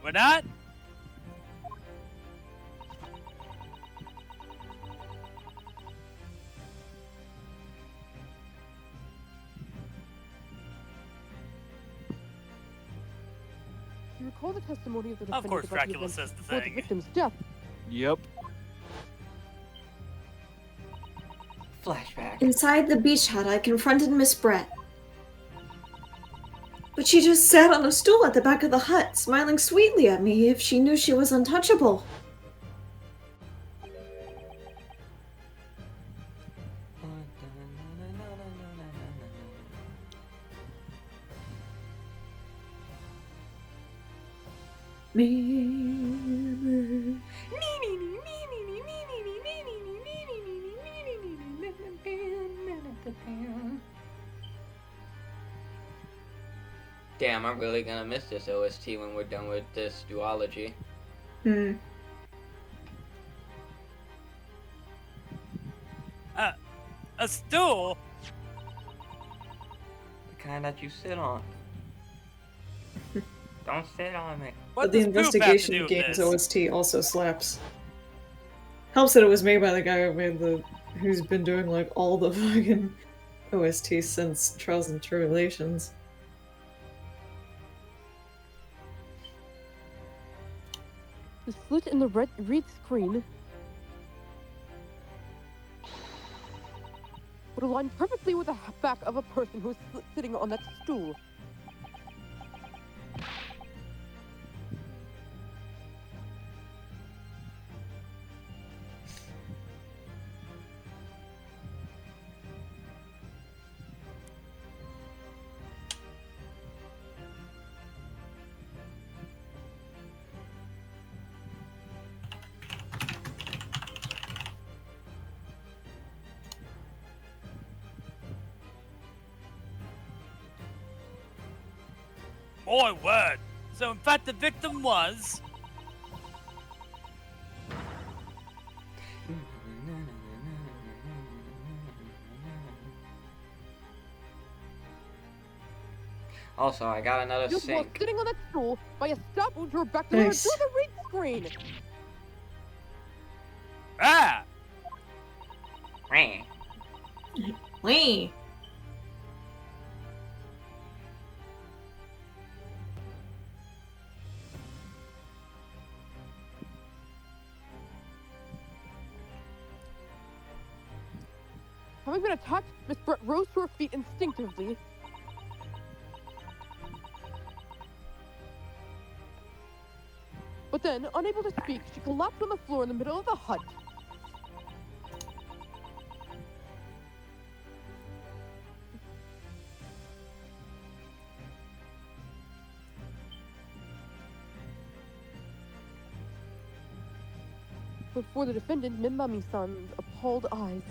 We're not? You recall the testimony of the Of defendant course about the Dracula events says the before the thing. victim's death. Yep. Flashback. Inside the beach hut, I confronted Miss Brett. But she just sat on a stool at the back of the hut, smiling sweetly at me if she knew she was untouchable. Damn, I'm really gonna miss this OST when we're done with this duology. Hmm. A stool? The kind that you sit on. Don't sit on me. What But the does poop have to investigation do with game's this? OST also slaps. Helps that it was made by the guy who's been doing like all the fucking OST since Trials and Tribulations. The slit in the read screen would align perfectly with the back of a person who's sitting on that stool. My word. So in fact the victim was... Also, I got another You were sink. sitting on that stool by a stab wound to her back to Nice. the read screen. Ah! Meh. Wee. Having been attacked, Miss Brett rose to her feet instinctively. But then, unable to speak, she collapsed on the floor in the middle of the hut. Before the defendant, Mimami-san's appalled eyes.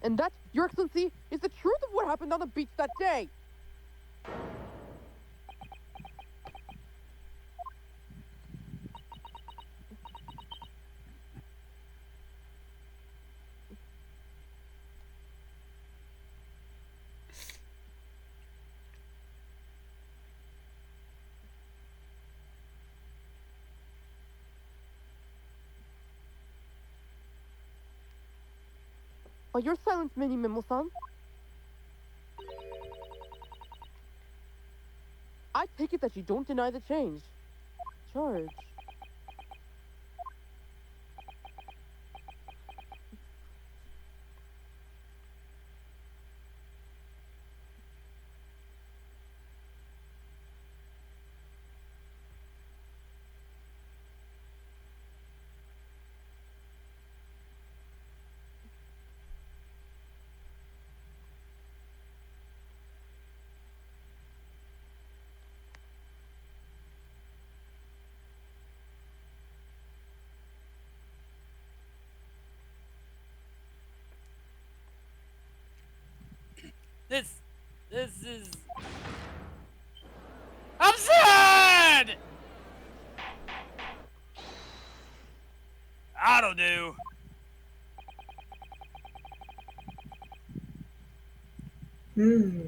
And that, Your Excellency, is the truth of what happened on the beach that day. Are your silence, Manimemo-san? I take it that you don't deny the charge. This is... absurd! I don't do. Hmm.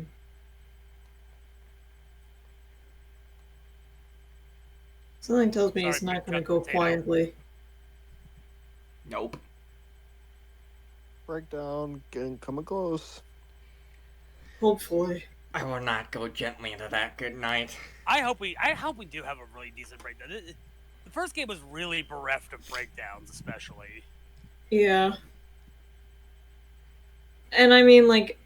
Something tells me Sorry, he's not quick gonna cut go potato. quietly. Nope. Breakdown, getting coming close. Hopefully. I will not go gently into that good night. I hope we do have a really decent breakdown. The first game was really bereft of breakdowns, especially. Yeah. And I mean, like,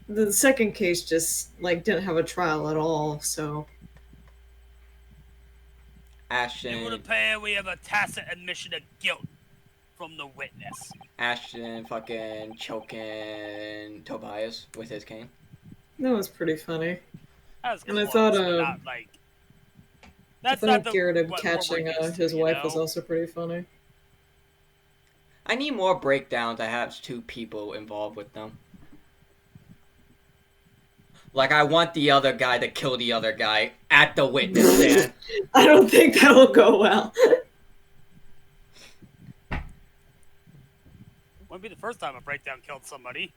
the second case just, like, didn't have a trial at all, so. It would Ashton, appear we have a tacit admission of guilt from the witness. Ashton fucking choking Tobias with his cane. That was pretty funny. That's And I close, thought, but not like. I That's thought not the Gyarados what catching we're used to, his you wife know? was also pretty funny. I need more breakdowns that has two people involved with them. Like, I want the other guy to kill the other guy at the witness stand. I don't think that will go well. Wouldn't be the first time a breakdown killed somebody.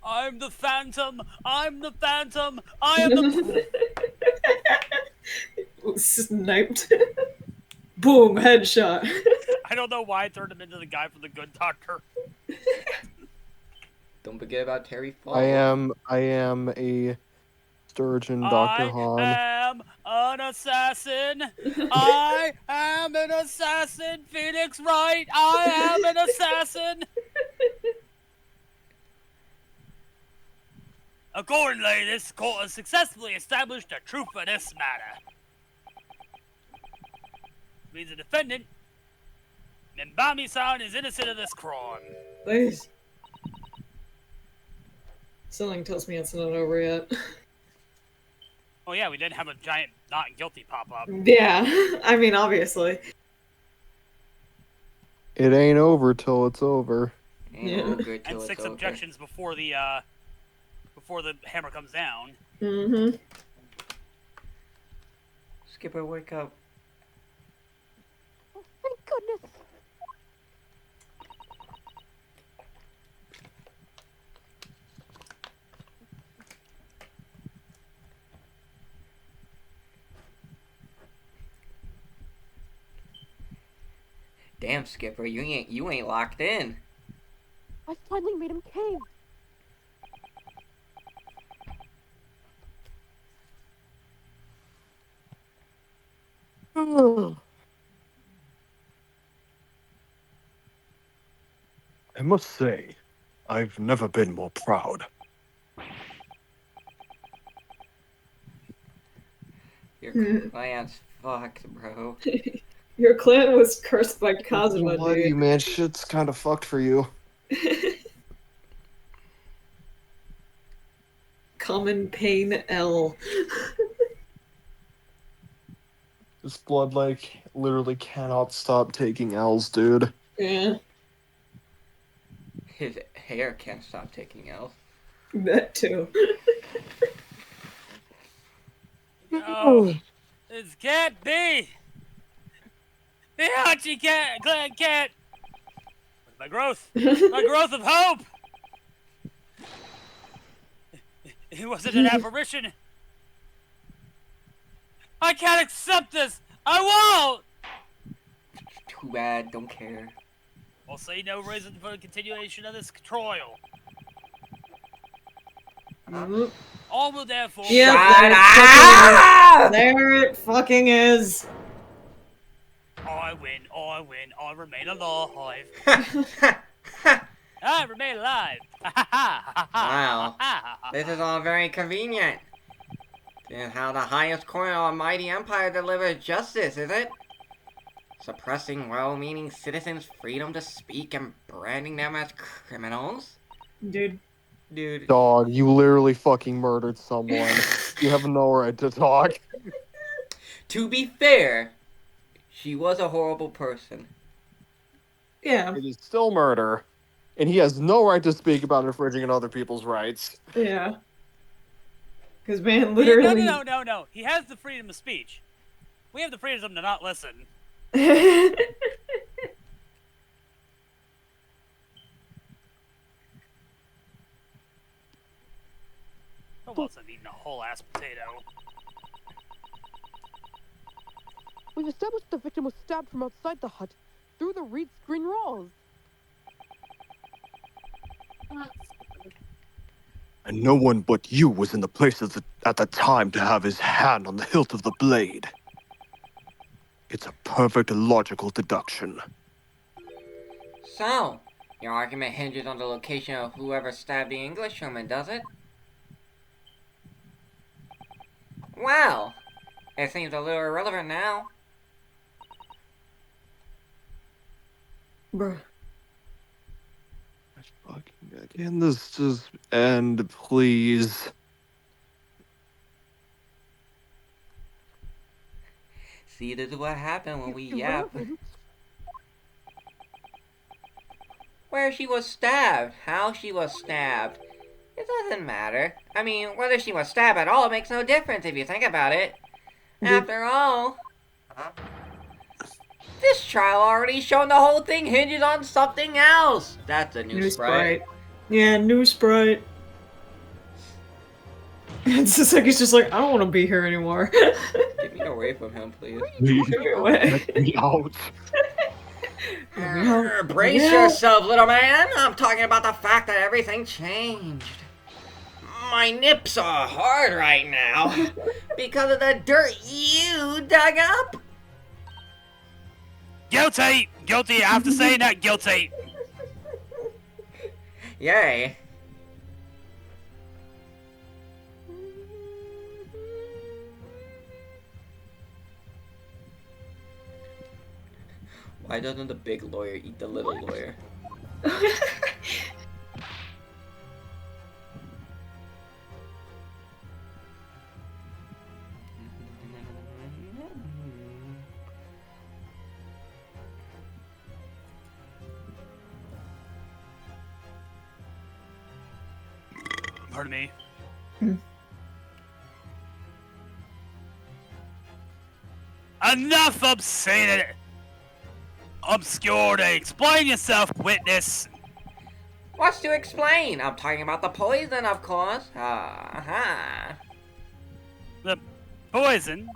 I'm the Phantom! I'm the Phantom! I am the. Sniped. Boom, headshot. I don't know why I turned him into the guy from the Good Doctor. Don't forget about Terry Falls. I am a sturgeon, Dr. I Han. am an assassin. I am an assassin. Phoenix Wright. I am an assassin. Accordingly, this court has successfully established the truth of this matter. Means the defendant, Mbami-san, is innocent of this crime. Nice. Something tells me it's not over yet. Oh yeah, we didn't have a giant not guilty pop up. Yeah, I mean, obviously. It ain't over till it's over. Ain't Yeah. all good till And it's 6 over. objections before the hammer comes down. Mm-hmm. Skipper, wake up. Oh, thank goodness. Damn, Skipper, you ain't locked in. I finally made him cave. I must say, I've never been more proud. Your clan's fucked, bro. Your clan was cursed by What Kazuma, do you, dude. man? Shit's kind of fucked for you. Common pain L. This blood, like, literally cannot stop taking L's, dude. Yeah, His hair can't stop taking L's. that too. No, this can't be. The Hachi clan can't. My growth of hope. It wasn't an apparition. I can't accept this. I won't. Too bad, don't care. I'll say no reason for the continuation of this trial. Mhm. All will therefore. Yep, Shut there, up! there it fucking is. I win. I remain alive. I remain alive. Wow. This is all very convenient. This is how the highest court of a mighty empire delivers justice, is it? Suppressing well-meaning citizens' freedom to speak and branding them as criminals? Dude. Dude. Dog, you literally fucking murdered someone. You have no right to talk. To be fair, she was a horrible person. Yeah, It is still murder. And he has no right to speak about infringing on other people's rights. yeah. Because, man, literally... No. He has the freedom of speech. We have the freedom to not listen. Almost have eaten a whole ass potato. We've established the victim was stabbed from outside the hut through the reed screen walls. And no one but you was in the place at the time to have his hand on the hilt of the blade. It's a perfect logical deduction. So, your argument hinges on the location of whoever stabbed the Englishwoman, does it? Well, it seems a little irrelevant now. Bruh. Fucking again, this just And please, See, this is what happened when we You yap. weren't. Where she was stabbed, how she was stabbed. It doesn't matter. I mean, whether she was stabbed at all makes no difference if you think about it. After all, this trial already shown the whole thing hinges on something else. That's a new sprite. Yeah, new sprite. It's just like he's just like, I don't want to be here anymore. Get me away from him, please. please, Get me away. let me out. Brace yourself, little man. I'm talking about the fact that everything changed. My nips are hard right now because of the dirt you dug up. Guilty! Guilty, I have to say not guilty. Yay. Why doesn't the big lawyer eat the little lawyer? Pardon me. Enough obscenity! Obscurity! Explain yourself, witness! What's to explain? I'm talking about the poison, of course. The poison?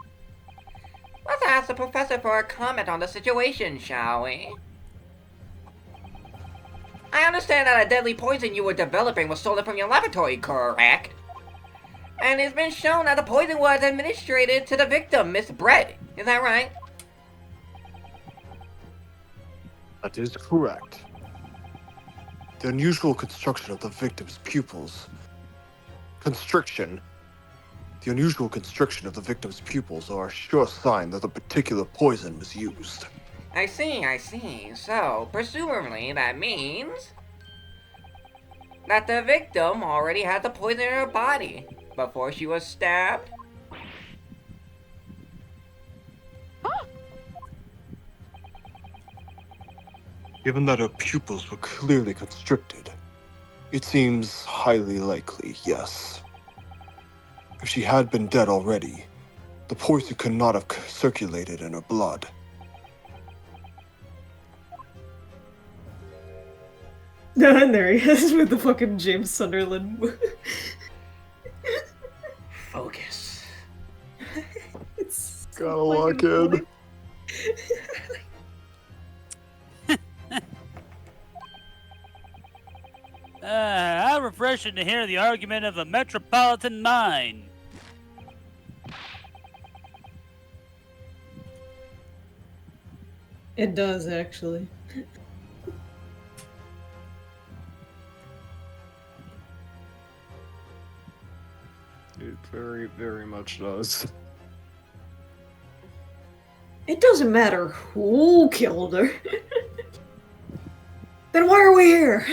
Let's ask the professor for a comment on the situation, shall we? I understand that a deadly poison you were developing was stolen from your laboratory, correct? And it's been shown that the poison was administered to the victim, Miss Brett. Is that right? That is correct. The unusual construction of the victim's pupils. Constriction. The unusual constriction of the victim's pupils are a sure sign that a particular poison was used. I see. So, presumably, that means that the victim already had the poison in her body before she was stabbed. Given that her pupils were clearly constricted, it seems highly likely, yes. If she had been dead already, the poison could not have circulated in her blood. And there he is with the fucking James Sunderland. Focus. It's so Gotta lock fucking in. funny. How refreshing to hear the argument of a metropolitan mind. It does, actually. It very, very much does. It doesn't matter who killed her. Then why are we here?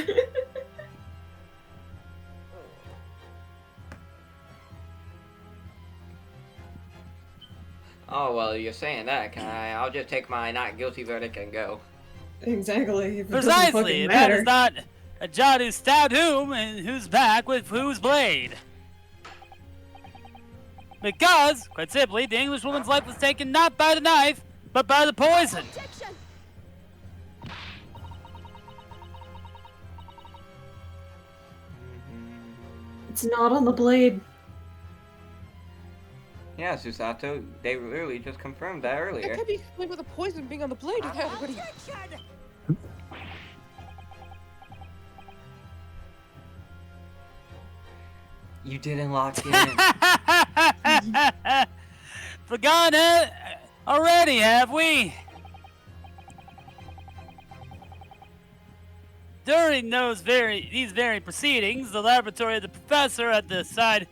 Oh, well, you're saying that. I'll just take my not guilty verdict and go. Exactly. If it doesn't Precisely, fucking that matter. is not a John who stabbed whom and whose back with whose blade. Because, quite simply, the Englishwoman's life was taken not by the knife, but by the poison. Objection! It's not on the blade. Yeah, Susato, they literally just confirmed that That earlier. can't be explained with the poison being on the blade. Okay, everybody. Objection! You didn't lock in. Forgotten it already, have we? During these very proceedings, the laboratory of the professor at the side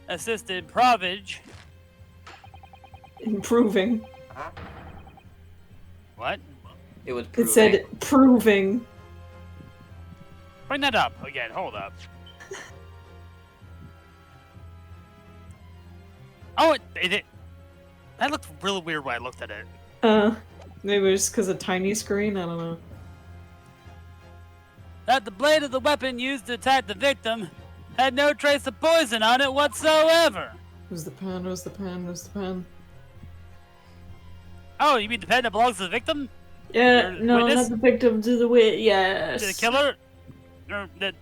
assisted Provage. Improving. What? It was It proving. said proving. Bring that up again. Hold up. Oh, that looked really weird when I looked at it. Maybe it's because of tiny screen. I don't know. That the blade of the weapon used to attack the victim had no trace of poison on it whatsoever. Who's the pen? Who's the pen? Who's the pen? Oh, you mean the pen that belongs to the victim? Yeah, Or no, witness? not the victim. To the wit. Yes. To the killer? Or the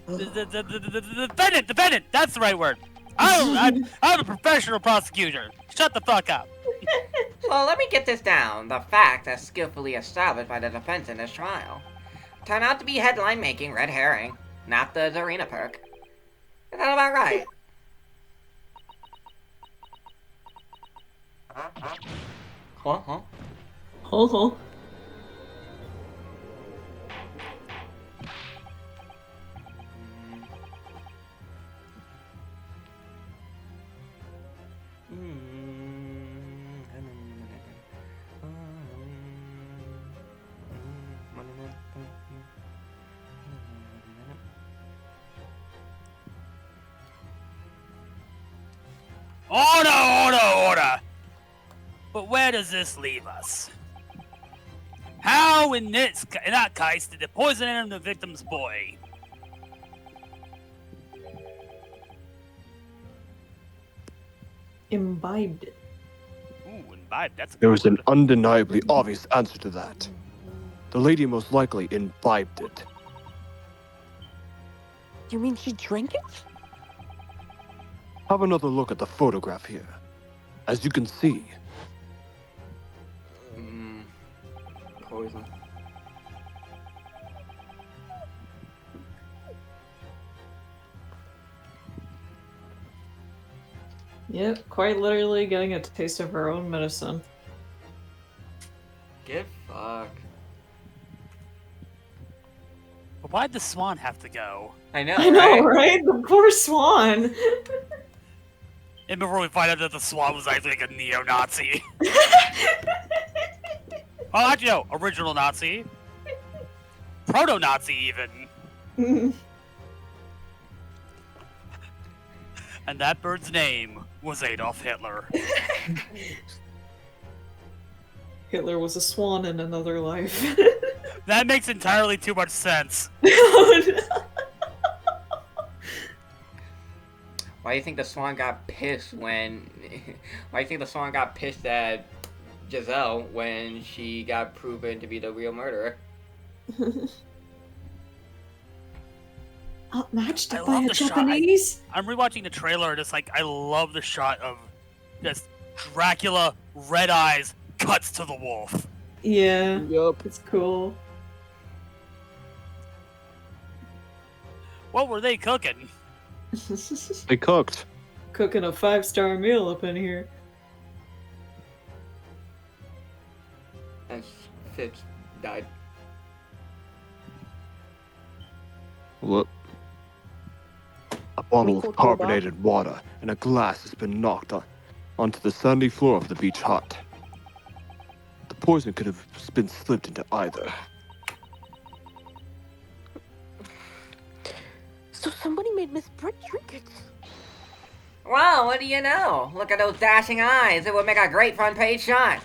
defendant! Defendant! That's the right word. I'm a professional prosecutor. Shut the fuck up. So let me get this down. The facts as skillfully established by the defense in this trial turn out to be headline-making red herring, not the Zarina perk. Is that about right? Huh? Ho. Order! But where does this leave us? How in that case did the poison enter the victim's boy? Imbibed it. Ooh, imbibed. That's There was an undeniably obvious answer to that. The lady most likely imbibed it. You mean she drank it? Have another look at the photograph here. As you can see, Poison. Yep, quite literally getting a taste of her own medicine. Get fucked. But why'd the swan have to go? I know, I know, right? right? The poor swan. And before we find out that the swan was actually like a neo-Nazi. Well, actually, no. Original Nazi. Proto-Nazi, even. And that bird's name was Adolf Hitler. Hitler was a swan in another life. That makes entirely too much sense. Why do you think the swan got pissed when... Why do you think the swan got pissed at Giselle when she got proven to be the real murderer? Outmatched I by love a the shot. Japanese? I'm rewatching the trailer and it's like, I love the shot of just Dracula, red eyes, cuts to the wolf. Yeah, Yup. it's cool. What were they cooking? they cooked. Cooking a 5-star meal up in here. And Fitz died. Look. A bottle of carbonated water and a glass has been knocked onto the sandy floor of the beach hut. The poison could have been slipped into either. So somebody made Miss Britt drink it. Well, what do you know? Look at those dashing eyes. It would make a great front page shot.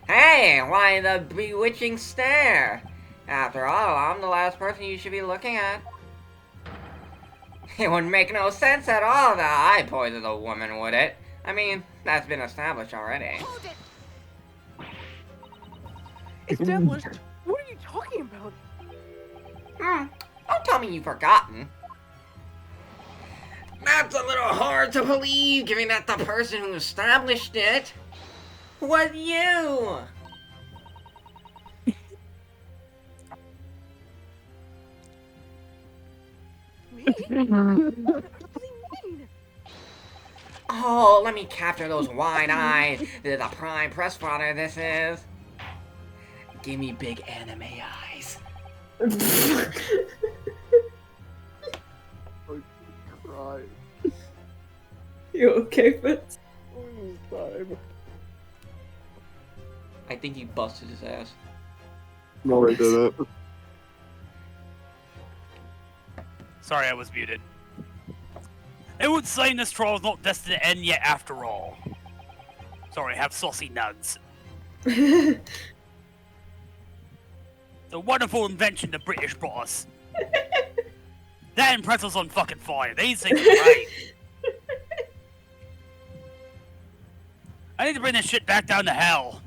Hey, why the bewitching stare? After all, I'm the last person you should be looking at. It would make no sense at all that I poisoned a woman, would it? I mean, that's been established already. Hold it. Established? What are you talking about? Don't tell me you've forgotten. That's a little hard to believe, given that the person who established it was you. Me? What do you mean? Oh, let me capture those wide eyes. This is a prime press fodder, this is. Give me big anime eyes. Cry. You okay, Fitz? I think he busted his ass. No, I didn't. Sorry, I was muted. It would seem this trial is not destined to end yet after all. Sorry, I have saucy nugs. The wonderful invention the British brought us. That and pretzels on fucking fire. These things are great. I need to bring this shit back down to hell.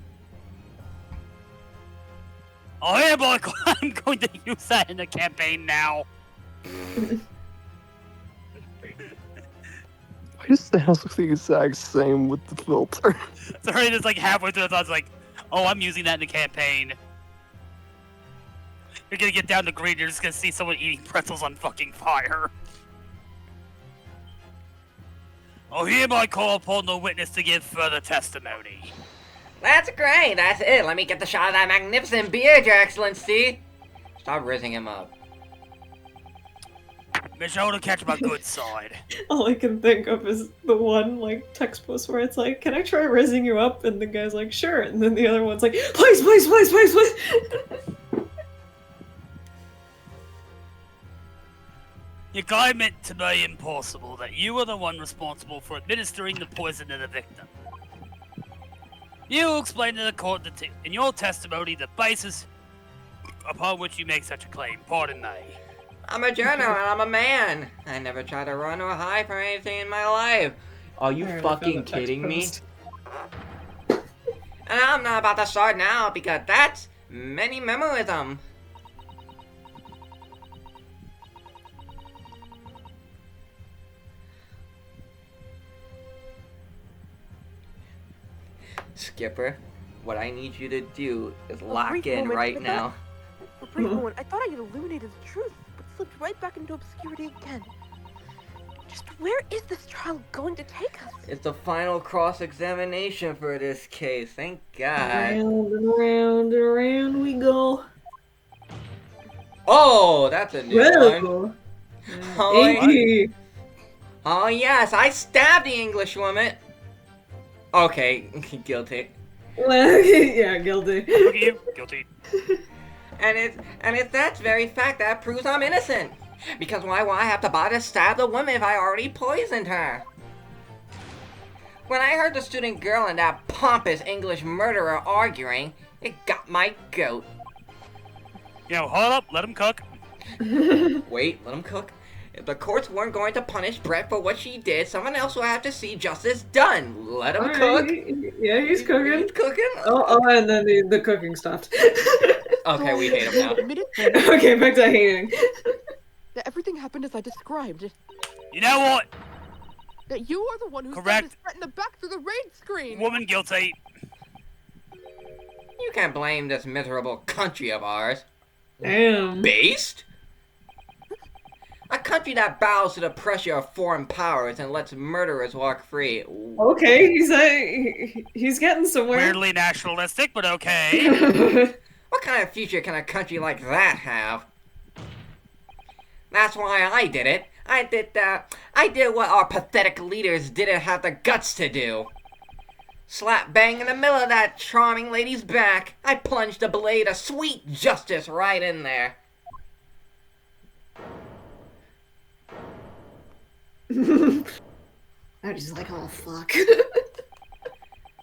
Oh yeah, boy, I'm going to use that in the campaign now. Why does the house look the exact same with the filter? Sorry, it's like halfway through the thoughts, like, oh, I'm using that in the campaign. You're gonna get down to green, you're just gonna see someone eating pretzels on fucking fire. Oh, hereby call upon the witness to give further testimony. That's great. That's it. Let me get the shot of that magnificent beard, Your Excellency. Stop rizzing him up. Make sure to catch my good side. All I can think of is the one like text post where it's like, "Can I try raising you up?" And the guy's like, "Sure." And then the other one's like, "Please, please, please, please, please." Your guy meant to be impossible that you were the one responsible for administering the poison to the victim. You explained to the court that in your testimony the basis upon which you make such a claim. Pardon me. I'm a journal and I'm a man. I never try to run or hide from anything in my life. Are you I already fucking found the text kidding me? post. And I'm not about to start now because that's Manimemoism. Skipper, what I need you to do is lock brief in moment, right but now. For a brief moment, I thought I had illuminated the truth, but slipped right back into obscurity again. Just where is this trial going to take us? It's the final cross-examination for this case, thank God. Round and round and round we go. Oh, that's a new one. Well, Oh, Inky. Oh yes, I stabbed the English woman. Okay, guilty. Well, yeah, guilty. Look at you. Guilty. And it's that very fact that proves I'm innocent. Because why would I have to bother to stab the woman if I already poisoned her? When I heard the student girl and that pompous English murderer arguing, it got my goat. You know, hold up. Let him cook. Wait, let him cook. If the courts weren't going to punish Brett for what she did, someone else will have to see justice done. Let him cook. Yeah, he's cooking. He's cooking. Oh, and then the cooking stopped. Okay, we hate him now. Admitted then Okay, back to hating. that everything happened as I described. You know what? That you are the one who Correct. stabbed his threat in the back through the raid screen. Woman guilty. You can't blame this miserable country of ours. Damn. Based? A country that bows to the pressure of foreign powers and lets murderers walk free. Okay, he's getting somewhere. Weirdly nationalistic, but okay. What kind of future can a country like that have? That's why I did it. I did what our pathetic leaders didn't have the guts to do. Slap bang in the middle of that charming lady's back, I plunged a blade of sweet justice right in there. I was just like, oh fuck.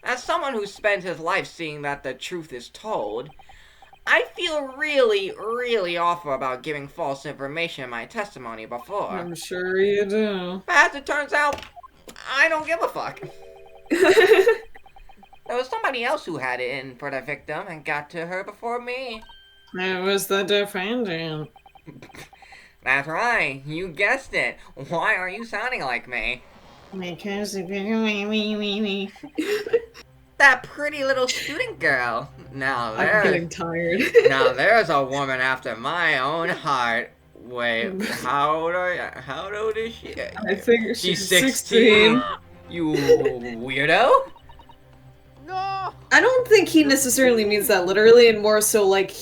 As someone who spent his life seeing that the truth is told, I feel really, really awful about giving false information in my testimony before. I'm sure you do. But as it turns out, I don't give a fuck. There was somebody else who had it in for the victim and got to her before me. It was the defendant. That's right, you guessed it. Why are you sounding like me? Because of me. That pretty little student girl. Now I'm getting there's tired. now there's a woman after my own heart. Wait, how old is she? I think She's she's 16. You weirdo. No! I don't think he necessarily means that literally, and more so like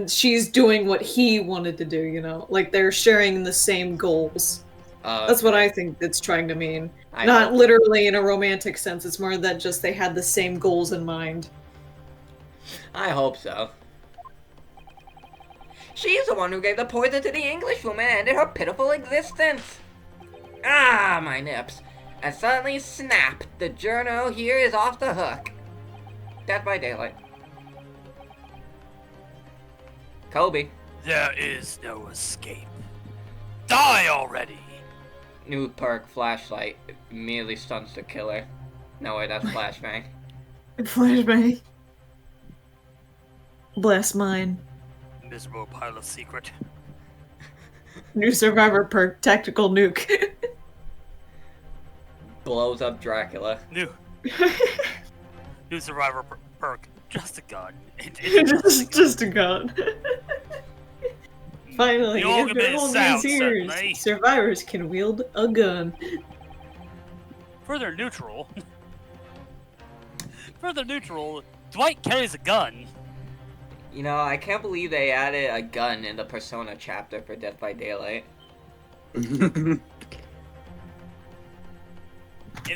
she's doing what he wanted to do, you know? Like they're sharing the same goals. That's what I think it's trying to mean. Not literally in a romantic sense, it's more that just they had the same goals in mind. I hope so. She's the one who gave the poison to the Englishwoman and ended her pitiful existence. Ah, my nips. And suddenly, snap! The journal here is off the hook. Death by Daylight. Kobe. There is no escape. Die already! New perk, flashlight. Immediately stuns the killer. No way, that's flashbang. Flashbang. Bless mine. Miserable pile of secret. New survivor perk, tactical nuke. Blows up Dracula. New survivor perk. Just a gun. just a gun. Finally, The after argument all sounds, these years, certainly. survivors can wield a gun. Further neutral. Dwight carries a gun. You know, I can't believe they added a gun in the Persona chapter for Death by Daylight. If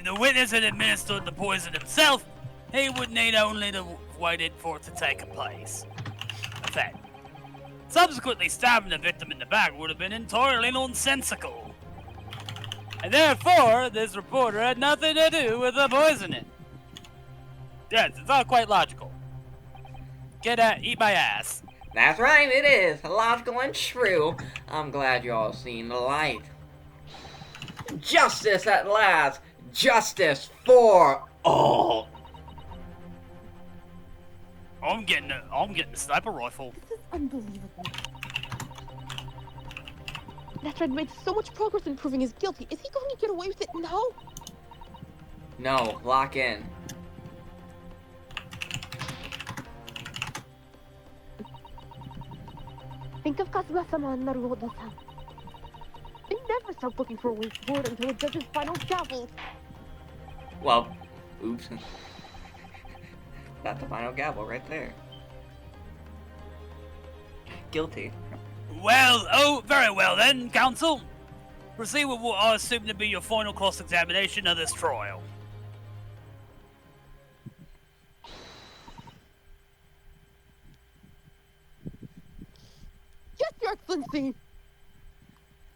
the witness had administered the poison himself, he would need only to waited for it to take place. That. Subsequently stabbing the victim in the back would have been entirely nonsensical. And therefore, this reporter had nothing to do with the poisoning. Yes, it's all quite logical. Eat my ass. That's right, it is. Logical and true. I'm glad you all seen the light. Justice at last. Justice for all. I'm getting the sniper rifle. This is unbelievable. That made so much progress in proving he's guilty. Is he going to get away with it now? No, lock in. Think of Kazuma-sama and Naruhodo-san. They never stop looking for a way forward until the judge's final gavel. Well, oops. That's the final gavel right there. Guilty. Well, very well then, counsel. Proceed with what I assume to be your final cross-examination of this trial. Yes, Your Excellency!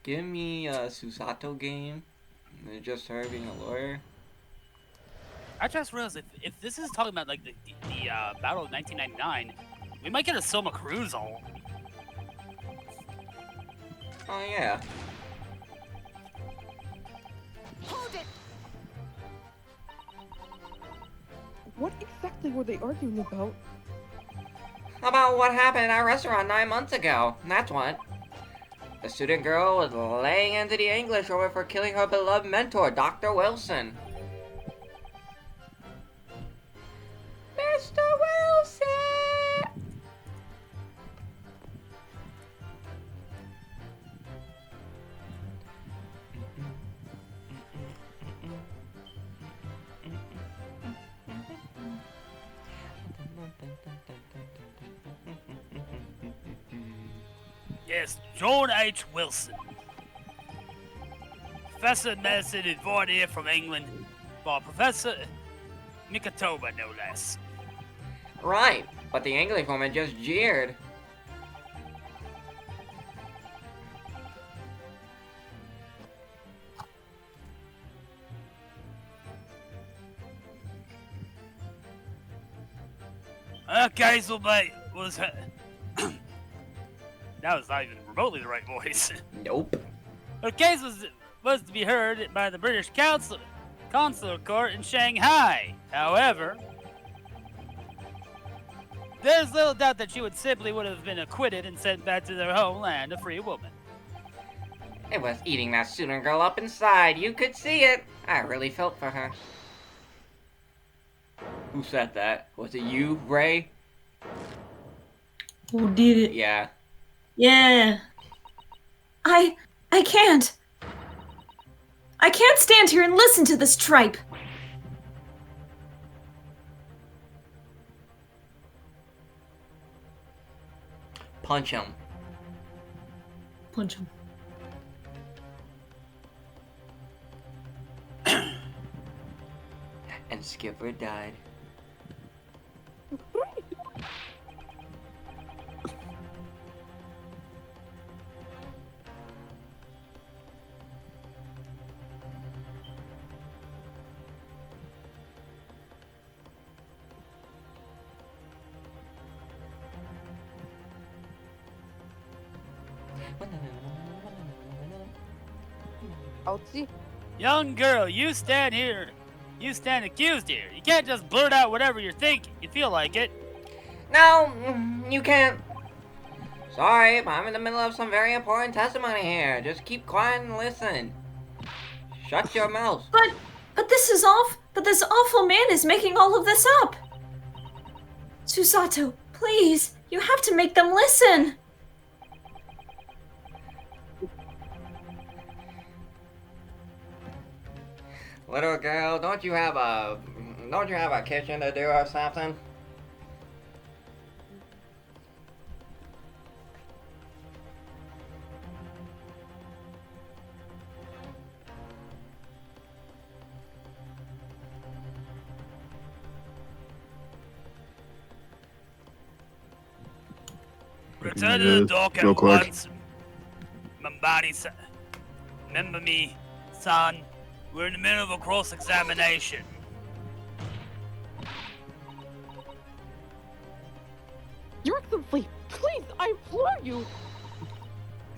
Give me a Susato game. Just her being a lawyer. I just realized if this is talking about like the Battle of 1999, we might get a Soma Cruz all. Oh yeah. Hold it! What exactly were they arguing about? About what happened at our restaurant 9 months ago. That's what. The student girl was laying into the English over for killing her beloved mentor, Dr. Wilson. Mr. Wilson! Yes, John H. Wilson. Professor of Medicine invited here from England by Professor Mikatoba, no less. Right, but the English woman just jeered. Her case was her. That was not even remotely the right voice. Nope. Her case was to be heard by the British Consular Court in Shanghai. However, there's little doubt that she would have been acquitted and sent back to their homeland a free woman. It was eating that student girl up inside. You could see it. I really felt for her. Who said that? Was it you, Ray? Who did it? Yeah. Yeah. I can't. I can't stand here and listen to this tripe. Punch him. Punch him. And Skipper died. Outsy. Young girl, you stand here. You stand accused here. You can't just blurt out whatever you're thinking. You feel like it. No, you can't. Sorry, but I'm in the middle of some very important testimony here. Just keep quiet and listen. Shut your mouth. But this is but this awful man is making all of this up. Susato, please, you have to make them listen. Little girl, don't you have a kitchen to do or something? Return to the Yes, dock real at quick. once. Mambani-san. Remember me, son. We're in the middle of a cross-examination. Your Excellency, please, I implore you.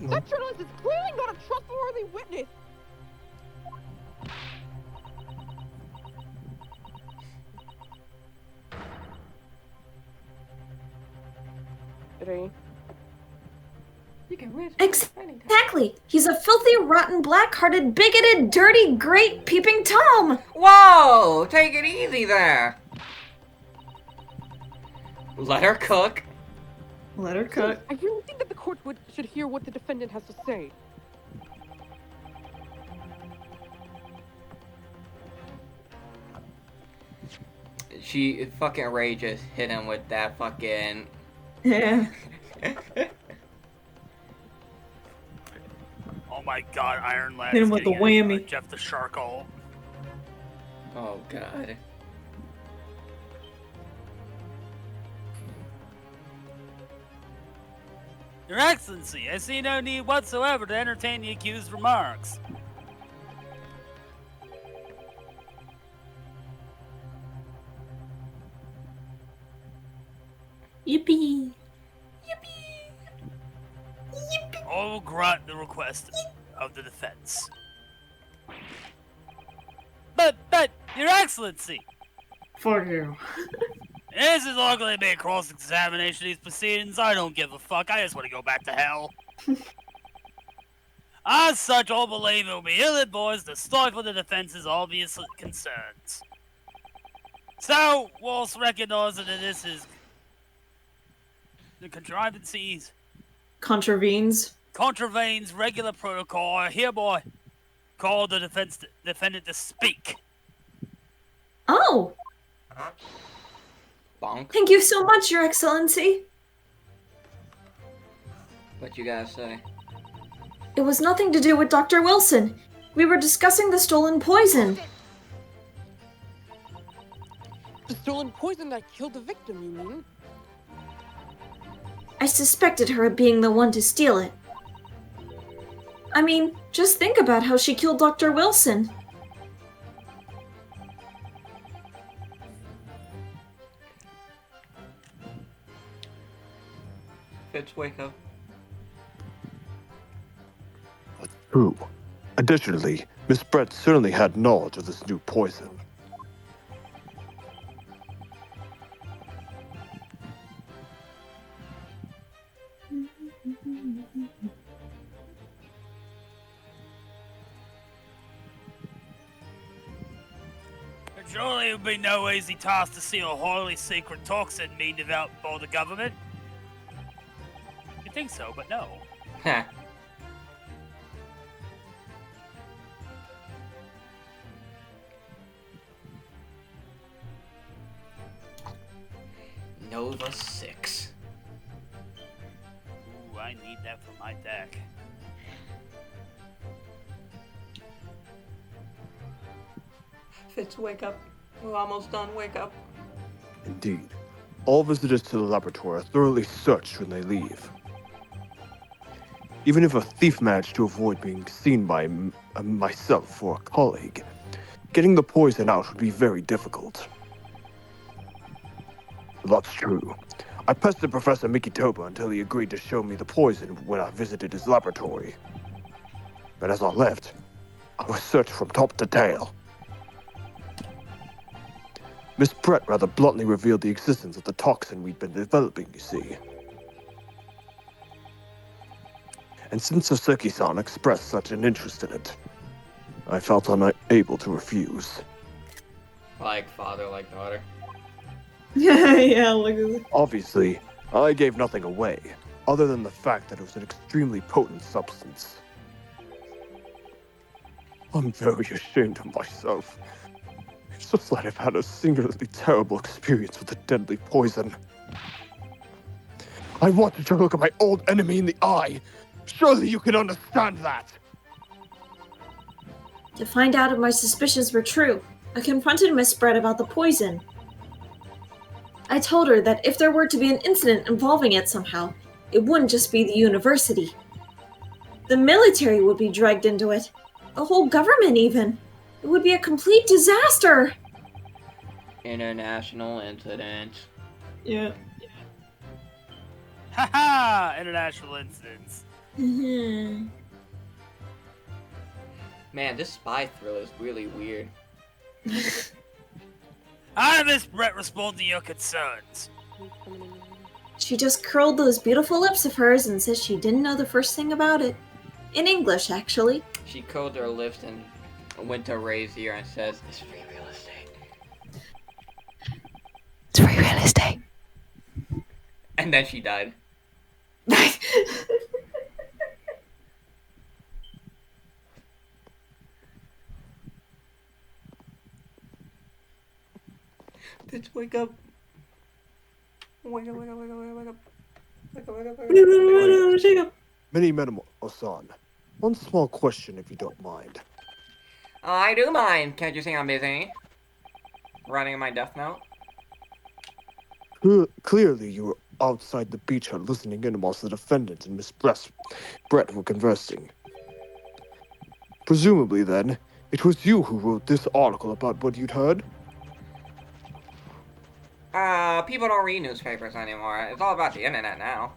That journalist is clearly not a trustworthy witness. Ray. Exactly. He's a filthy, rotten, black-hearted, bigoted, dirty, great, peeping Tom. Whoa! Take it easy there. Let her cook. Let her cook. I really think that the court should hear what the defendant has to say. She fucking Ray just hit him with that fucking. Yeah. Oh my god, Iron Lad. Hit him is with the getting whammy. Jeff the Shark all. Oh god. Your Excellency, I see no need whatsoever to entertain the accused's remarks. Yippee. I will grant the request of the defense. But, Your Excellency, Fuck you. this is likely to be a cross-examination of these proceedings. I don't give a fuck. I just want to go back to hell. As such, I believe it will be ill-advised to stifle the defense's obvious concerns. So, whilst recognizing that this is the contrivances contravenes regular protocol, I hereby call the defendant to speak. Oh, Bonk. thank you so much, Your Excellency. What you gotta say? It was nothing to do with Dr. Wilson. We were discussing the stolen poison. The stolen poison that killed the victim, you mean? I suspected her of being the one to steal it. I mean, just think about how she killed Dr. Wilson. Fitz, wake up. True. Additionally, Miss Brett certainly had knowledge of this new poison. Surely it would be no easy task to seal a highly secret toxin being developed by the government. You think so, but no. Heh. Nova 6. Ooh, I need that for my deck. Fitz, wake up. We're almost done. Wake up. Indeed. All visitors to the laboratory are thoroughly searched when they leave. Even if a thief managed to avoid being seen by myself or a colleague, getting the poison out would be very difficult. That's true. I pestered Professor Mikitoba until he agreed to show me the poison when I visited his laboratory. But as I left, I was searched from top to tail. Miss Brett rather bluntly revealed the existence of the toxin we'd been developing, you see. And since Soseki-san expressed such an interest in it, I felt unable to refuse. Like father, like daughter. Yeah, look at this. Obviously, I gave nothing away, other than the fact that it was an extremely potent substance. I'm very ashamed of myself. It's just that I've had a singularly terrible experience with a deadly poison. I wanted to look at my old enemy in the eye. Surely you can understand that! To find out if my suspicions were true, I confronted Miss Brett about the poison. I told her that if there were to be an incident involving it somehow, it wouldn't just be the university. The military would be dragged into it. The whole government, even. It would be a complete disaster! International incident. Yeah. Haha! International incidents. Mhm. Man, this spy thrill is really weird. How did Miss Brett respond to your concerns? She just curled those beautiful lips of hers and said she didn't know the first thing about it. In English, actually. She curled her lips and went to Ray's ear and says, "It's free real estate." It's free real estate. And then she died. Bitch, wake up. Wake up, wake up, wake up, wake up, wake up. Wake up, wake up, wake up. Manimemo-san, one small question if you don't mind. Oh, I do mind. Can't you see I'm busy? Writing my death note? Clearly you were outside the beach hut listening in whilst the defendant and Miss Brett were conversing. Presumably then, it was you who wrote this article about what you'd heard? People don't read newspapers anymore. It's all about the internet now.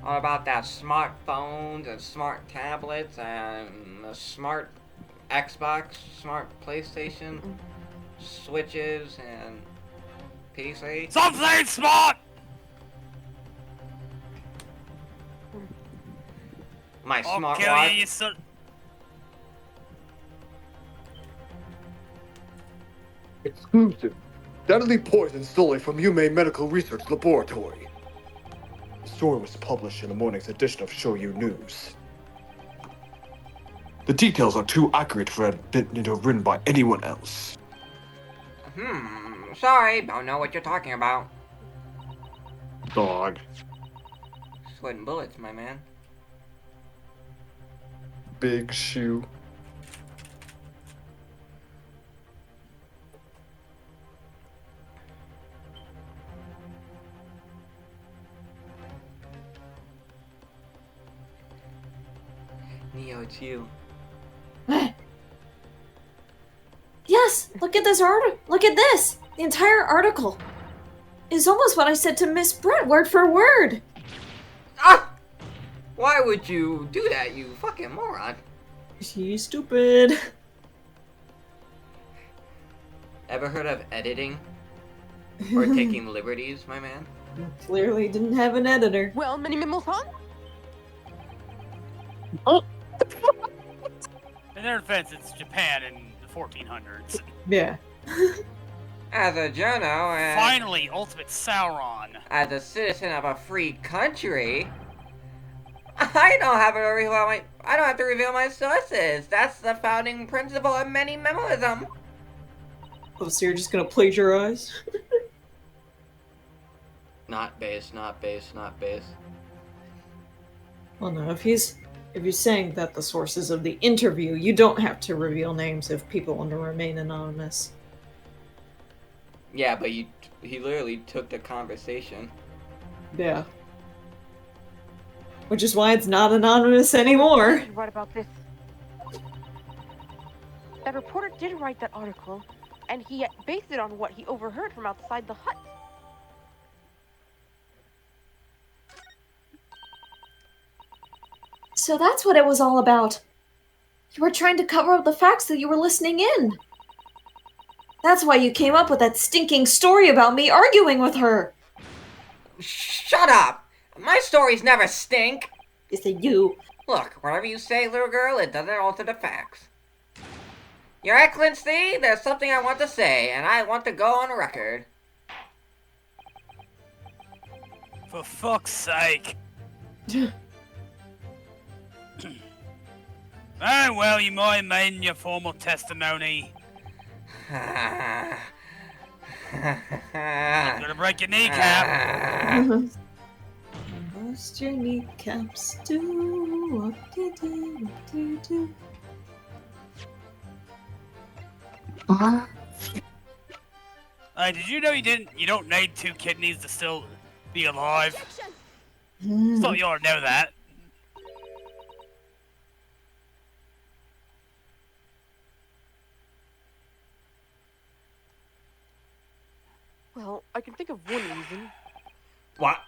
All about that smartphones and smart tablets and the smart Xbox, smart PlayStation, Switches, and PC. Something smart! My I'll smart kill watch. you, you son. Exclusive. Deadly poison stolen from Yume Medical Research Laboratory. The story was published in the morning's edition of Shoyu News. The details are too accurate for it to have written by anyone else. Sorry, don't know what you're talking about. Dog. Sweating bullets, my man. Big shoe. Neo, it's you. Yes, look at this article. Look at this. The entire article is almost what I said to Miss Brett, word for word. Ah! Why would you do that, you fucking moron? She's stupid. Ever heard of editing? Or taking liberties, my man? Clearly didn't have an editor. Well, Manimemo-san? In their defense, it's Japan in the 1400s. Yeah. As a journo and Finally, Ultimate Sauron. as a citizen of a free country, I don't have to reveal my sources. That's the founding principle of Manimemoism. Oh, so you're just gonna plagiarize? Not base, not base, not base. Well, no, if you're saying that the sources of the interview, you don't have to reveal names if people want to remain anonymous. Yeah, but he literally took the conversation. Yeah. Which is why it's not anonymous anymore. What about this? That reporter did write that article, and he based it on what he overheard from outside the hut. So that's what it was all about. You were trying to cover up the facts that you were listening in. That's why you came up with that stinking story about me arguing with her. Shut up! My stories never stink! Is it you? Look, whatever you say, little girl, it doesn't alter the facts. Your Excellency, there's something I want to say, and I want to go on record. For fuck's sake. Ah, well, you might have made in your formal testimony. I'm gonna break your kneecap. Bust your kneecaps. Do what they do, what they do. Hey, did you know you don't need 2 kidneys to still be alive? Thought you ought to know that. Well, I can think of one reason. What?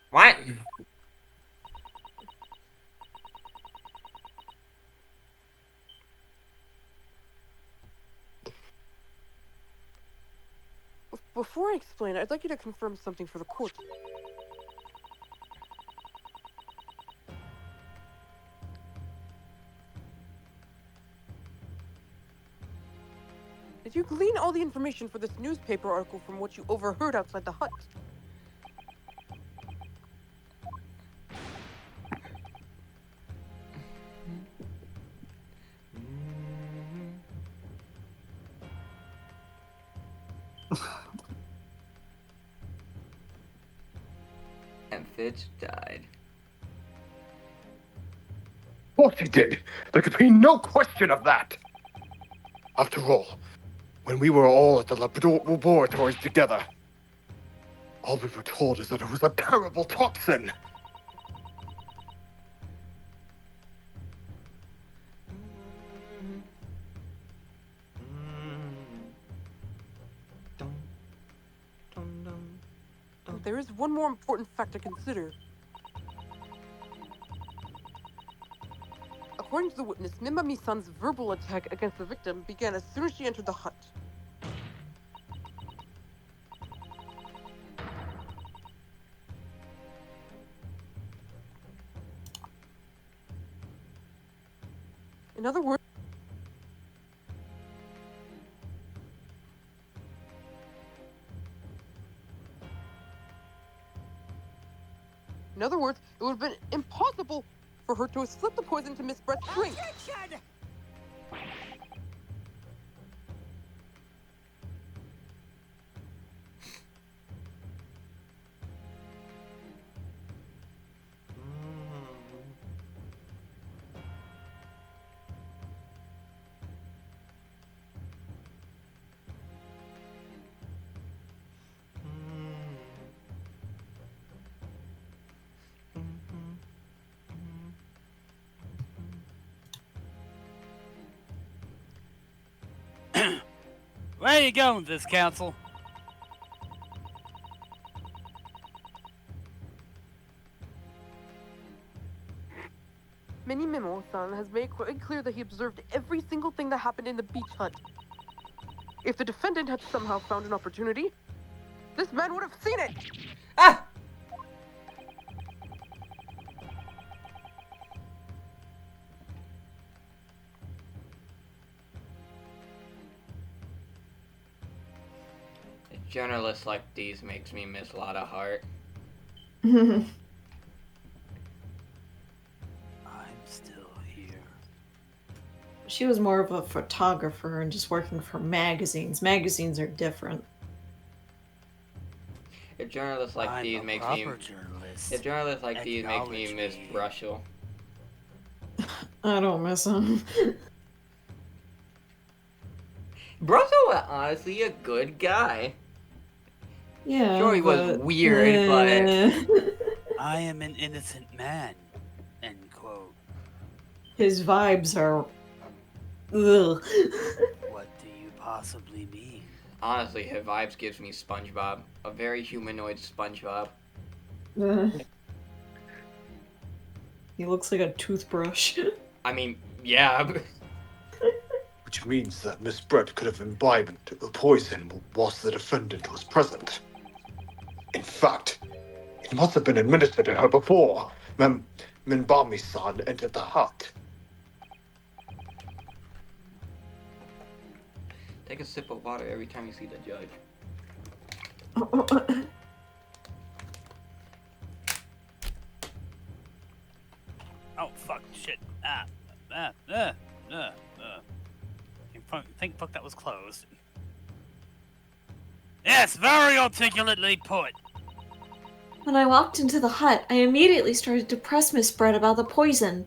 What? Before I explain, I'd like you to confirm something for the court. Did you glean all the information for this newspaper article from what you overheard outside the hut? And Fitch died. Of course he did. There could be no question of that. After all, when we were all at the laboratories together, all we were told is that it was a terrible toxin. There is one more important fact to consider. According to the witness, Mimami-san's verbal attack against the victim began as soon as she entered the hut. In other words, it would have been impossible for her to have slipped the poison to Miss Brett's drink. Attention! Where are you going with this, counsel? Manimemo-san has made quite clear that he observed every single thing that happened in the beach hut. If the defendant had somehow found an opportunity, this man would have seen it! Ah! Journalists like these makes me miss Lotta Hart. I'm still here. She was more of a photographer and just working for magazines. Magazines are different. If journalists like these makes me journalist. if journalists like these makes me Acknowledge miss me. Brushel. I don't miss him. Brushel was honestly a good guy. Yeah. Sure, he was weird, but I am an innocent man. End quote. His vibes are Ugh. What do you possibly mean? Honestly, her vibes gives me SpongeBob. A very humanoid SpongeBob. He looks like a toothbrush. I mean, yeah. Which means that Miss Brett could have imbibed the poison whilst the defendant was present. In fact, it must have been administered to her before Minbami-san entered the hut. Take a sip of water every time you see the judge. Oh fuck! Shit! Think fuck that was closed. Yes, very articulately put. When I walked into the hut, I immediately started to press Miss Brett about the poison.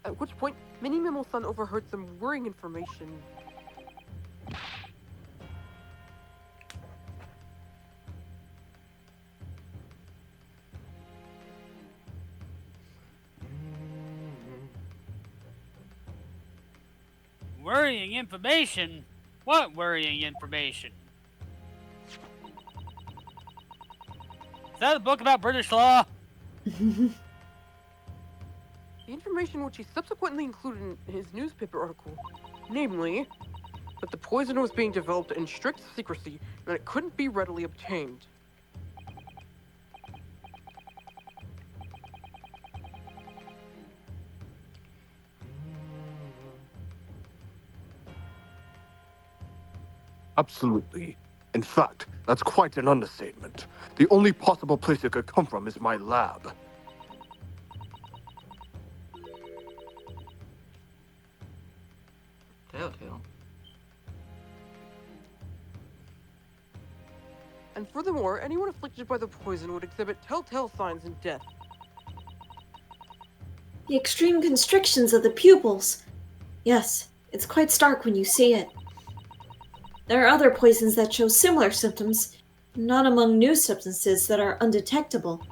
At which point, Manimemo-san overheard some worrying information. Worrying information? What worrying information? Is that a book about British law? The information which he subsequently included in his newspaper article, namely, that the poison was being developed in strict secrecy and that it couldn't be readily obtained. Absolutely. In fact, that's quite an understatement. The only possible place it could come from is my lab. Telltale. And furthermore, anyone afflicted by the poison would exhibit telltale signs in death. The extreme constrictions of the pupils. Yes, it's quite stark when you see it. There are other poisons that show similar symptoms, not among new substances that are undetectable.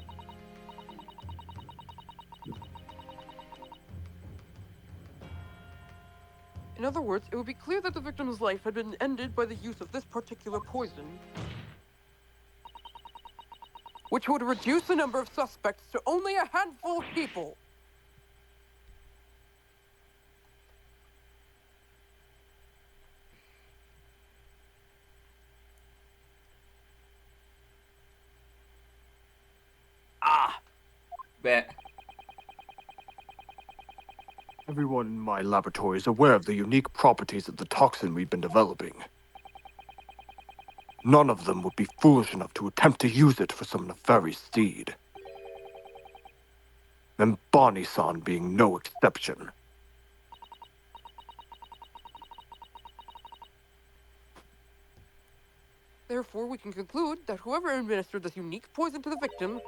In other words, it would be clear that the victim's life had been ended by the use of this particular poison, which would reduce the number of suspects to only a handful of people. Ah, Bet. Everyone in my laboratory is aware of the unique properties of the toxin we've been developing. None of them would be foolish enough to attempt to use it for some nefarious deed. And Bonnie-san being no exception. Therefore, we can conclude that whoever administered this unique poison to the victim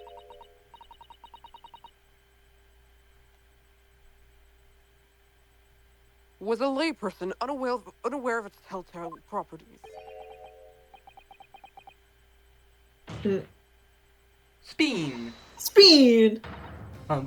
was a layperson unaware of its telltale properties. Spin. Speed! Oh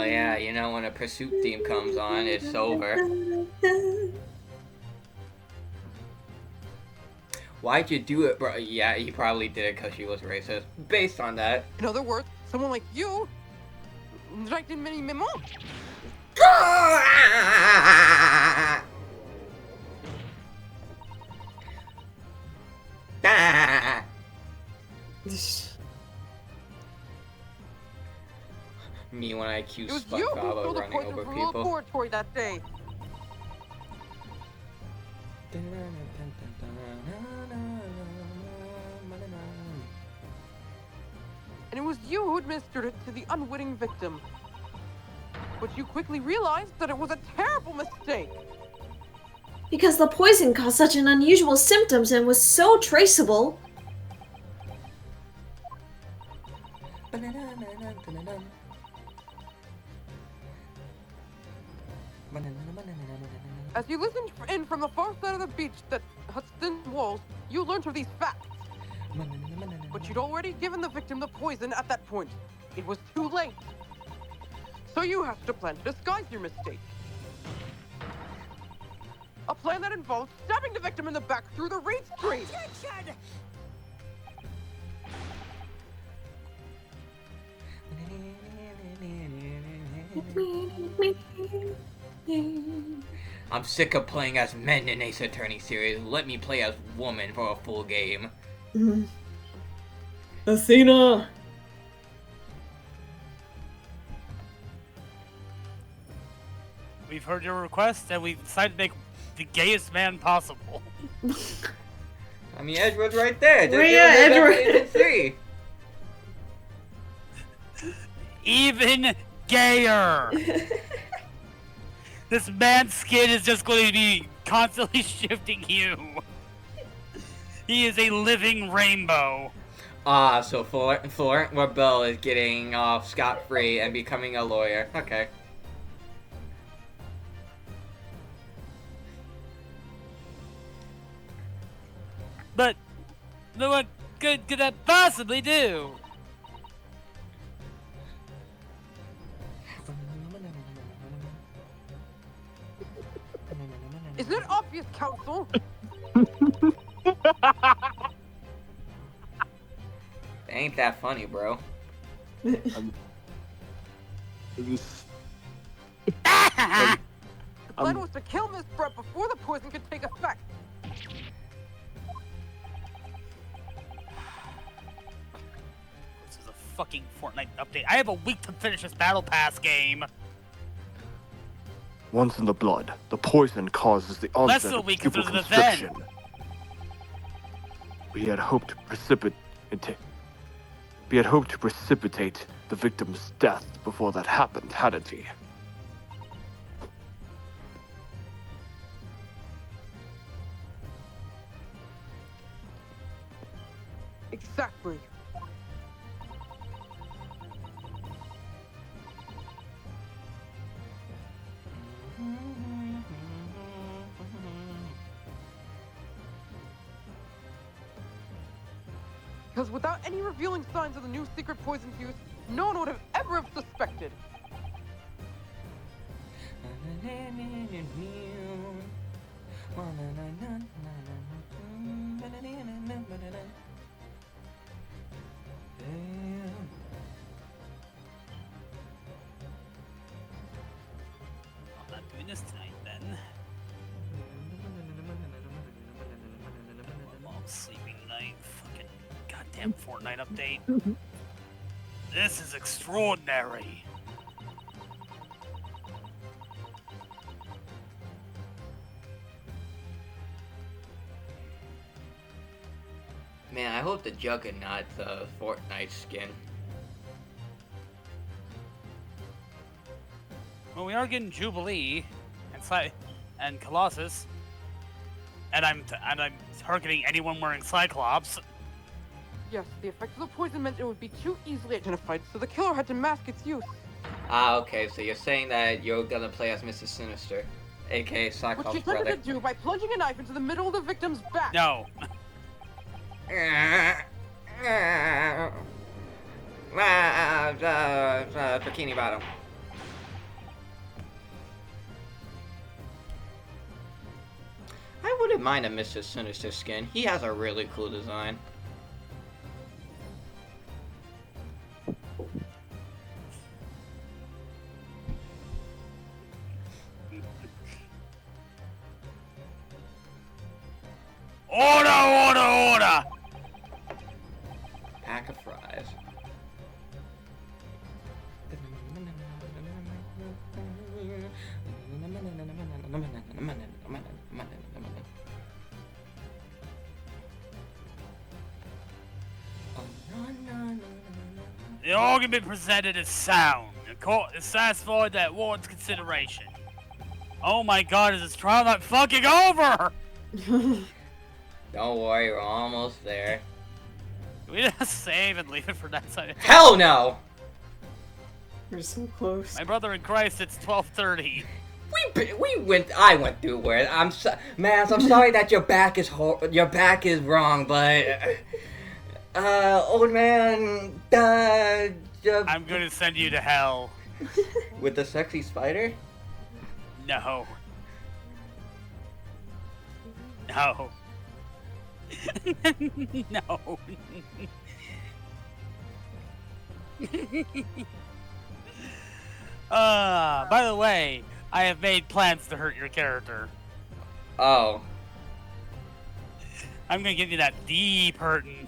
yeah, you know when a pursuit theme comes on, it's over. Why'd you do it, bro? Yeah, he probably did it because she was racist. Based on that. In other words, someone like you, like in Manimemo, Me when I accuse it was you who SpongeBob stole of the running poison over from the people. laboratory that day. And it was you who administered it to the unwitting victim. But you quickly realized that it was a terrible mistake. Because the poison caused such an unusual symptoms and was so traceable. As you listen in from the far side of the beach that has thin walls, you learned of these facts. But you'd already given the victim the poison at that point. It was too late. So you have to plan to disguise your mistake. A plan that involves stabbing the victim in the back through the reed tree. Attention! I'm sick of playing as men in Ace Attorney series. Let me play as woman for a full game. Athena! We've heard your request, and we've decided to make the gayest man possible. I mean, Edward's right there. Just Well, give yeah, him the Edward. best three. Even gayer! This man's skin is just going to be constantly shifting hue. He is a living rainbow. So Florent Rebel is getting off scot-free and becoming a lawyer. Okay. But what good could that possibly do? Isn't it obvious, Counsel? Ain't that funny, bro. The plan was to kill Miss Brett before the poison could take effect. This is a fucking Fortnite update. I have a week to finish this Battle Pass game. Once in the blood, the poison causes the onset Less than a of week pupil if there's an event. constriction. We had hoped to precipitate the victim's death before that happened, hadn't we? Exactly. Because without any revealing signs of the new secret poison's use, no one would have ever have suspected. I'm not doing this tonight then. Long sleeping night. Fucking goddamn Fortnite update. This is extraordinary. Man, I hope the Juggernaut's Fortnite skin. Well, we are getting Jubilee and Colossus, and I'm targeting anyone wearing Cyclops. Yes, the effect of the poison meant it would be too easily identified, so the killer had to mask its use. Ah, okay, so you're saying that you're gonna play as Mrs. Sinister, aka Which Cyclops' she attempted brother. to do by plunging a knife into the middle of the victim's back. No. Bikini Bottom. I wouldn't mind a Mr. Sinister skin. He has a really cool design. Order! Pack of fries. The argument presented is sound. The court is satisfied that warrants consideration. Oh my god, is this trial not fucking over? Don't worry, we're almost there. Can we just save and leave it for next time? Hell no! We're so close. My brother in Christ, it's 12:30. I went through where Maz, I'm sorry that your back is wrong, but old man, I'm gonna send you to hell. with the sexy spider. No. No. No. By the way, I have made plans to hurt your character. Oh. I'm gonna give you that deep hurting.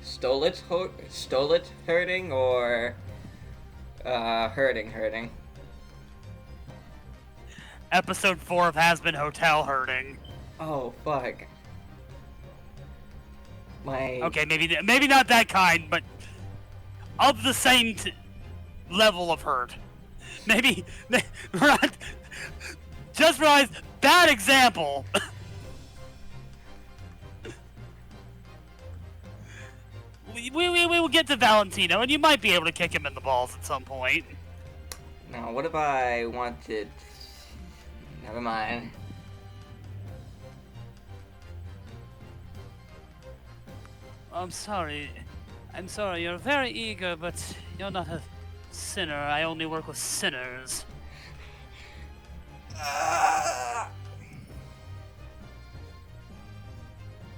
Stole it hurting or hurting? Episode 4 of Has Been Hotel hurting. Oh fuck. Okay, maybe not that kind, but of the same level of hurt. Maybe just realized bad example. we will get to Valentino, and you might be able to kick him in the balls at some point. Now, what if I wanted? Never mind. I'm sorry. You're very eager, but you're not a sinner. I only work with sinners.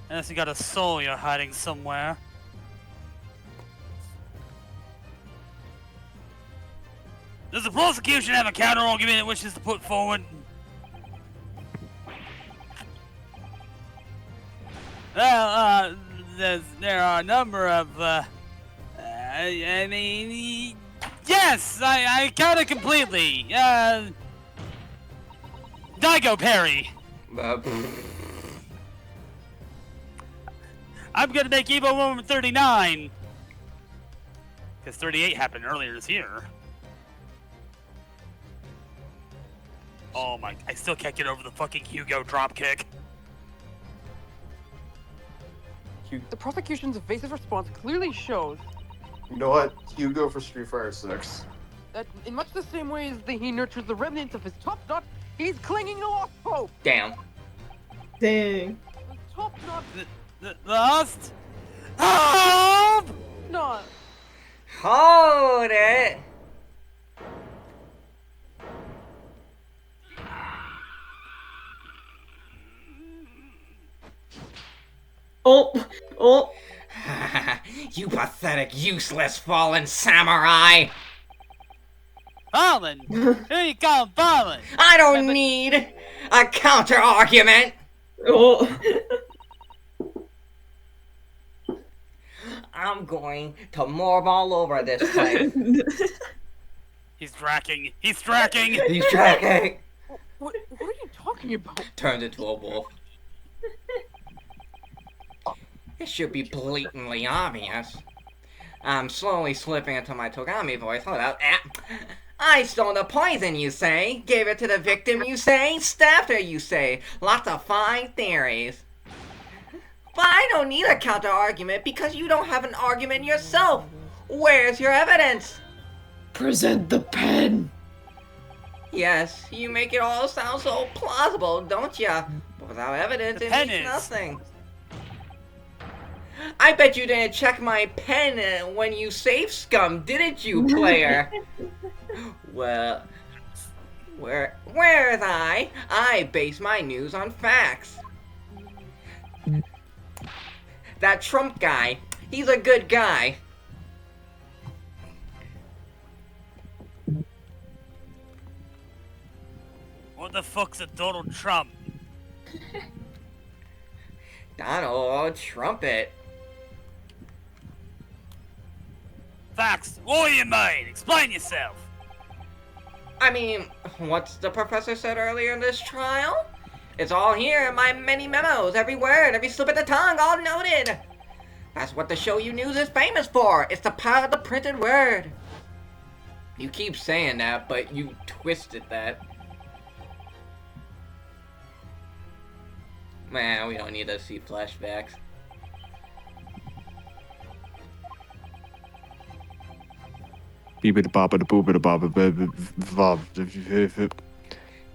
Unless you got a soul you're hiding somewhere. Does the prosecution have a counter-argument it wishes to put forward? Well, there are a number of, I mean, yes, I count it completely. Daigo Perry. I'm gonna make Evo Woman 39. Because 38 happened earlier this year. Oh my, I still can't get over the fucking Hugo dropkick. The prosecution's evasive response clearly shows You know what? Hugo for Street Fighter 6. that in much the same way as he nurtures the remnants of his top knot, he's clinging to lost hope. Damn. Dang. Top knot The lost hope! knot. Hold it. Oh. You pathetic, useless, fallen samurai! Fallen? Who you call Fallen? I don't need a counter-argument! Oh. I'm going to morb all over this place. He's tracking. He's tracking. He's tracking! What are you talking about? Turns into a wolf. It should be blatantly obvious. I'm slowly slipping into my Togami voice. Hold up. I stole the poison, you say? Gave it to the victim, you say? Stabbed her, you say? Lots of fine theories. But I don't need a counter-argument because you don't have an argument yourself. Where's your evidence? Present the pen. Yes, you make it all sound so plausible, don't ya? But without evidence, it means nothing. I bet you didn't check my pen when you saved scum, didn't you, player? Well, whereas I base my news on facts. That Trump guy, he's a good guy. What the fuck's a Donald Trump? Donald Trumpet. Facts. What do you mean? Explain yourself. I mean, what's the professor said earlier in this trial? It's all here in my many memos, every word, every slip of the tongue, all noted. That's what the Show You News is famous for. It's the power of the printed word. You keep saying that, but you twisted that. Man, we don't need to see flashbacks.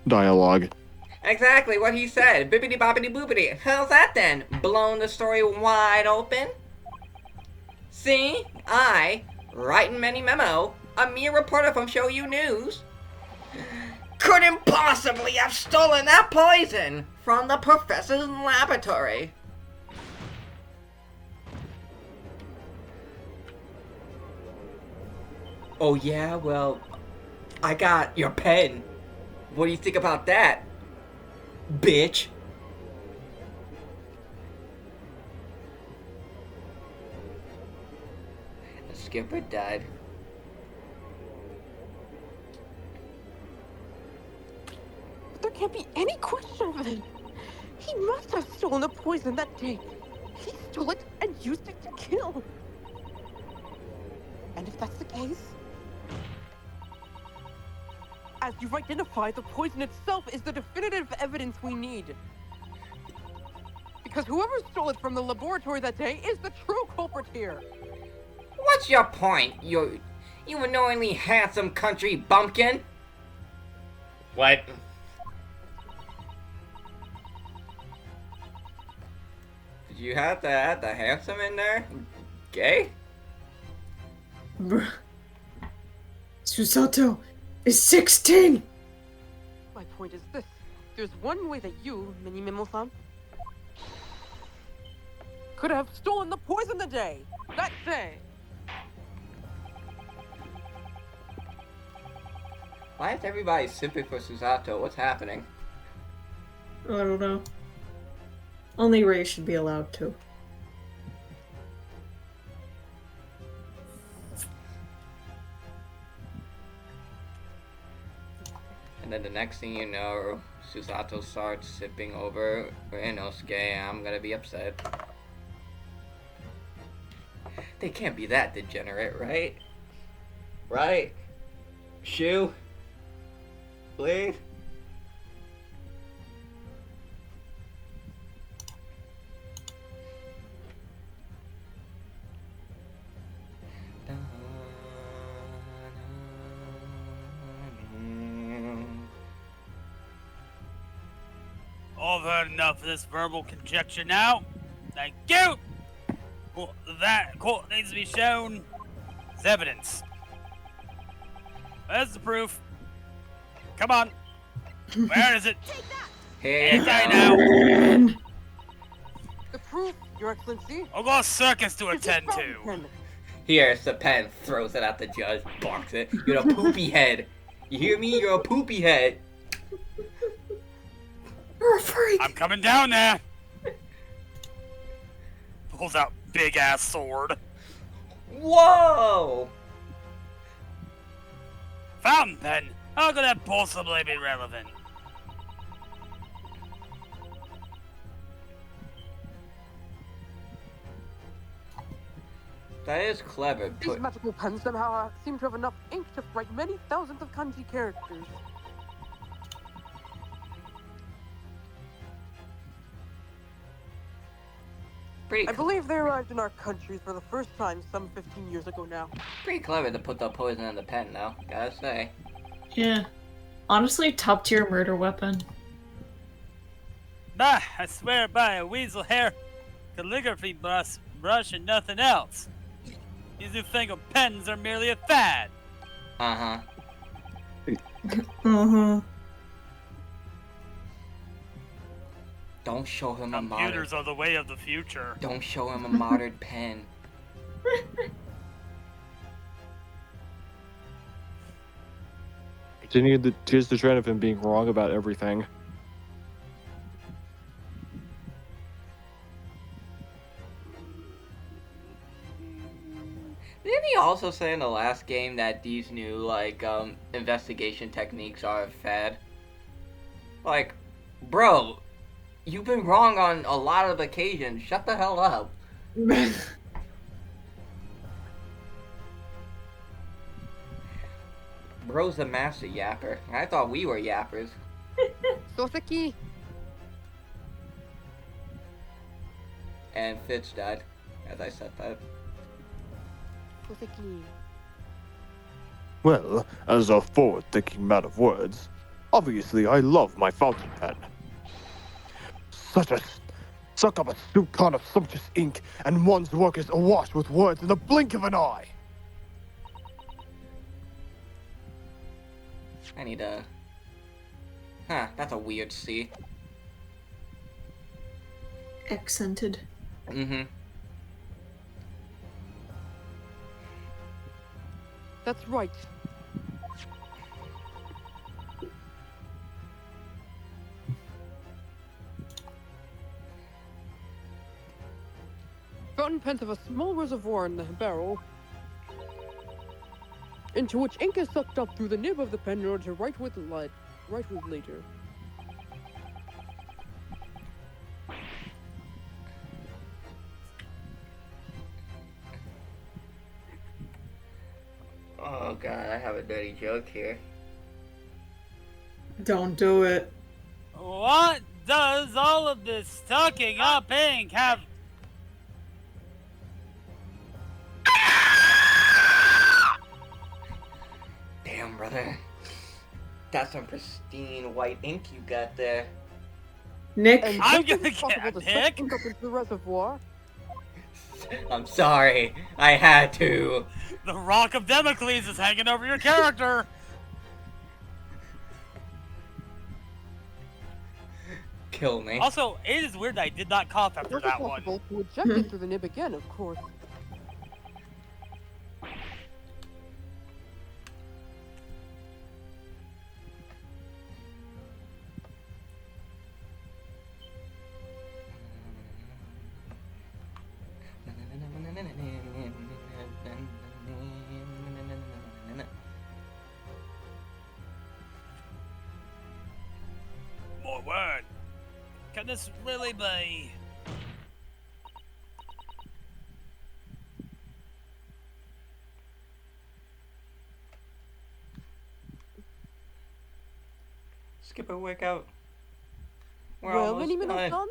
dialogue. Exactly what he said. Bibbidi bobbidi boobidi. How's that then? Blown the story wide open? See? I, writing Manimemo, a mere reporter from Show You News, couldn't possibly have stolen that poison from the professor's laboratory. Oh yeah? Well, I got your pen. What do you think about that, bitch? The skipper died. There can't be any question of it. He must have stolen the poison that day. He stole it and used it to kill. And if that's the case, as you've identified, the poison itself is the definitive evidence we need. Because whoever stole it from the laboratory that day is the true culprit here. What's your point, you annoyingly handsome country bumpkin? What? Did you have to add the handsome in there? Gay? Bruh. Susato is 16! My point is this. There's one way that you, Manimemo-san, could have stolen the poison the day. That day. Why is everybody simping for Susato? What's happening? I don't know. Only Ray should be allowed to. And then the next thing you know, Susato starts sipping over Inosuke. I'm gonna be upset. They can't be that degenerate, right? Right? Shu? Please? I've heard enough of this verbal conjecture now. Thank you! Well, that quote needs to be shown as evidence. Where's the proof? Come on. Where is it? Here you Hey, go. now. The proof, Your Excellency. I've got a circus to is this attend fountain to. pen. Here's the pen, throws it at the judge, barks it. You're a poopy head. You hear me? You're a poopy head. You're a freak! I'm coming down there. Pulls out big ass sword. Whoa! Fountain pen? How could that possibly be relevant? That is clever. These magical pens somehow seem to have enough ink to write many thousands of kanji characters. Pretty, I believe they arrived in our country for the first time some 15 years ago now. pretty clever to put the poison in the pen, though. Gotta say. Yeah. Honestly, top tier murder weapon. Bah, I swear by a weasel hair calligraphy brush and nothing else. These newfangled pens are merely a fad. Uh-huh. Uh-huh. Don't show him a modern... Computers are the way of the future. Don't show him a modern pen. Here's the trend of him being wrong about everything. Didn't he also say in the last game that these new, like, investigation techniques are a fad? Like, bro, you've been wrong on a lot of occasions. Shut the hell up. Bro's the master yapper. I thought we were yappers. Soseki! And Fitz died, as I said that. Soseki. Well, as a forward-thinking man of words, obviously I love my fountain pen. Suck up a soup ton of sumptuous ink, and one's work is awash with words in the blink of an eye. I need a... Huh, that's a weird C. Accented. Mm-hmm. That's right. Fountain pens have a small reservoir in the barrel, into which ink is sucked up through the nib of the pen in order to write with later. Oh god, I have a dirty joke here. Don't do it. What does all of this tucking up ink have? Damn, brother. That's some pristine white ink you got there. Nick, And I'm just as gonna it's possible get to Nick. suck ink up into the reservoir. I'm sorry. I had to. The rock of Damocles is hanging over your character. Kill me. Also, it is weird that I did not cough after It's also that one. possible to eject it through the nib again, of course. My word. Can this really be? Skip a workout. We're Well, almost Manimemo done. son?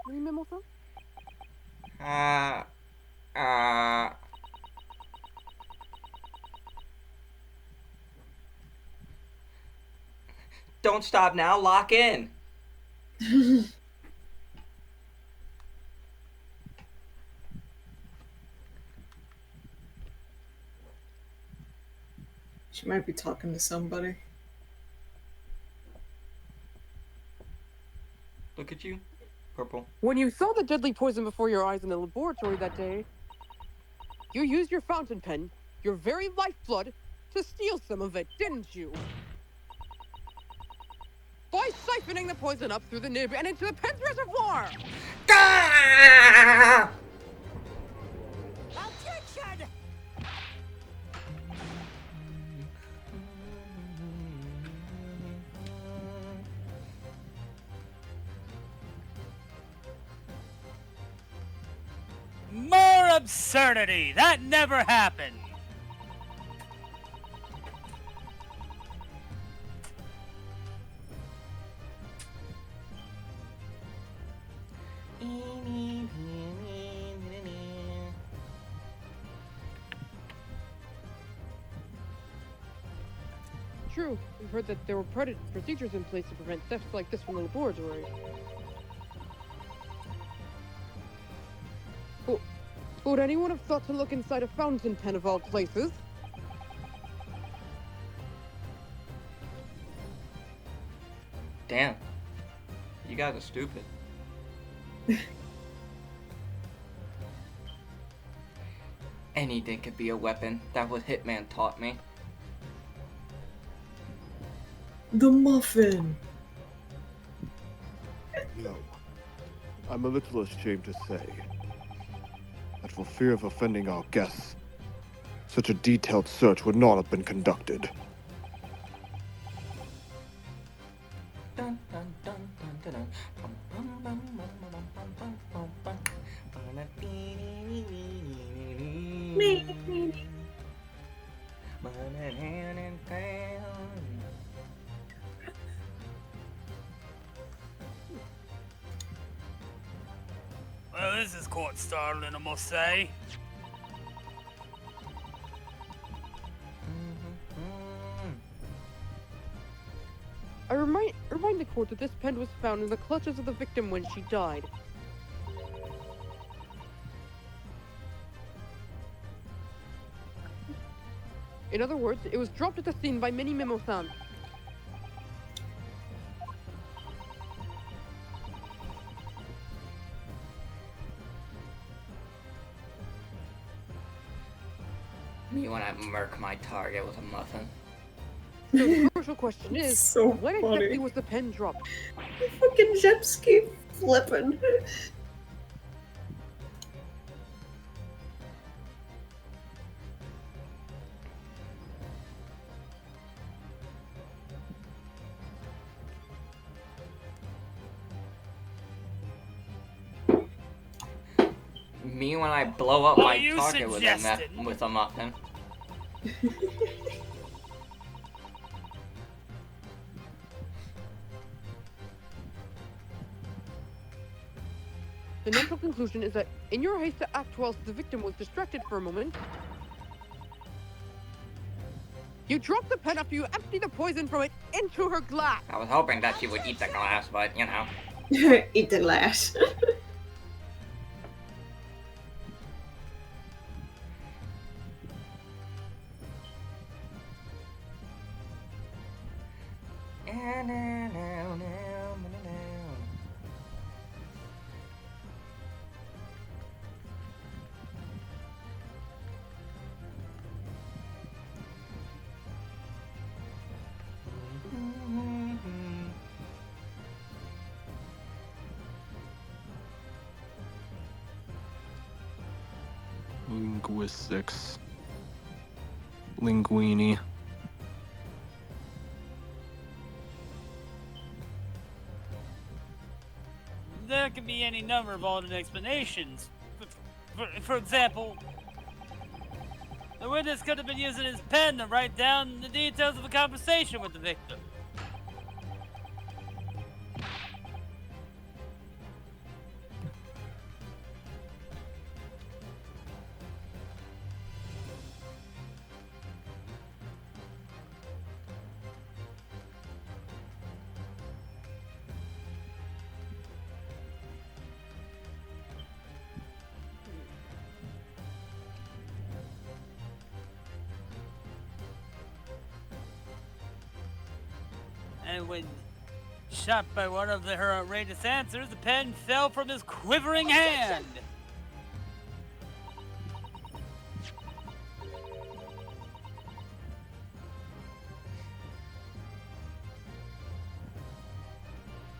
Manimemo son? Don't stop now. Lock in. she might be talking to somebody. Look at you. Purple. When you saw the deadly poison before your eyes in the laboratory that day, you used your fountain pen, your very lifeblood, to steal some of it, didn't you? By siphoning the poison up through the nib and into the pen's reservoir! Ah! Objection! More absurdity! That never happened! True, we've heard that there were procedures in place to prevent thefts like this from the laboratory. Would anyone have thought to look inside a fountain pen of all places? Damn. You guys are stupid. Anything could be a weapon. That what Hitman taught me. The muffin. No. I'm a little ashamed to say that for fear of offending our guests, such a detailed search would not have been conducted. Dun, dun, dun, dun, dun, dun. Bum, bum, bum, bum, bum, bum, bum, bum, bum. Well, this is quite startling, I must say. I remind the court that this pen was found in the clutches of the victim when she died. In other words, it was dropped at the scene by Manimemo-san. Me when I murk my target with a muffin. So the crucial question is, So when funny. exactly was the pen dropped? The fucking jet ski flipping. Me when I blow up Well, my you target suggested. with a muffin. The natural conclusion is that in your haste to act whilst the victim was distracted for a moment, you dropped the pen after you emptied the poison from it into her glass. I was hoping that she would eat the glass, but you know. Eat the glass. Linguistics. Linguini. There can be any number of alternate explanations. For example, the witness could have been using his pen to write down the details of a conversation with the victim. And when shot by one of her outrageous answers, the pen fell from his quivering hand.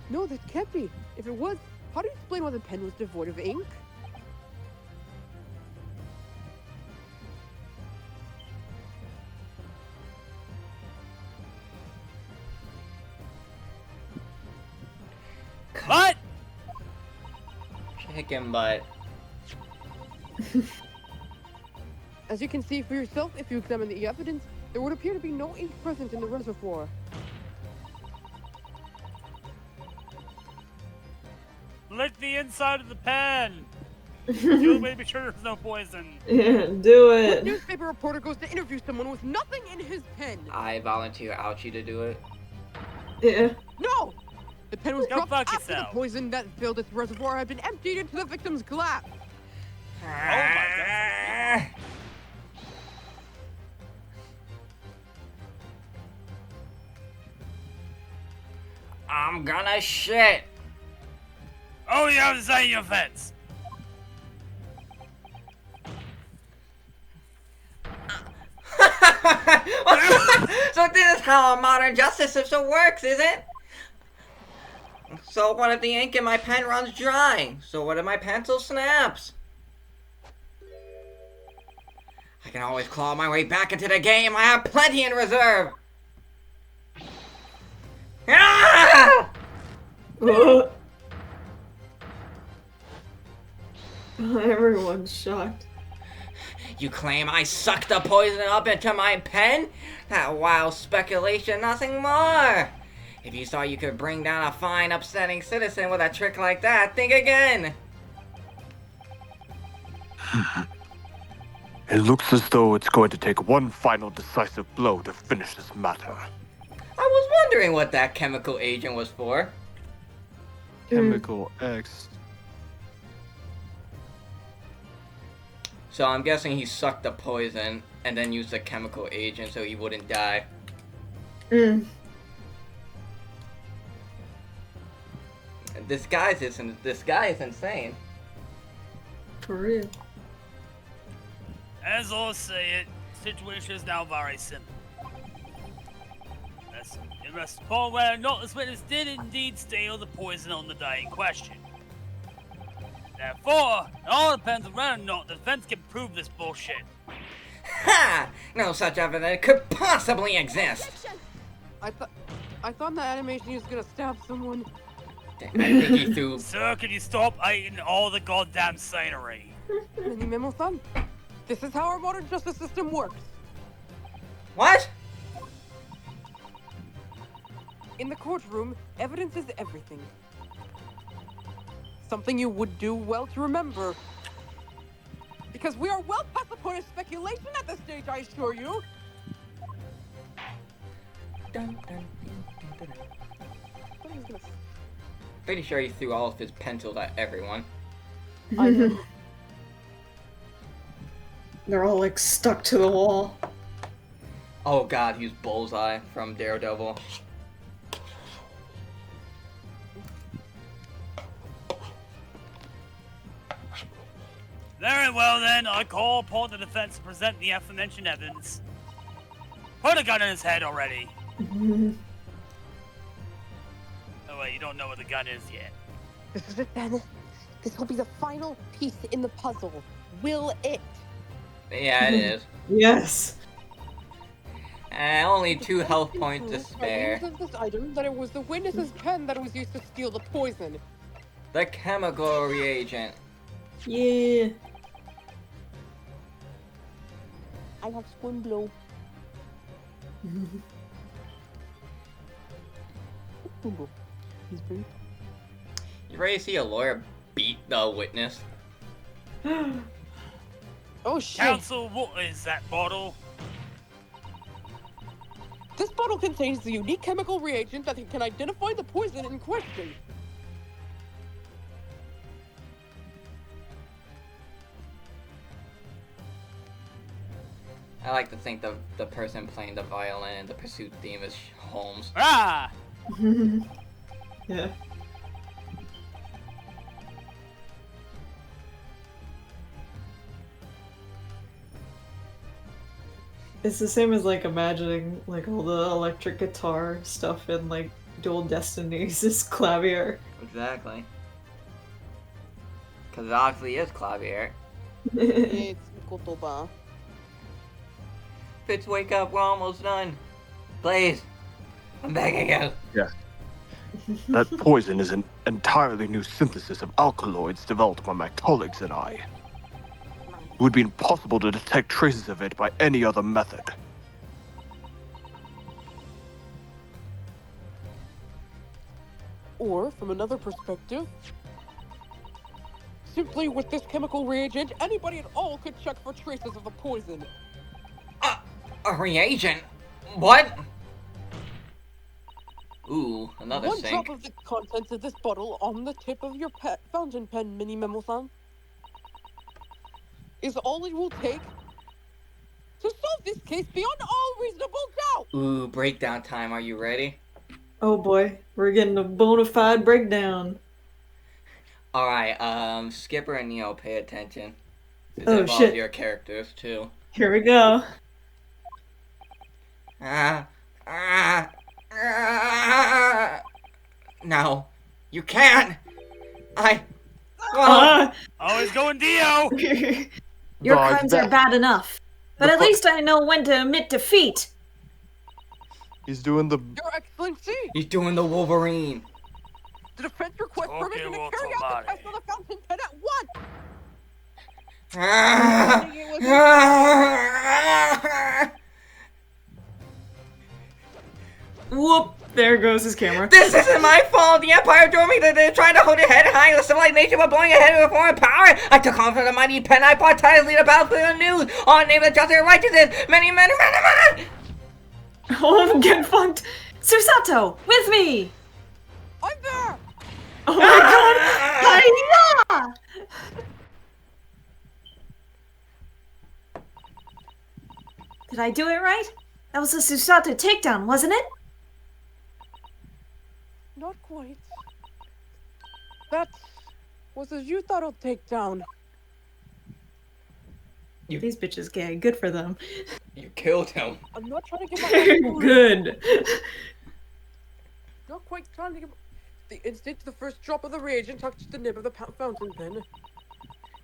No, that can't be. If it was, how do you explain why the pen was devoid of ink? What? Chicken butt. As you can see for yourself, if you examine the evidence, there would appear to be no ink present in the reservoir. Lick the inside of the pen. You'll be sure there's no poison. Yeah, do What it. newspaper reporter goes to interview someone with nothing in his pen? I volunteer Ouchie to do it. Yeah. No! The pen was Go dropped fuck after yourself. the poison that filled its reservoir had been emptied into the victim's glass. Oh my god. I'm gonna shit. Oh, you have to say your offense. So this is how a modern justice system works, is it? So what if the ink in my pen runs dry? So what if my pencil snaps? I can always claw my way back into the game. I have plenty in reserve. Ah! Everyone's shocked. You claim I sucked the poison up into my pen? That wild speculation, nothing more. If you thought you could bring down a fine, upsetting citizen with a trick like that, think again. It looks as though it's going to take one final decisive blow to finish this matter. I was wondering what that chemical agent was for. Chemical X. So I'm guessing he sucked the poison and then used the chemical agent so he wouldn't die. This guy is insane. For real. As I say it, situation is now very simple. It rests upon whether or not this witness did indeed steal the poison on the day in question. Therefore, it all depends on whether or not the defense can prove this bullshit. Ha! No such evidence could possibly exist. I thought in the animation he was gonna stab someone. I think he threw. Sir, can you stop eating all the goddamn scenery? Manimemo-san, this is how our modern justice system works. What? In the courtroom, evidence is everything. Something you would do well to remember. Because we are well past the point of speculation at this stage, I assure you. Pretty sure he threw all of his pencils at everyone. I know. They're all like stuck to the wall. Oh god, he was Bullseye from Daredevil. Very well then, I call upon the defense to present the aforementioned evidence. Put a gun in his head already. Oh wait, you don't know what the gun is yet. This is it, Ben. This will be the final piece in the puzzle. Will it? Yeah, it is. Yes. Only 2 health points to By spare. use of this item, that it was the witness's pen that was used to steal the poison. The chemical reagent. Yeah. I have swim blow. He's very... You ready to see a lawyer beat the witness? Oh shit! Counsel, what is that bottle? This bottle contains the unique chemical reagent that can identify the poison in question. I like to think the person playing the violin in the pursuit theme is Holmes. Ah! Yeah. It's the same as like imagining like all the electric guitar stuff in like Dual Destinies is clavier. Exactly. Because it obviously is clavier. It's kotoba. Fitz, wake up, we're almost done. Please. I'm begging you. Yes. That poison is an entirely new synthesis of alkaloids developed by my colleagues and I. It would be impossible to detect traces of it by any other method. Or, from another perspective, simply with this chemical reagent, anybody at all could check for traces of the poison. A reagent? What? Ooh, another One sink. drop of the contents of this bottle on the tip of your fountain pen, Manimemo-san, is all it will take to solve this case beyond all reasonable doubt. Ooh, breakdown time. Are you ready? Oh boy, we're getting a bona fide breakdown. Alright, Skipper and Neo, pay attention. This Oh, involves shit. your characters, too. Here we go. No, you can't. Ah! Oh, he's going Dio! Your Guys, crimes are bad enough. But at least I know when to admit defeat. He's doing the. Your Excellency, He's doing the Wolverine. the defense requests Okay, permission to well, carry out somebody. the test of the fountain pen at once. Whoop! There goes his camera. This isn't my fault! The Empire drove me to trying to hold your head high in the civilized nation but blowing ahead of a foreign power! I took on for the mighty pen, I fought tirelessly to battle for the news! All in the name of justice and righteousness! Many, many, many, many! Oh, I'm getting fucked. Susato, with me! I'm there! Oh my god! Hiya! Did I do it right? That was a Susato takedown, wasn't it? Not quite. That was a Jutaro takedown. These bitches gay. Good for them. You killed him. I'm not trying to get my ass Good. Not quite trying to get the instant the first drop of the reagent touched the nib of the fountain pen.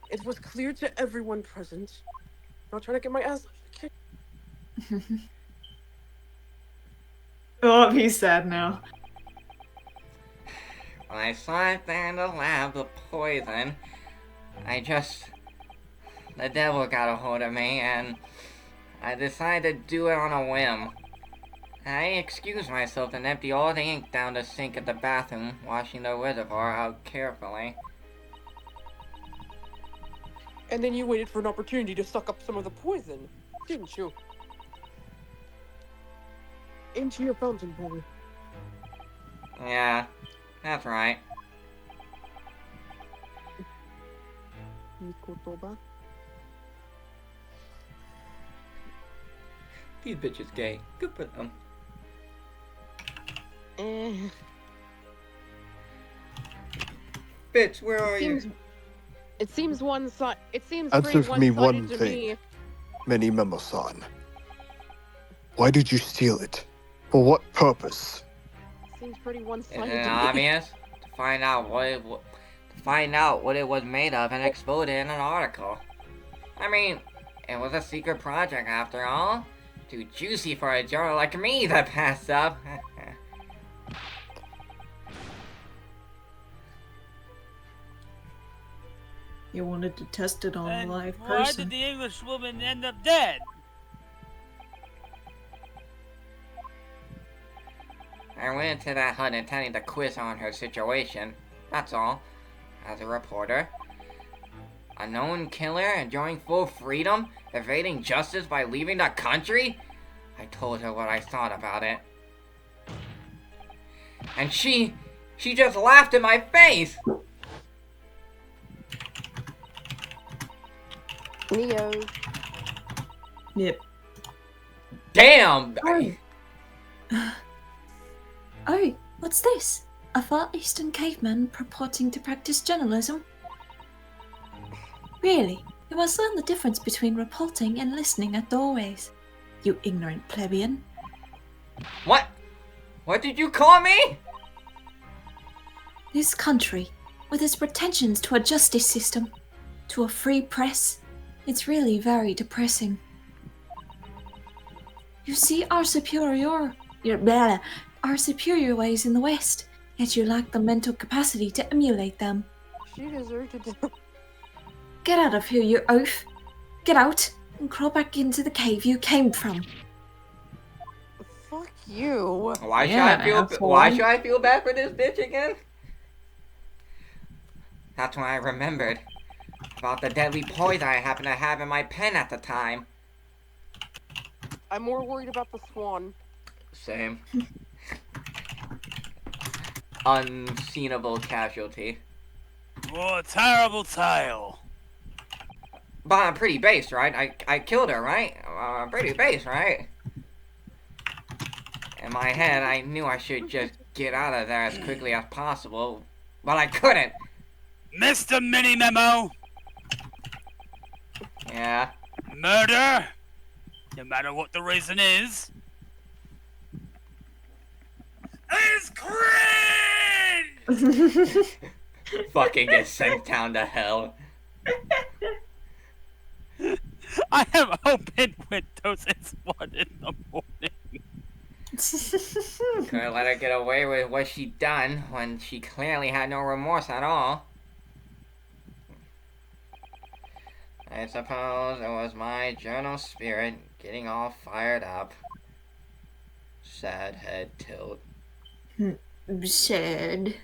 It was clear to everyone present. Not trying to get my ass kicked. Oh, he's sad now. When I saw it there in the lab, the poison, the devil got a hold of me, and I decided to do it on a whim. I excused myself and emptied all the ink down the sink at the bathroom, washing the reservoir out carefully. And then you waited for an opportunity to suck up some of the poison, didn't you? Into your fountain pen. Yeah, that's right. Mikotoba. These bitches gay. Good for them. Bitch, where are you? It seems one-sided. It seems Answer pretty for me one-sided one to thing. me. Manimemo-san. Why did you steal it? For what purpose? Seems pretty Isn't one-sided it to me. obvious? To find out what it was made of and explode it in an article. I mean, it was a secret project after all. Too juicy for a journal like me to pass up. You wanted to test it on a And live why person. did the English woman end up dead? I went into that hut intending to quiz on her situation. That's all. As a reporter. A known killer enjoying full freedom, evading justice by leaving the country? I told her what I thought about it. And she just laughed in my face! Neo. Yep. Damn! Oh, what's this? A Far Eastern caveman purporting to practice journalism? Really? You must learn the difference between reporting and listening at doorways. You ignorant plebeian. What? What did you call me? This country, with its pretensions to a justice system, to a free press, it's really very depressing. You see our superior ways in the West, yet you lack the mental capacity to emulate them. She deserted to. Get out of here, you oaf! Get out and crawl back into the cave you came from. Fuck you. Why Yeah, should I feel bad for this bitch again? That's when I remembered about the deadly poison I happened to have in my pen at the time. I'm more worried about the swan. Same. Unseenable casualty. Oh, terrible tale. But I'm pretty base, right? I killed her, right? I'm pretty base, right? In my head, I knew I should just get out of there as quickly as possible, but I couldn't. Mr. Manimemo, Yeah. murder, no matter what the reason is cringe! Fucking get sent down to hell. I have open windows. It's 1 in the morning. Couldn't let her get away with what she done when she clearly had no remorse at all. I suppose it was my journal spirit getting all fired up. Sad head tilt. Sad.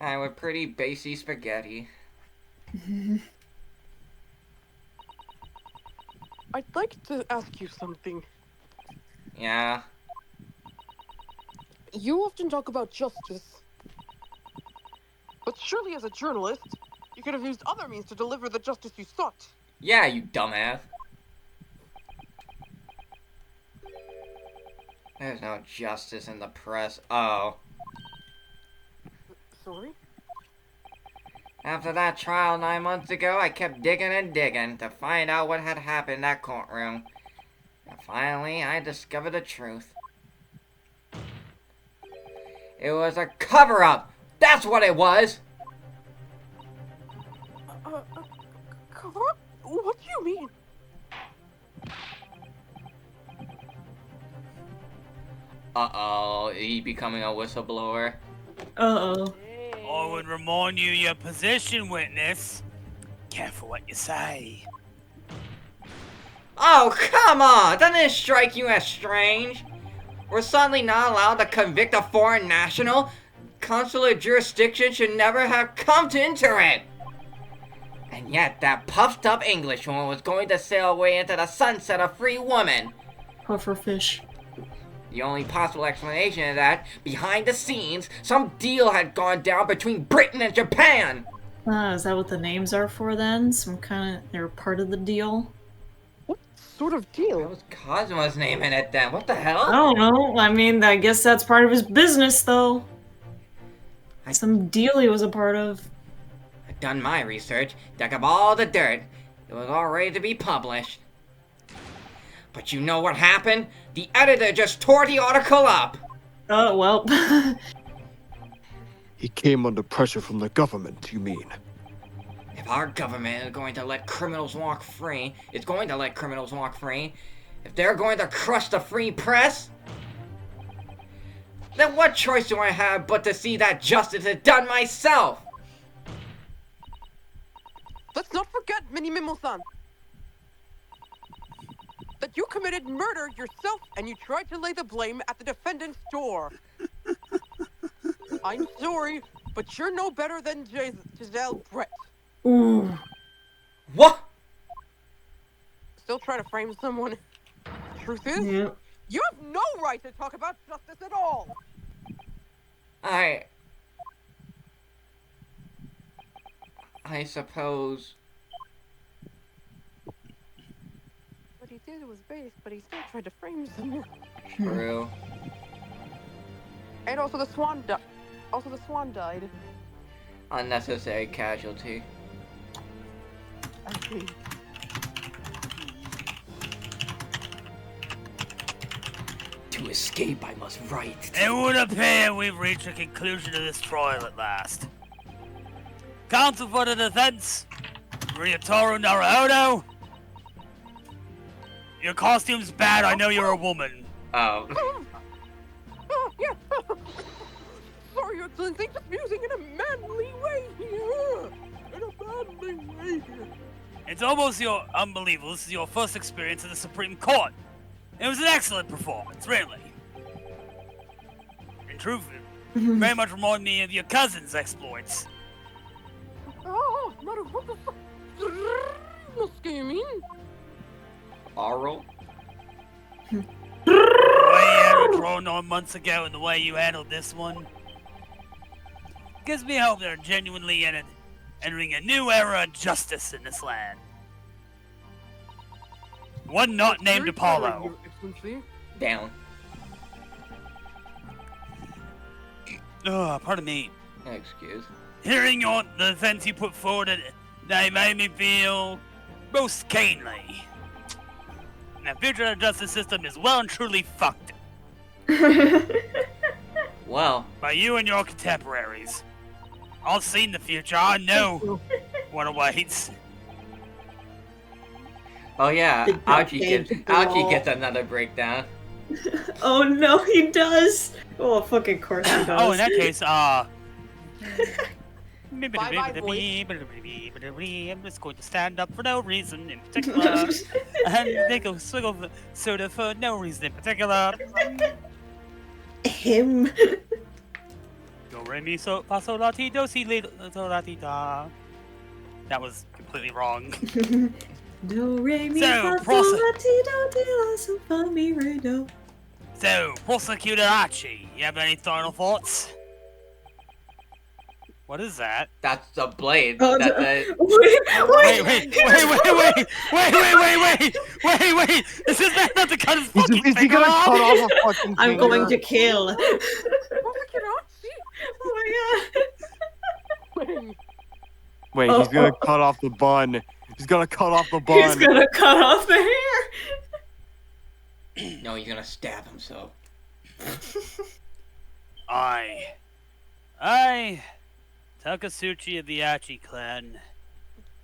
I was pretty basey spaghetti. I'd like to ask you something. Yeah. You often talk about justice. But surely as a journalist, you could have used other means to deliver the justice you sought. Yeah, you dumbass. There's no justice in the press. Oh. Sorry? After that trial 9 months ago, I kept digging and digging to find out what had happened in that courtroom. And finally, I discovered the truth. It was a cover-up! That's what it was! Cover up? What do you mean? Uh-oh, he becoming a whistleblower. Uh-oh. I would remind you your position, witness. Careful what you say. Oh, come on! Doesn't it strike you as strange? We're suddenly not allowed to convict a foreign national? Consular jurisdiction should never have come to enter it! And yet, that puffed up Englishwoman was going to sail away into the sunset a free woman. Pufferfish. The only possible explanation is that, behind the scenes, some deal had gone down between Britain and Japan! Is that what the names are for then? Some kind of... they're part of the deal? What sort of What deal? was Cosmo's name in it then? What the hell? I don't know. I mean, I guess that's part of his business, though. I- Some deal he was a part of. I've done my research, dug up all the dirt. It was all ready to be published. But you know what happened? The editor just tore the article up! Oh, well. He came under pressure from the government, you mean? If our government is going to let criminals walk free, it's going to let criminals walk free. If they're going to crush the free press, then what choice do I have but to see that justice is done myself? Let's not forget, Manimemo-san, that you committed murder yourself and you tried to lay the blame at the defendant's door. I'm sorry, but you're no better than Giselle Brett. Ooh. What? Still trying to frame someone. Truth is, Yeah. you have no right to talk about justice at all. I suppose. What he did was base, but he still tried to frame someone. True. And also the swan died. Unnecessary casualty. I see. To escape, I must write. It would appear we've reached a conclusion to this trial at last. Counsel for the defense, Ryotaro Naruhodo. Your costume's bad, I know you're a woman. Oh. Yeah. Sorry, Your Excellency, just musing in a manly way here. In a manly way here. It's almost unbelievable. This is your first experience in the Supreme Court. It was an excellent performance, really. In truth, it very much reminded me of your cousin's exploits. Oh, Naruhodo. No scheming. Oral? The way you handled Draw 9 months ago and the way you handled this one gives me hope they're genuinely entering a new era of justice in this land. One not named Apollo. Your Excellency. Down. Pardon me. Excuse. Hearing the defense you put forward, they made me feel most keenly. The future of the justice system is well and truly fucked Well, by you and your contemporaries. I've seen the future. I know what awaits. oh yeah, The Ouchie decade gets another breakdown. Oh no, he does! Oh, fucking course he does. Oh, in that case, Bye-bye, voice. I'm just going to stand up for no reason in particular, and take a swig of soda for no reason in particular. Him. Do re mi so fa sol la ti do si le do la ti da. That was completely wrong. Do re mi So, fa sol process- la ti do ti la sol fa mi re do. So, Prosecutor Archie, you have any final thoughts? What is that? That's the blade. Oh, That wait, Wait! This is not the cut his Is fucking he finger gonna off? cut off a fucking I'm finger? going to kill. Oh my god. Wait, Oh, he's gonna oh. cut off the bun. He's gonna cut off the He's bun. gonna cut off the hair. No, he's gonna stab himself. I, Takasuchi of the Achi clan,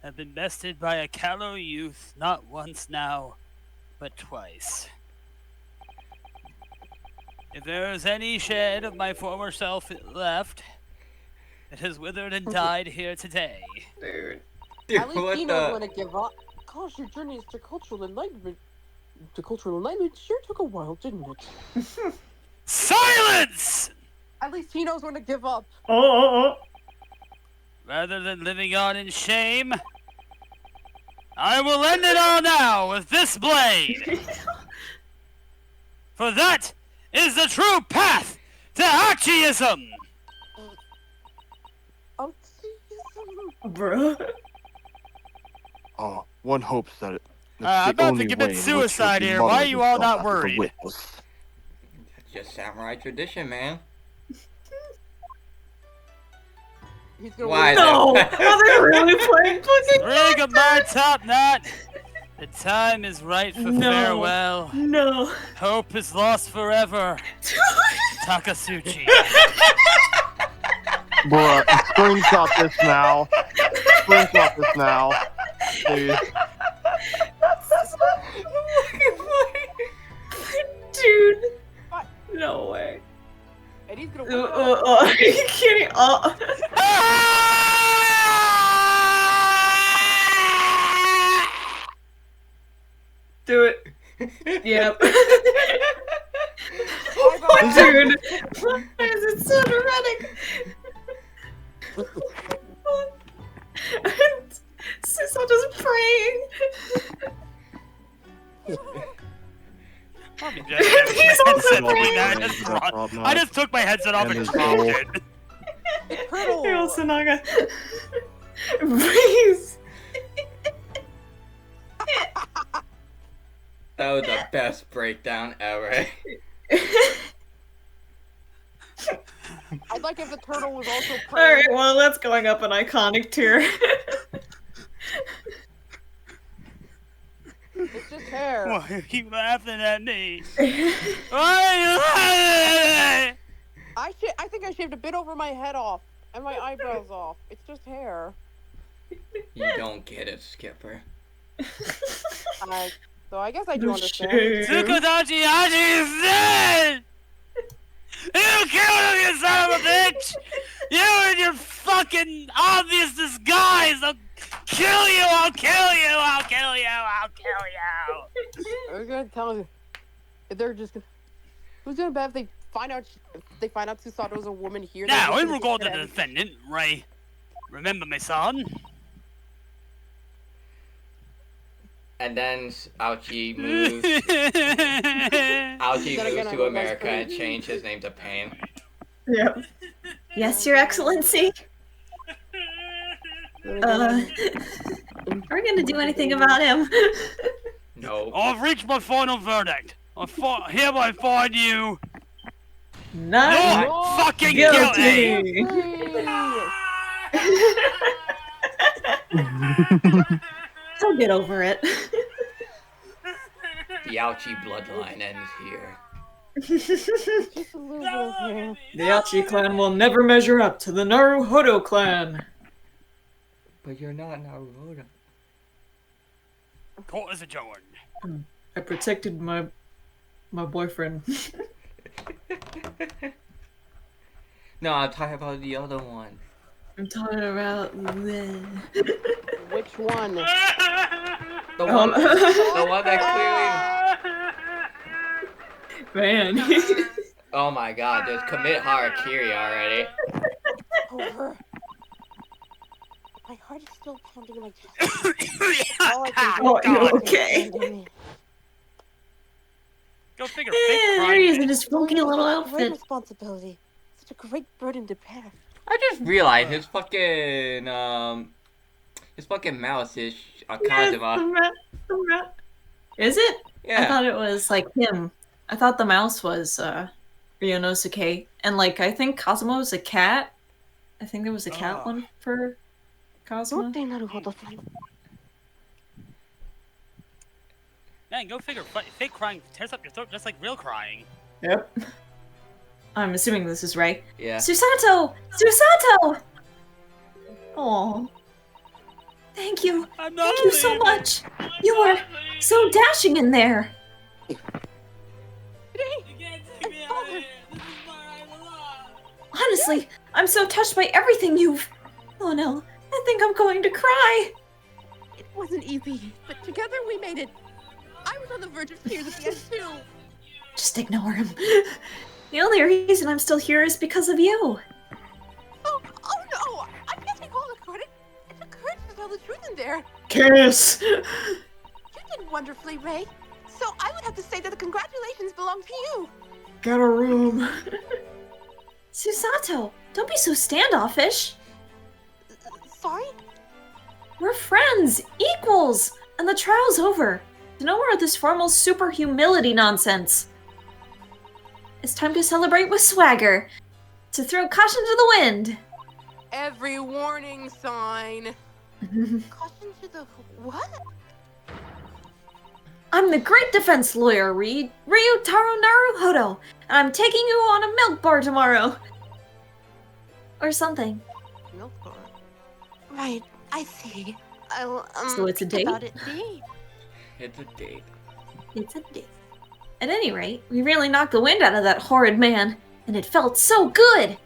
have been bested by a callow youth not once now, but twice. If there is any shred of my former self left, it has withered and died here today. Dude. Dude, At least what he knows the? when to give up. Gosh, your journeys to cultural enlightenment sure took a while, didn't it? Silence! At least he knows when to give up. Oh. Rather than living on in shame, I will end it all now with this blade. For that is the true path to Archieism! Oh, Bro. Oh, one hopes that it. I'm about to commit suicide here. Why are you all not worried? That's just samurai tradition, man. he's gonna Why? No! though? Are they really playing fucking Ring of my top knot! The time is right for No. farewell. No. Hope is lost forever. Takasuchi. Bruh, screenshot this now. Screenshot this now. Please. Dude. No way. And he's gonna Are you kidding? Oh. Do it. Yep. Dude. Why is it so dramatic? Susato's praying. He's also praying. I just took my headset off and his dropped goal. it. Hero Sanaga. Please. That was the best breakdown ever. I'd like if the turtle was also praying. Alright, well, that's going up an iconic tier. It's just hair. Why you keep laughing at me? Why are you laughing at me? I think I shaved a bit over my head off and my eyebrows off. It's just hair. You don't get it, Skipper. So I guess I do understand. Tsukudachi Hachi is dead! You killed him, you son of a bitch! You and your fucking obvious disguise! I'll kill you! I'll kill you! I'll kill you! I'll kill you! I was gonna tell you. They're just gonna. Who's gonna bet if they find out? If they find out Susato's a woman here. they're Now, just in gonna regard to get the at- defendant, Ray, remember my son? And then Ouchie moves. Ouchie Then again, moves I to love America my and friend. changed his name to Pain. Yep. Yes, Your Excellency. Are we gonna do anything about him? No. I've reached my final verdict. I hereby find you Not not fucking guilty! He'll get over it. The Ouchie bloodline ends here. Just a little bit of hair. The Achi clan will never measure up to the Naruhodo clan. But you're not Naruto. Court is adjourned. I protected my boyfriend. No, I'm talking about the other one. I'm talking about Which one? The one that Man. clearly. Oh my god, just commit harakiri already. Over. My heart is still pounding in my chest. All I can do Oh, is you think okay? of it. Go figure. Fake There he is in crying. his funky little Great outfit. responsibility. Such a great burden to bear. I just realized his fucking mouse is a Kazuma. The rat. Is it? Yeah. I thought it was like him. I thought the mouse was Ryonosuke. And like I think Kazuma was a cat. I think there was a cat one for Kazuma. Man, go figure. Fake crying tears up your throat just like real crying. Yep. I'm assuming this is right. Yeah. Susato! Susato! Oh. Thank you. I'm not Thank you so leaving. much. You were so dashing in there. You can't take me out of here. This is where I belong. Honestly, I'm so touched by everything you've... Oh no, I think I'm going to cry. It wasn't easy, but together we made it. I was on the verge of tears at the end too. Just ignore him. The only reason I'm still here is because of you. Oh no! I can't take all the credit. It took courage to tell the truth in there. Kiss! You did wonderfully, Ray. So I would have to say that the congratulations belong to you. Get a room. Susato, don't be so standoffish. Sorry? We're friends, equals, and the trial's over. No more of this formal super humility nonsense. It's time to celebrate with swagger. To throw caution to the wind. Every warning sign. Caution to the what? I'm the great defense lawyer, Ryutaro Naruhodo, and I'm taking you on a milk bar tomorrow. Or something. Milk bar. Right, I see. I'll, So it's a date? About it be. It's a date. It's a date. At any rate, we really knocked the wind out of that horrid man, and it felt so good!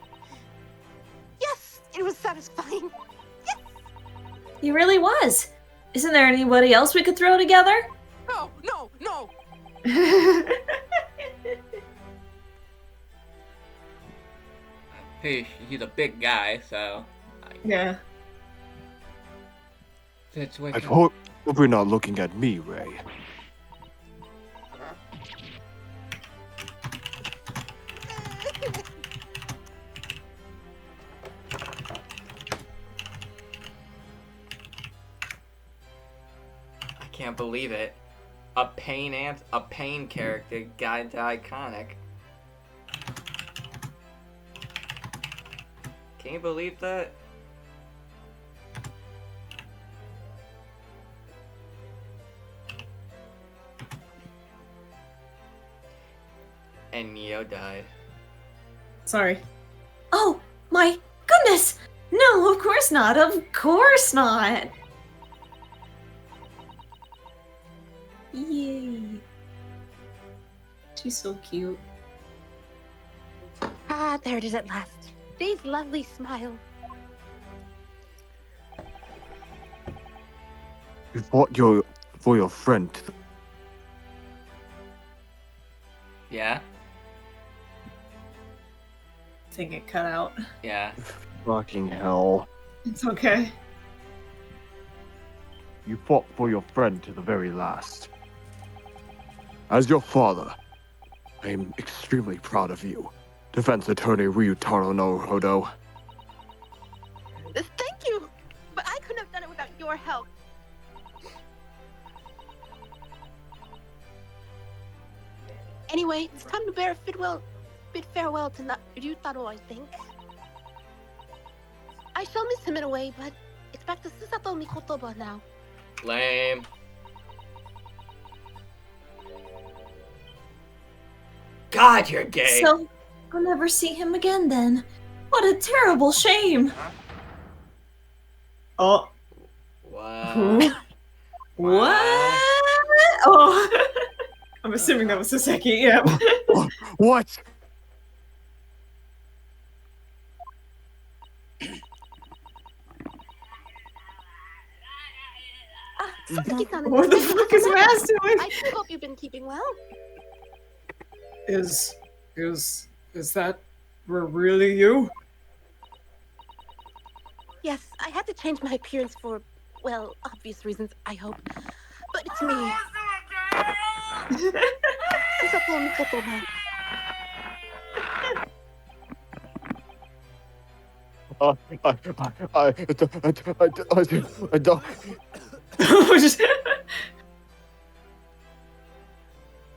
Yes, it was satisfying. Yes. He really was. Isn't there anybody else we could throw together? No. He's a big guy, so. Yeah. That's I hope you're not looking at me, Ray. I can't believe it. A pain character got into iconic. Can you believe that? And Neo died. Sorry. Oh, my goodness! No, of course not. Of course not. Yay. She's so cute. Ah, there it is at last. Ray's lovely smile. You fought for your friend. Yeah? I think it cut out. Yeah. Fucking hell. It's okay. You fought for your friend to the very last. As your father, I am extremely proud of you, defense attorney Ryutaro Naruhodo. Thank you, but I couldn't have done it without your help. Anyway, it's time to bid farewell to Ryutaro, I think. I shall miss him in a way, but it's back to Susato Mikotoba now. Lame. God, you're gay. So, I'll never see him again then. What a terrible shame. Oh. What? What? Oh. I'm assuming that was Saseki, yep. What? Saseki-san, What the fuck is Maz doing? I do hope you've been keeping well. Is that really you? Yes, I had to change my appearance for, well, obvious reasons, I hope. But it's me. I don't. Just-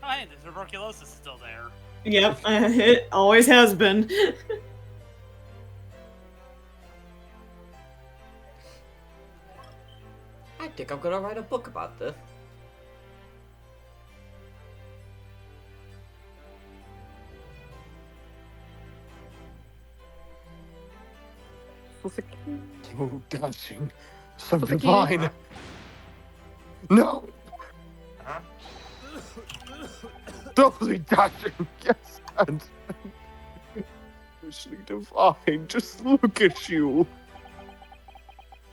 Oh, hey, the tuberculosis is still there. Yep, it always has been. I think I'm gonna write a book about this. So dashing, so divine. No. Doubly dashing, yes, and especially divine. Just look at you.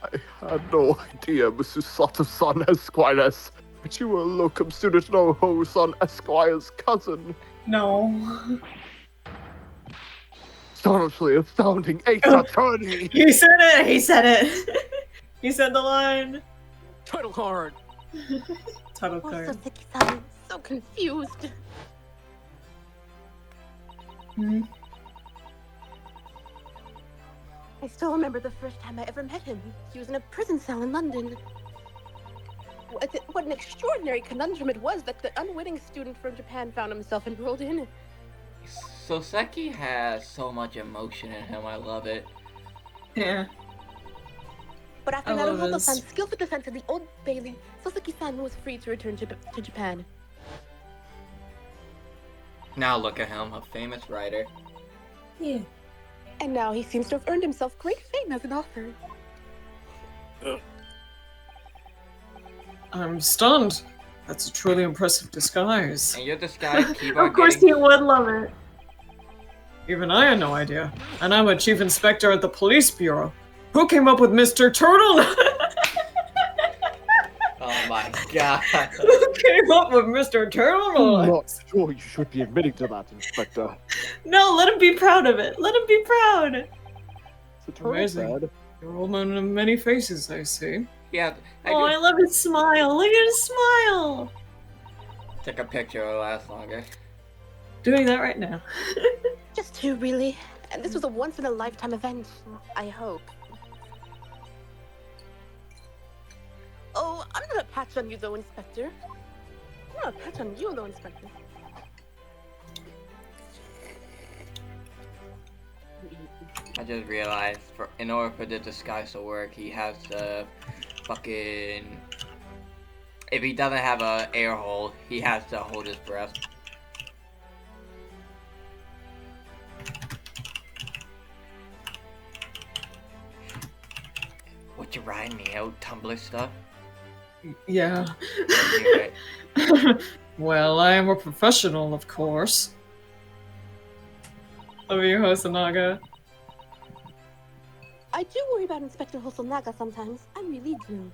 I had no idea, Mrs. Sotterson Esquires, but you were a locum student no son Esquire's cousin. No. Astonishingly astounding ace attorney. He said it! He said it! He said the line. Title card. Title card. I'm so confused. Hmm. I still remember the first time I ever met him. He was in a prison cell in London. What an extraordinary conundrum it was that the unwitting student from Japan found himself enrolled in. Soseki has so much emotion in him. I love it. Yeah. But after I love Naruhodo-san's this. skillful defense of the Old Bailey, Soseki-san was free to return to Japan. Now look at him, a famous writer. Yeah. And now he seems to have earned himself great fame as an author. I'm stunned. That's a truly impressive disguise. And your disguise keep on Of course getting... he would love it. Even I had no idea. And I'm a chief inspector at the police bureau. Who came up with Mr. Turtle? Oh my god. Who came up with Mr. Turtle? I'm not sure you should be admitting to that, Inspector. No, let him be proud of it. Let him be proud. It's a turtle Amazing. bed. You're all man of many faces, I see. Yeah, Oh, I love his smile. Look at his smile. Take a picture, it'll last longer. Doing that right now. Just two, really. And this was a once-in-a-lifetime event, I hope. Oh, I'm gonna patch on you, though, Inspector. I'm gonna patch on you, though, Inspector. I just realized, in order for the disguise to work, he has to fucking... If he doesn't have a air hole, he has to hold his breath. What you riding me out, Tumblr stuff? Yeah. Anyway, Well, I am a professional, of course. Love you, Hosonaga. I do worry about Inspector Hosonaga sometimes. I really do.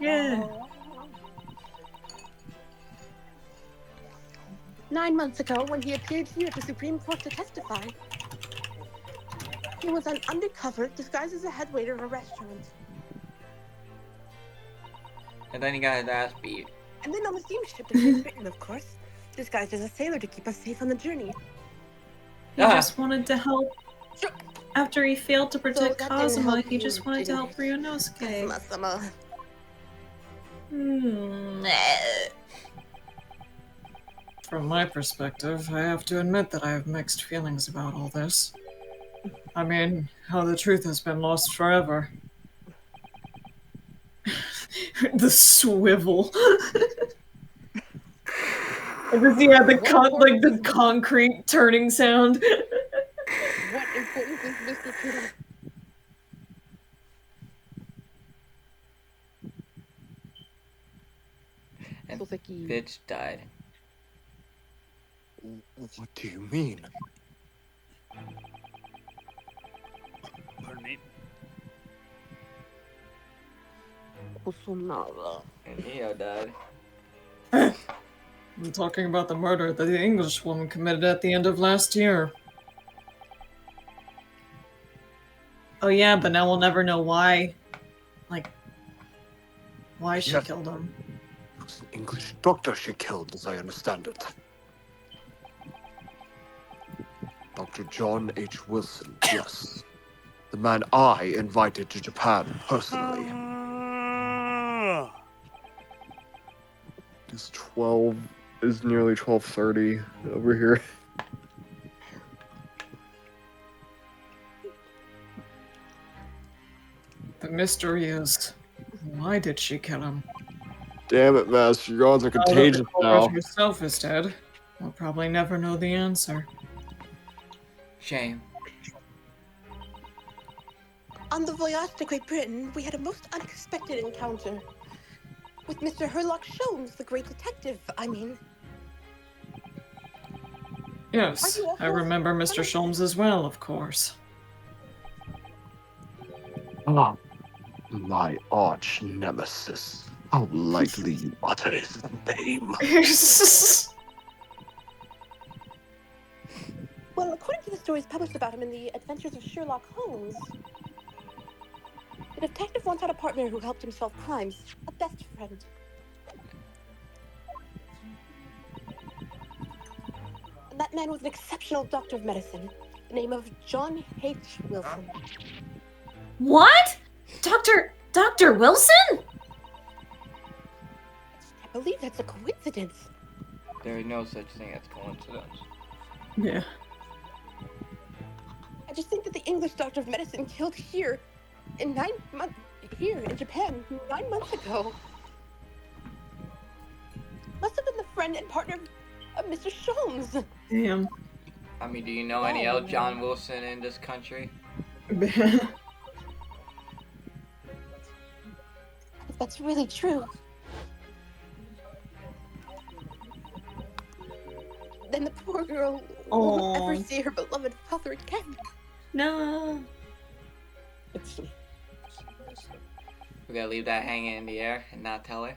Yeah. 9 months ago, when he appeared here at the Supreme Court to testify, he was an undercover disguised as a head waiter of a restaurant. and then he got his ass beat. And then on the steamship to Great Britain, of course, disguised as a sailor to keep us safe on the journey. He just wanted to help. Sure. After he failed to protect that didn't Kazuma, help he just you, wanted to did help it? Ryunosuke. Kazuma-sama. From my perspective, I have to admit that I have mixed feelings about all this. I mean, how the truth has been lost forever. The swivel. Yeah, the concrete turning sound. What importance is Mr. Turtle? And Soseki. bitch died. What do you mean? Pardon me. Hosonaga. And Neo died. I'm talking about the murder that the English woman committed at the end of last year. Oh yeah, but now we'll never know why. Like, why she Yes. killed him. It was an English doctor she killed, as I understand it. Dr. John H. Wilson, yes. The man I invited to Japan personally. It's 12, is nearly 12:30 over here. The mystery is, why did she kill him? Damn it, Master, your odds are Now that contagious the culprit now. herself is dead, we'll probably never know the answer. Shame. On the voyage to Great Britain, we had a most unexpected encounter. With Mr. Herlock Sholmes, the great detective, I mean. Yes, I remember Mr. Sholmes as well, of course. Ah, my arch nemesis. How lightly you utter his name. Well, according to the stories published about him in the Adventures of Sherlock Holmes, the detective once had a partner who helped him solve crimes, a best friend. And that man was an exceptional doctor of medicine, the name of John H. Wilson. What? Dr. Wilson? I believe that's a coincidence. There is no such thing as coincidence. Yeah. I just think that the English doctor of medicine killed here in Japan 9 months ago. Must have been the friend and partner of Mr. Sholmes. Damn. I mean, do you know any L. John Wilson in this country? If that's really true, then the poor girl won't ever see her beloved father again. No. We gotta leave that hanging in the air and not tell her.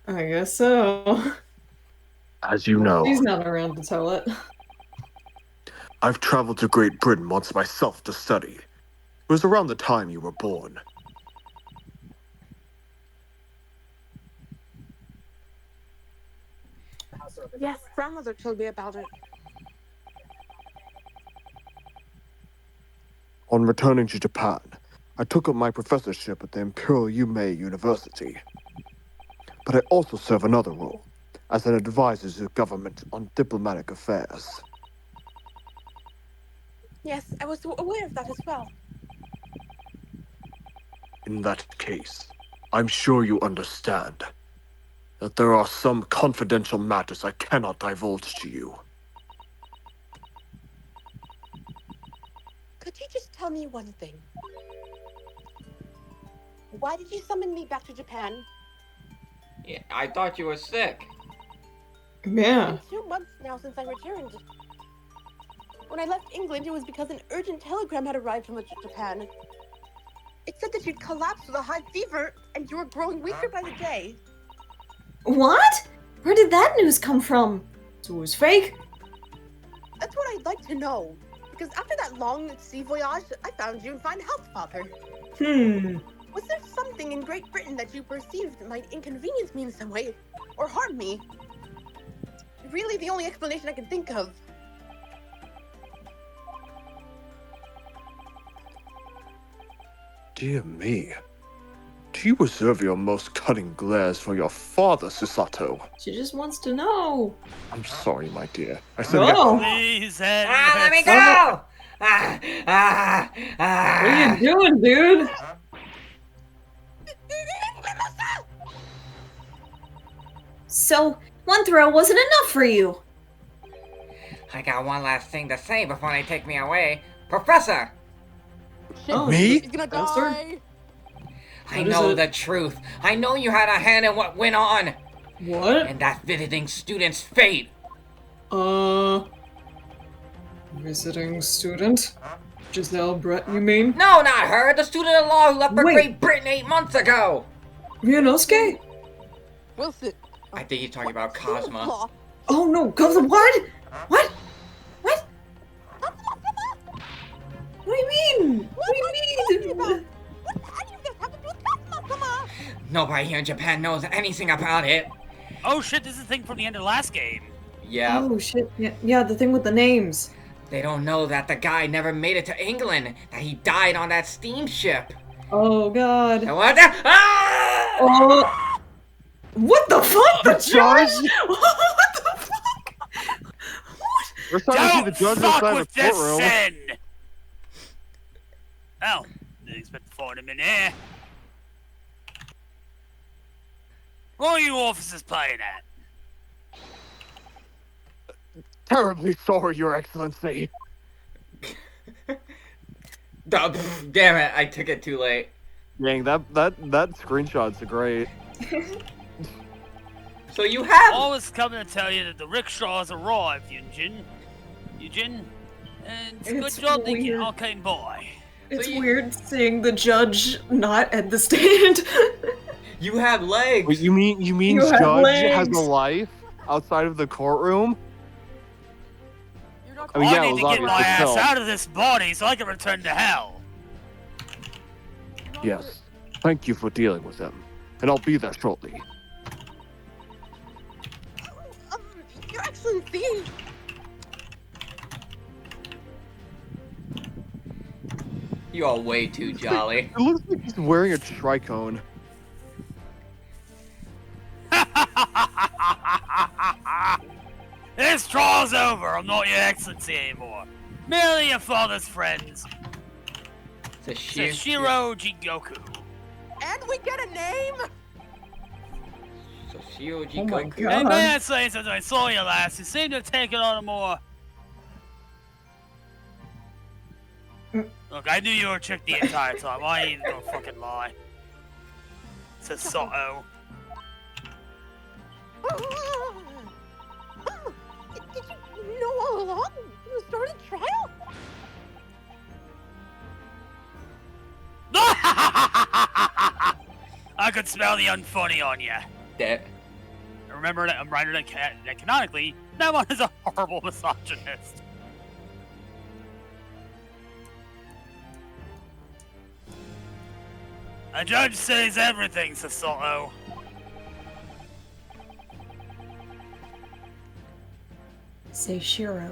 I guess so. As you know, She's not around to tell it. I've traveled to Great Britain once myself to study. It was around the time you were born. Yes, grandmother told me about it. On returning to Japan, I took up my professorship at the Imperial Yumei University. But I also serve another role, as an advisor to the government on diplomatic affairs. Yes, I was aware of that as well. In that case, I'm sure you understand that there are some confidential matters I cannot divulge to you. Could you just tell me one thing? Why did you summon me back to Japan? Yeah, I thought you were sick. Yeah. It's been 2 months now since I returned. When I left England, it was because an urgent telegram had arrived from Japan. It said that you'd collapsed with a high fever, and you were growing weaker by the day. What? Where did that news come from? So it was fake? That's what I'd like to know. Because after that long sea voyage, I found you in fine health, Father. Was there something in Great Britain that you perceived might inconvenience me in some way, or harm me? Really the only explanation I can think of. Dear me. Do you reserve your most cunning glares for your father, Susato? She just wants to know. I'm sorry, my dear. I said Oh. Please, Let me Henry. go! What are you doing, dude? So, one throw wasn't enough for you. I got one last thing to say before they take me away. Professor! Oh, Me? He's gonna Professor? die. I What is know it? the truth. I know you had a hand in what went on. What? And that visiting student's fate. Visiting student? Giselle Brett, you mean? No, not her. The student in law who left for Wait. Great Britain 8 months ago. Ryunosuke? Wilson, I think he's talking about Cosma. Law. Oh no, go the what? What? What? What do you mean? What do you mean? What any of this have to do with Cosmo? Come on. Nobody here in Japan knows anything about it. Oh shit, this is the thing from the end of the last game. Yeah. Oh shit! Yeah, the thing with the names. They don't know that the guy never made it to England. That he died on that steamship. Oh god. And what the? Ah! Oh. What the fuck? The judge? What the fuck? We're starting to see the judge fuck inside with the this courtroom. sin! Oh, didn't expect to find him in here. What are you officers playing at? Terribly sorry, Your Excellency. Damn it! I took it too late. Dang, that screenshot's great. So you have. I was coming to tell you that the rickshaws arrived, Eugene. And it's a It's good job they weird. all came by. It's weird seeing the judge not at the stand. You have legs. Wait, you mean You have Judge has legs. a life outside of the courtroom? You're not I mean, yeah, I it need was to get my obvious ass itself. out of this body so I can return to hell. Yes. Thank you for dealing with them. And I'll be there shortly. Your Excellency. You are way too jolly. It looks like he's wearing a tricone. This trial's over. I'm not your excellency anymore. Merely your father's friends. Sashiro Jigoku. And we get a name? Sashiro Oh my Jigoku. God. And may I say, since I saw you last, you seem to have taken on a more... Look, I knew you were a chick the entire time. I ain't gonna fucking lie. Says Soto. Did you know all along? You started the trial? I could smell the unfunny on you. That. Remember that I'm writing that canonically, that one is a horrible misogynist. A judge says everything, Sasotto. Say Shiro.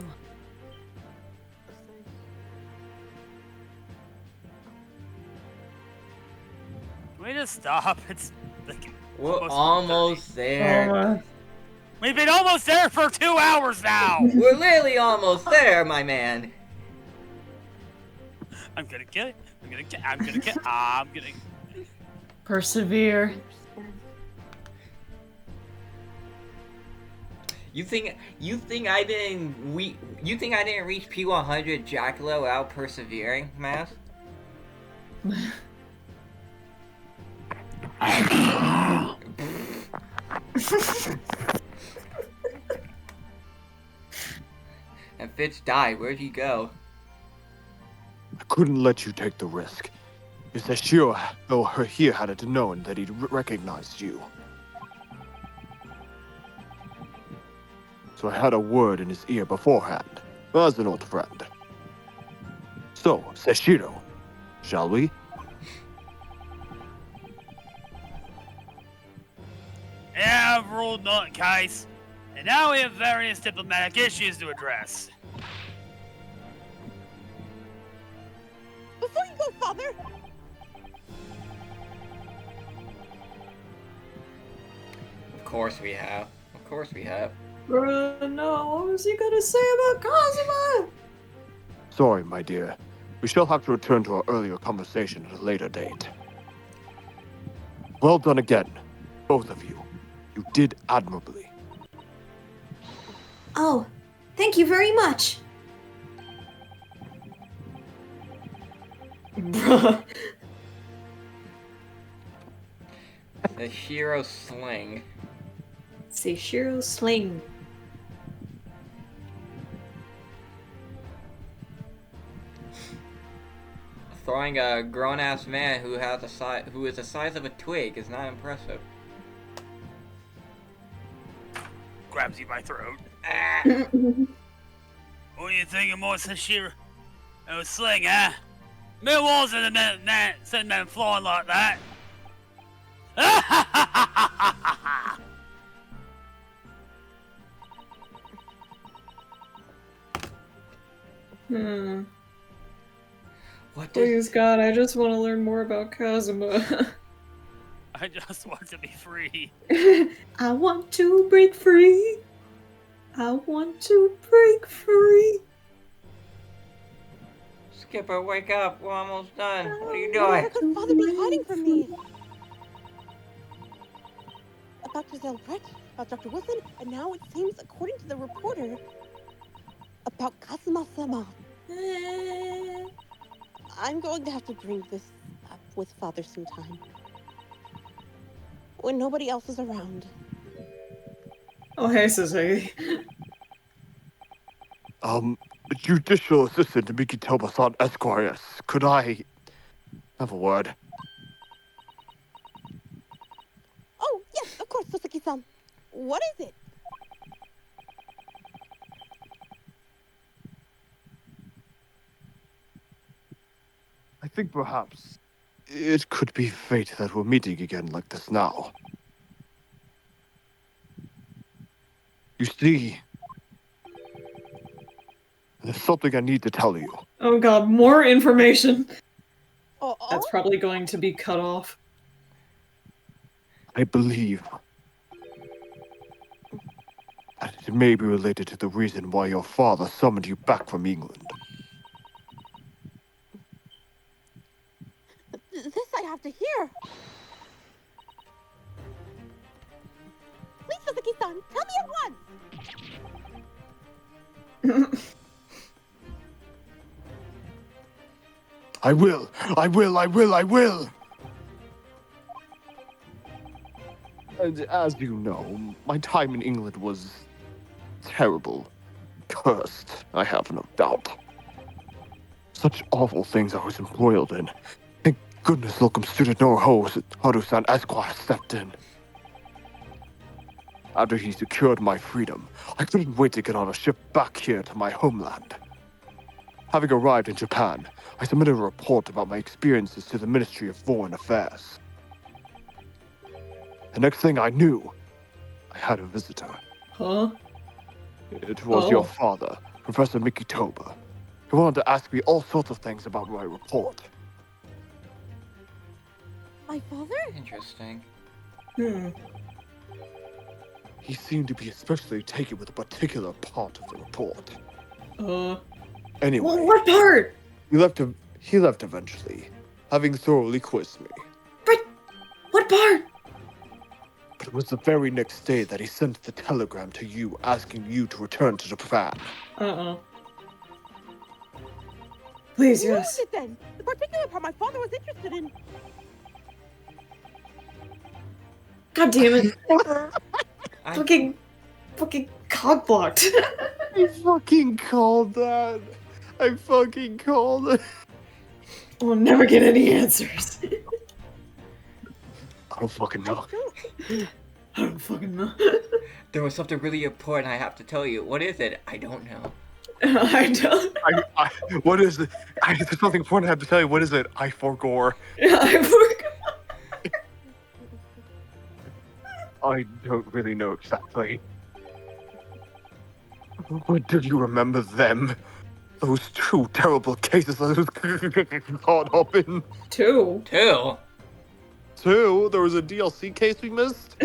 Can we just stop? It's like We're almost there. we've been almost there for 2 hours now. We're literally almost there, my man. I'm gonna get it. I'm gonna Persevere. You think I didn't reach P100 Jackalo without persevering, Mass? And Fitch died. Where'd he go? I couldn't let you take the risk. You said sure, though her here had it known that he'd recognized you. So I had a word in his ear beforehand, as an old friend. So, Seshiro, shall we? Yeah, I've ruled not case. And now we have various diplomatic issues to address. Before you go, Father, Of course we have. Of course we have. No, what was he gonna say about Kazuma? Sorry, my dear. We shall have to return to our earlier conversation at a later date. Well done again, both of you. You did admirably. Oh, thank you very much. Bruh. The hero sling. Say Shiro Sling. Throwing a grown-ass man who is the size of a twig is not impressive. Grabs you by throat. Ah. What are you thinking, more Sashiro? It was sling, huh? Me wasn't a man sitting there flying like that. Hmm. What did... Please, God, I just want to learn more about Kazuma. I just want to be free. I want to break free. I want to break free. Skipper, wake up. We're almost done. What are you Where doing? could Father be hiding from me? About Giselle Brett, about Dr. Wilson, and now it seems, according to the reporter, about Kazuma-sama. I'm going to have to bring this up with Father sometime. When nobody else is around. Oh, hey, Suzuki. Judicial Assistant Mikitoba-san Esquire, could I have a word? Oh, yes, of course, Suzuki-san. What is it? I think perhaps it could be fate that we're meeting again like this now. You see, there's something I need to tell you. Oh God, more information. Oh, That's probably going to be cut off. I believe that it may be related to the reason why your father summoned you back from England. This I have to hear. Please, Suzuki-san, tell me at once. I will! And as you know, my time in England was terrible. Cursed, I have no doubt. Such awful things I was embroiled in. Thank goodness locum student Haru-san Esquire stepped in. After he secured my freedom, I couldn't wait to get on a ship back here to my homeland. Having arrived in Japan, I submitted a report about my experiences to the Ministry of Foreign Affairs. The next thing I knew, I had a visitor. Huh? It was your father, Professor Mikitoba. He wanted to ask me all sorts of things about my report. My father? Interesting. He seemed to be especially taken with a particular part of the report. Anyway, Well, what part? he left eventually, having thoroughly quizzed me. But what part? But it was the very next day that he sent the telegram to you asking you to return to Japan. Please, What yes. was it then? The particular part my father was interested in. God damn it. fucking cock blocked. I fucking called that. I fucking called it. We'll never get any answers. I don't fucking know. I don't fucking know. There was something really important I have to tell you. What is it? I don't know. I don't. What is it? There's something important I have to tell you. What is it? I forgore. I forgot. I don't really know exactly. But do you remember them? Those two terrible cases I was caught up in. Two? There was a DLC case we missed?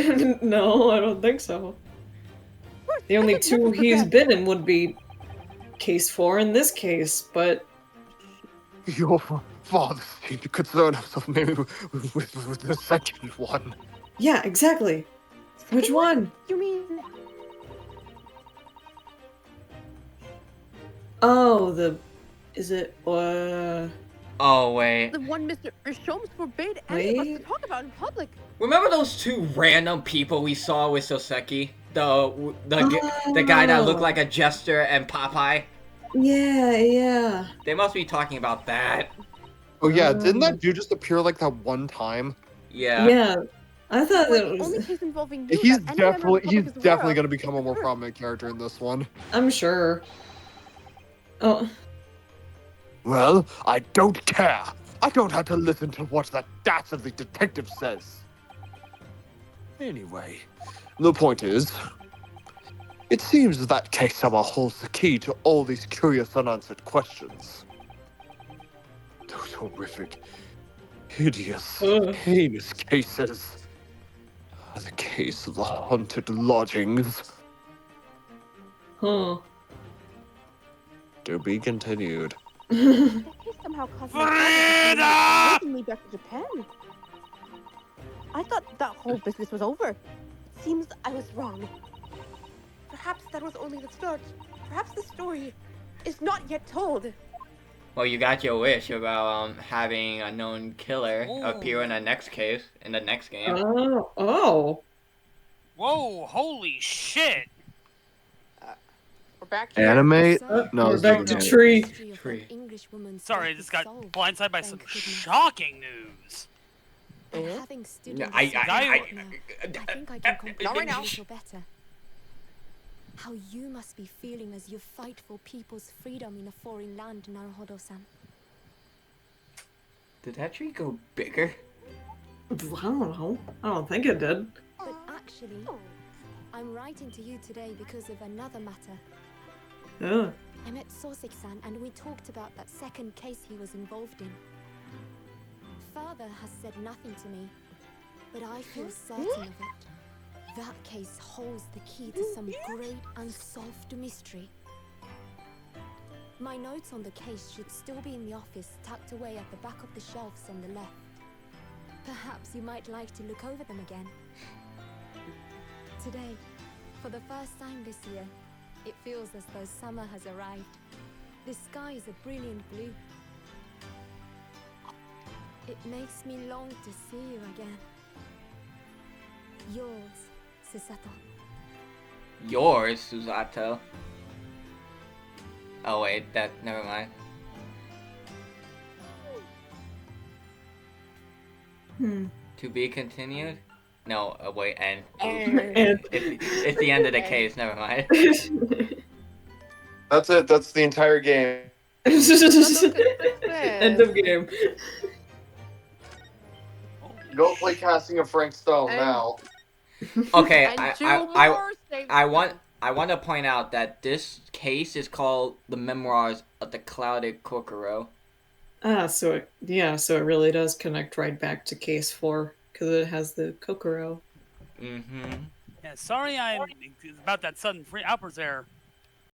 No, I don't think so. The only two he's been in would be case 4 in this case, but... Your father seemed to concern himself maybe with the second one. Yeah, exactly. Which one? You mean... Oh, is it, Oh, wait. The one Mr. Sholmes forbade any of us to talk about in public. Remember those two random people we saw with Soseki? The guy that looked like a jester and Popeye? Yeah. They must be talking about that. Oh yeah, didn't that dude just appear like that one time? Yeah. Yeah. I thought that was... Only case involving you He's that any member of the definitely public is aware of. going to become a more prominent character in this one. I'm sure. Oh. Well, I don't care. I don't have to listen to what that dastardly detective says. Anyway, the point is, It seems that Kei-sama holds the key to all these curious unanswered questions. Those horrific, hideous, Ugh. heinous cases are the case of the haunted lodgings. Huh. To be continued. That case somehow caused my father to taking me back to Japan. I thought that whole business was over. It seems I was wrong. Perhaps that was only the start. Perhaps the story is not yet told. Well, you got your wish about having a known killer appear in the next case, in the next game. Oh. Whoa, holy shit! We're back here. Anime? No, We're this back is to anime. Tree. Sorry, I just got blindsided by some shocking news. I think I can comprehend Not right now. a little better. How you must be feeling as you fight for people's freedom in a foreign land, Naruhodo-san. Did that tree go bigger? I don't know. I don't think it did. But actually, I'm writing to you today because of another matter. Yeah. I met Sosek-san and we talked about that second case he was involved in. Father has said nothing to me, but I feel certain of it. That case holds the key to some great unsolved mystery. My notes on the case should still be in the office, tucked away at the back of the shelves on the left. Perhaps you might like to look over them again. Today, for the first time this year, it feels as though summer has arrived. The sky is a brilliant blue. It makes me long to see you again. Yours, Susato. Yours, Susato. Oh wait, never mind. To be continued? No, wait, and. It's the end of the case, never mind. That's it. That's the entire game. End of game. Go play Casting of Frank Stone now. Okay, And two I more save I want to point out that this case is called The Memoirs of the Clouded Kokoro. So it really does connect right back to case 4 because it has the Kokoro. Mm-hmm. Yeah, sorry I'm about that sudden free outburst there.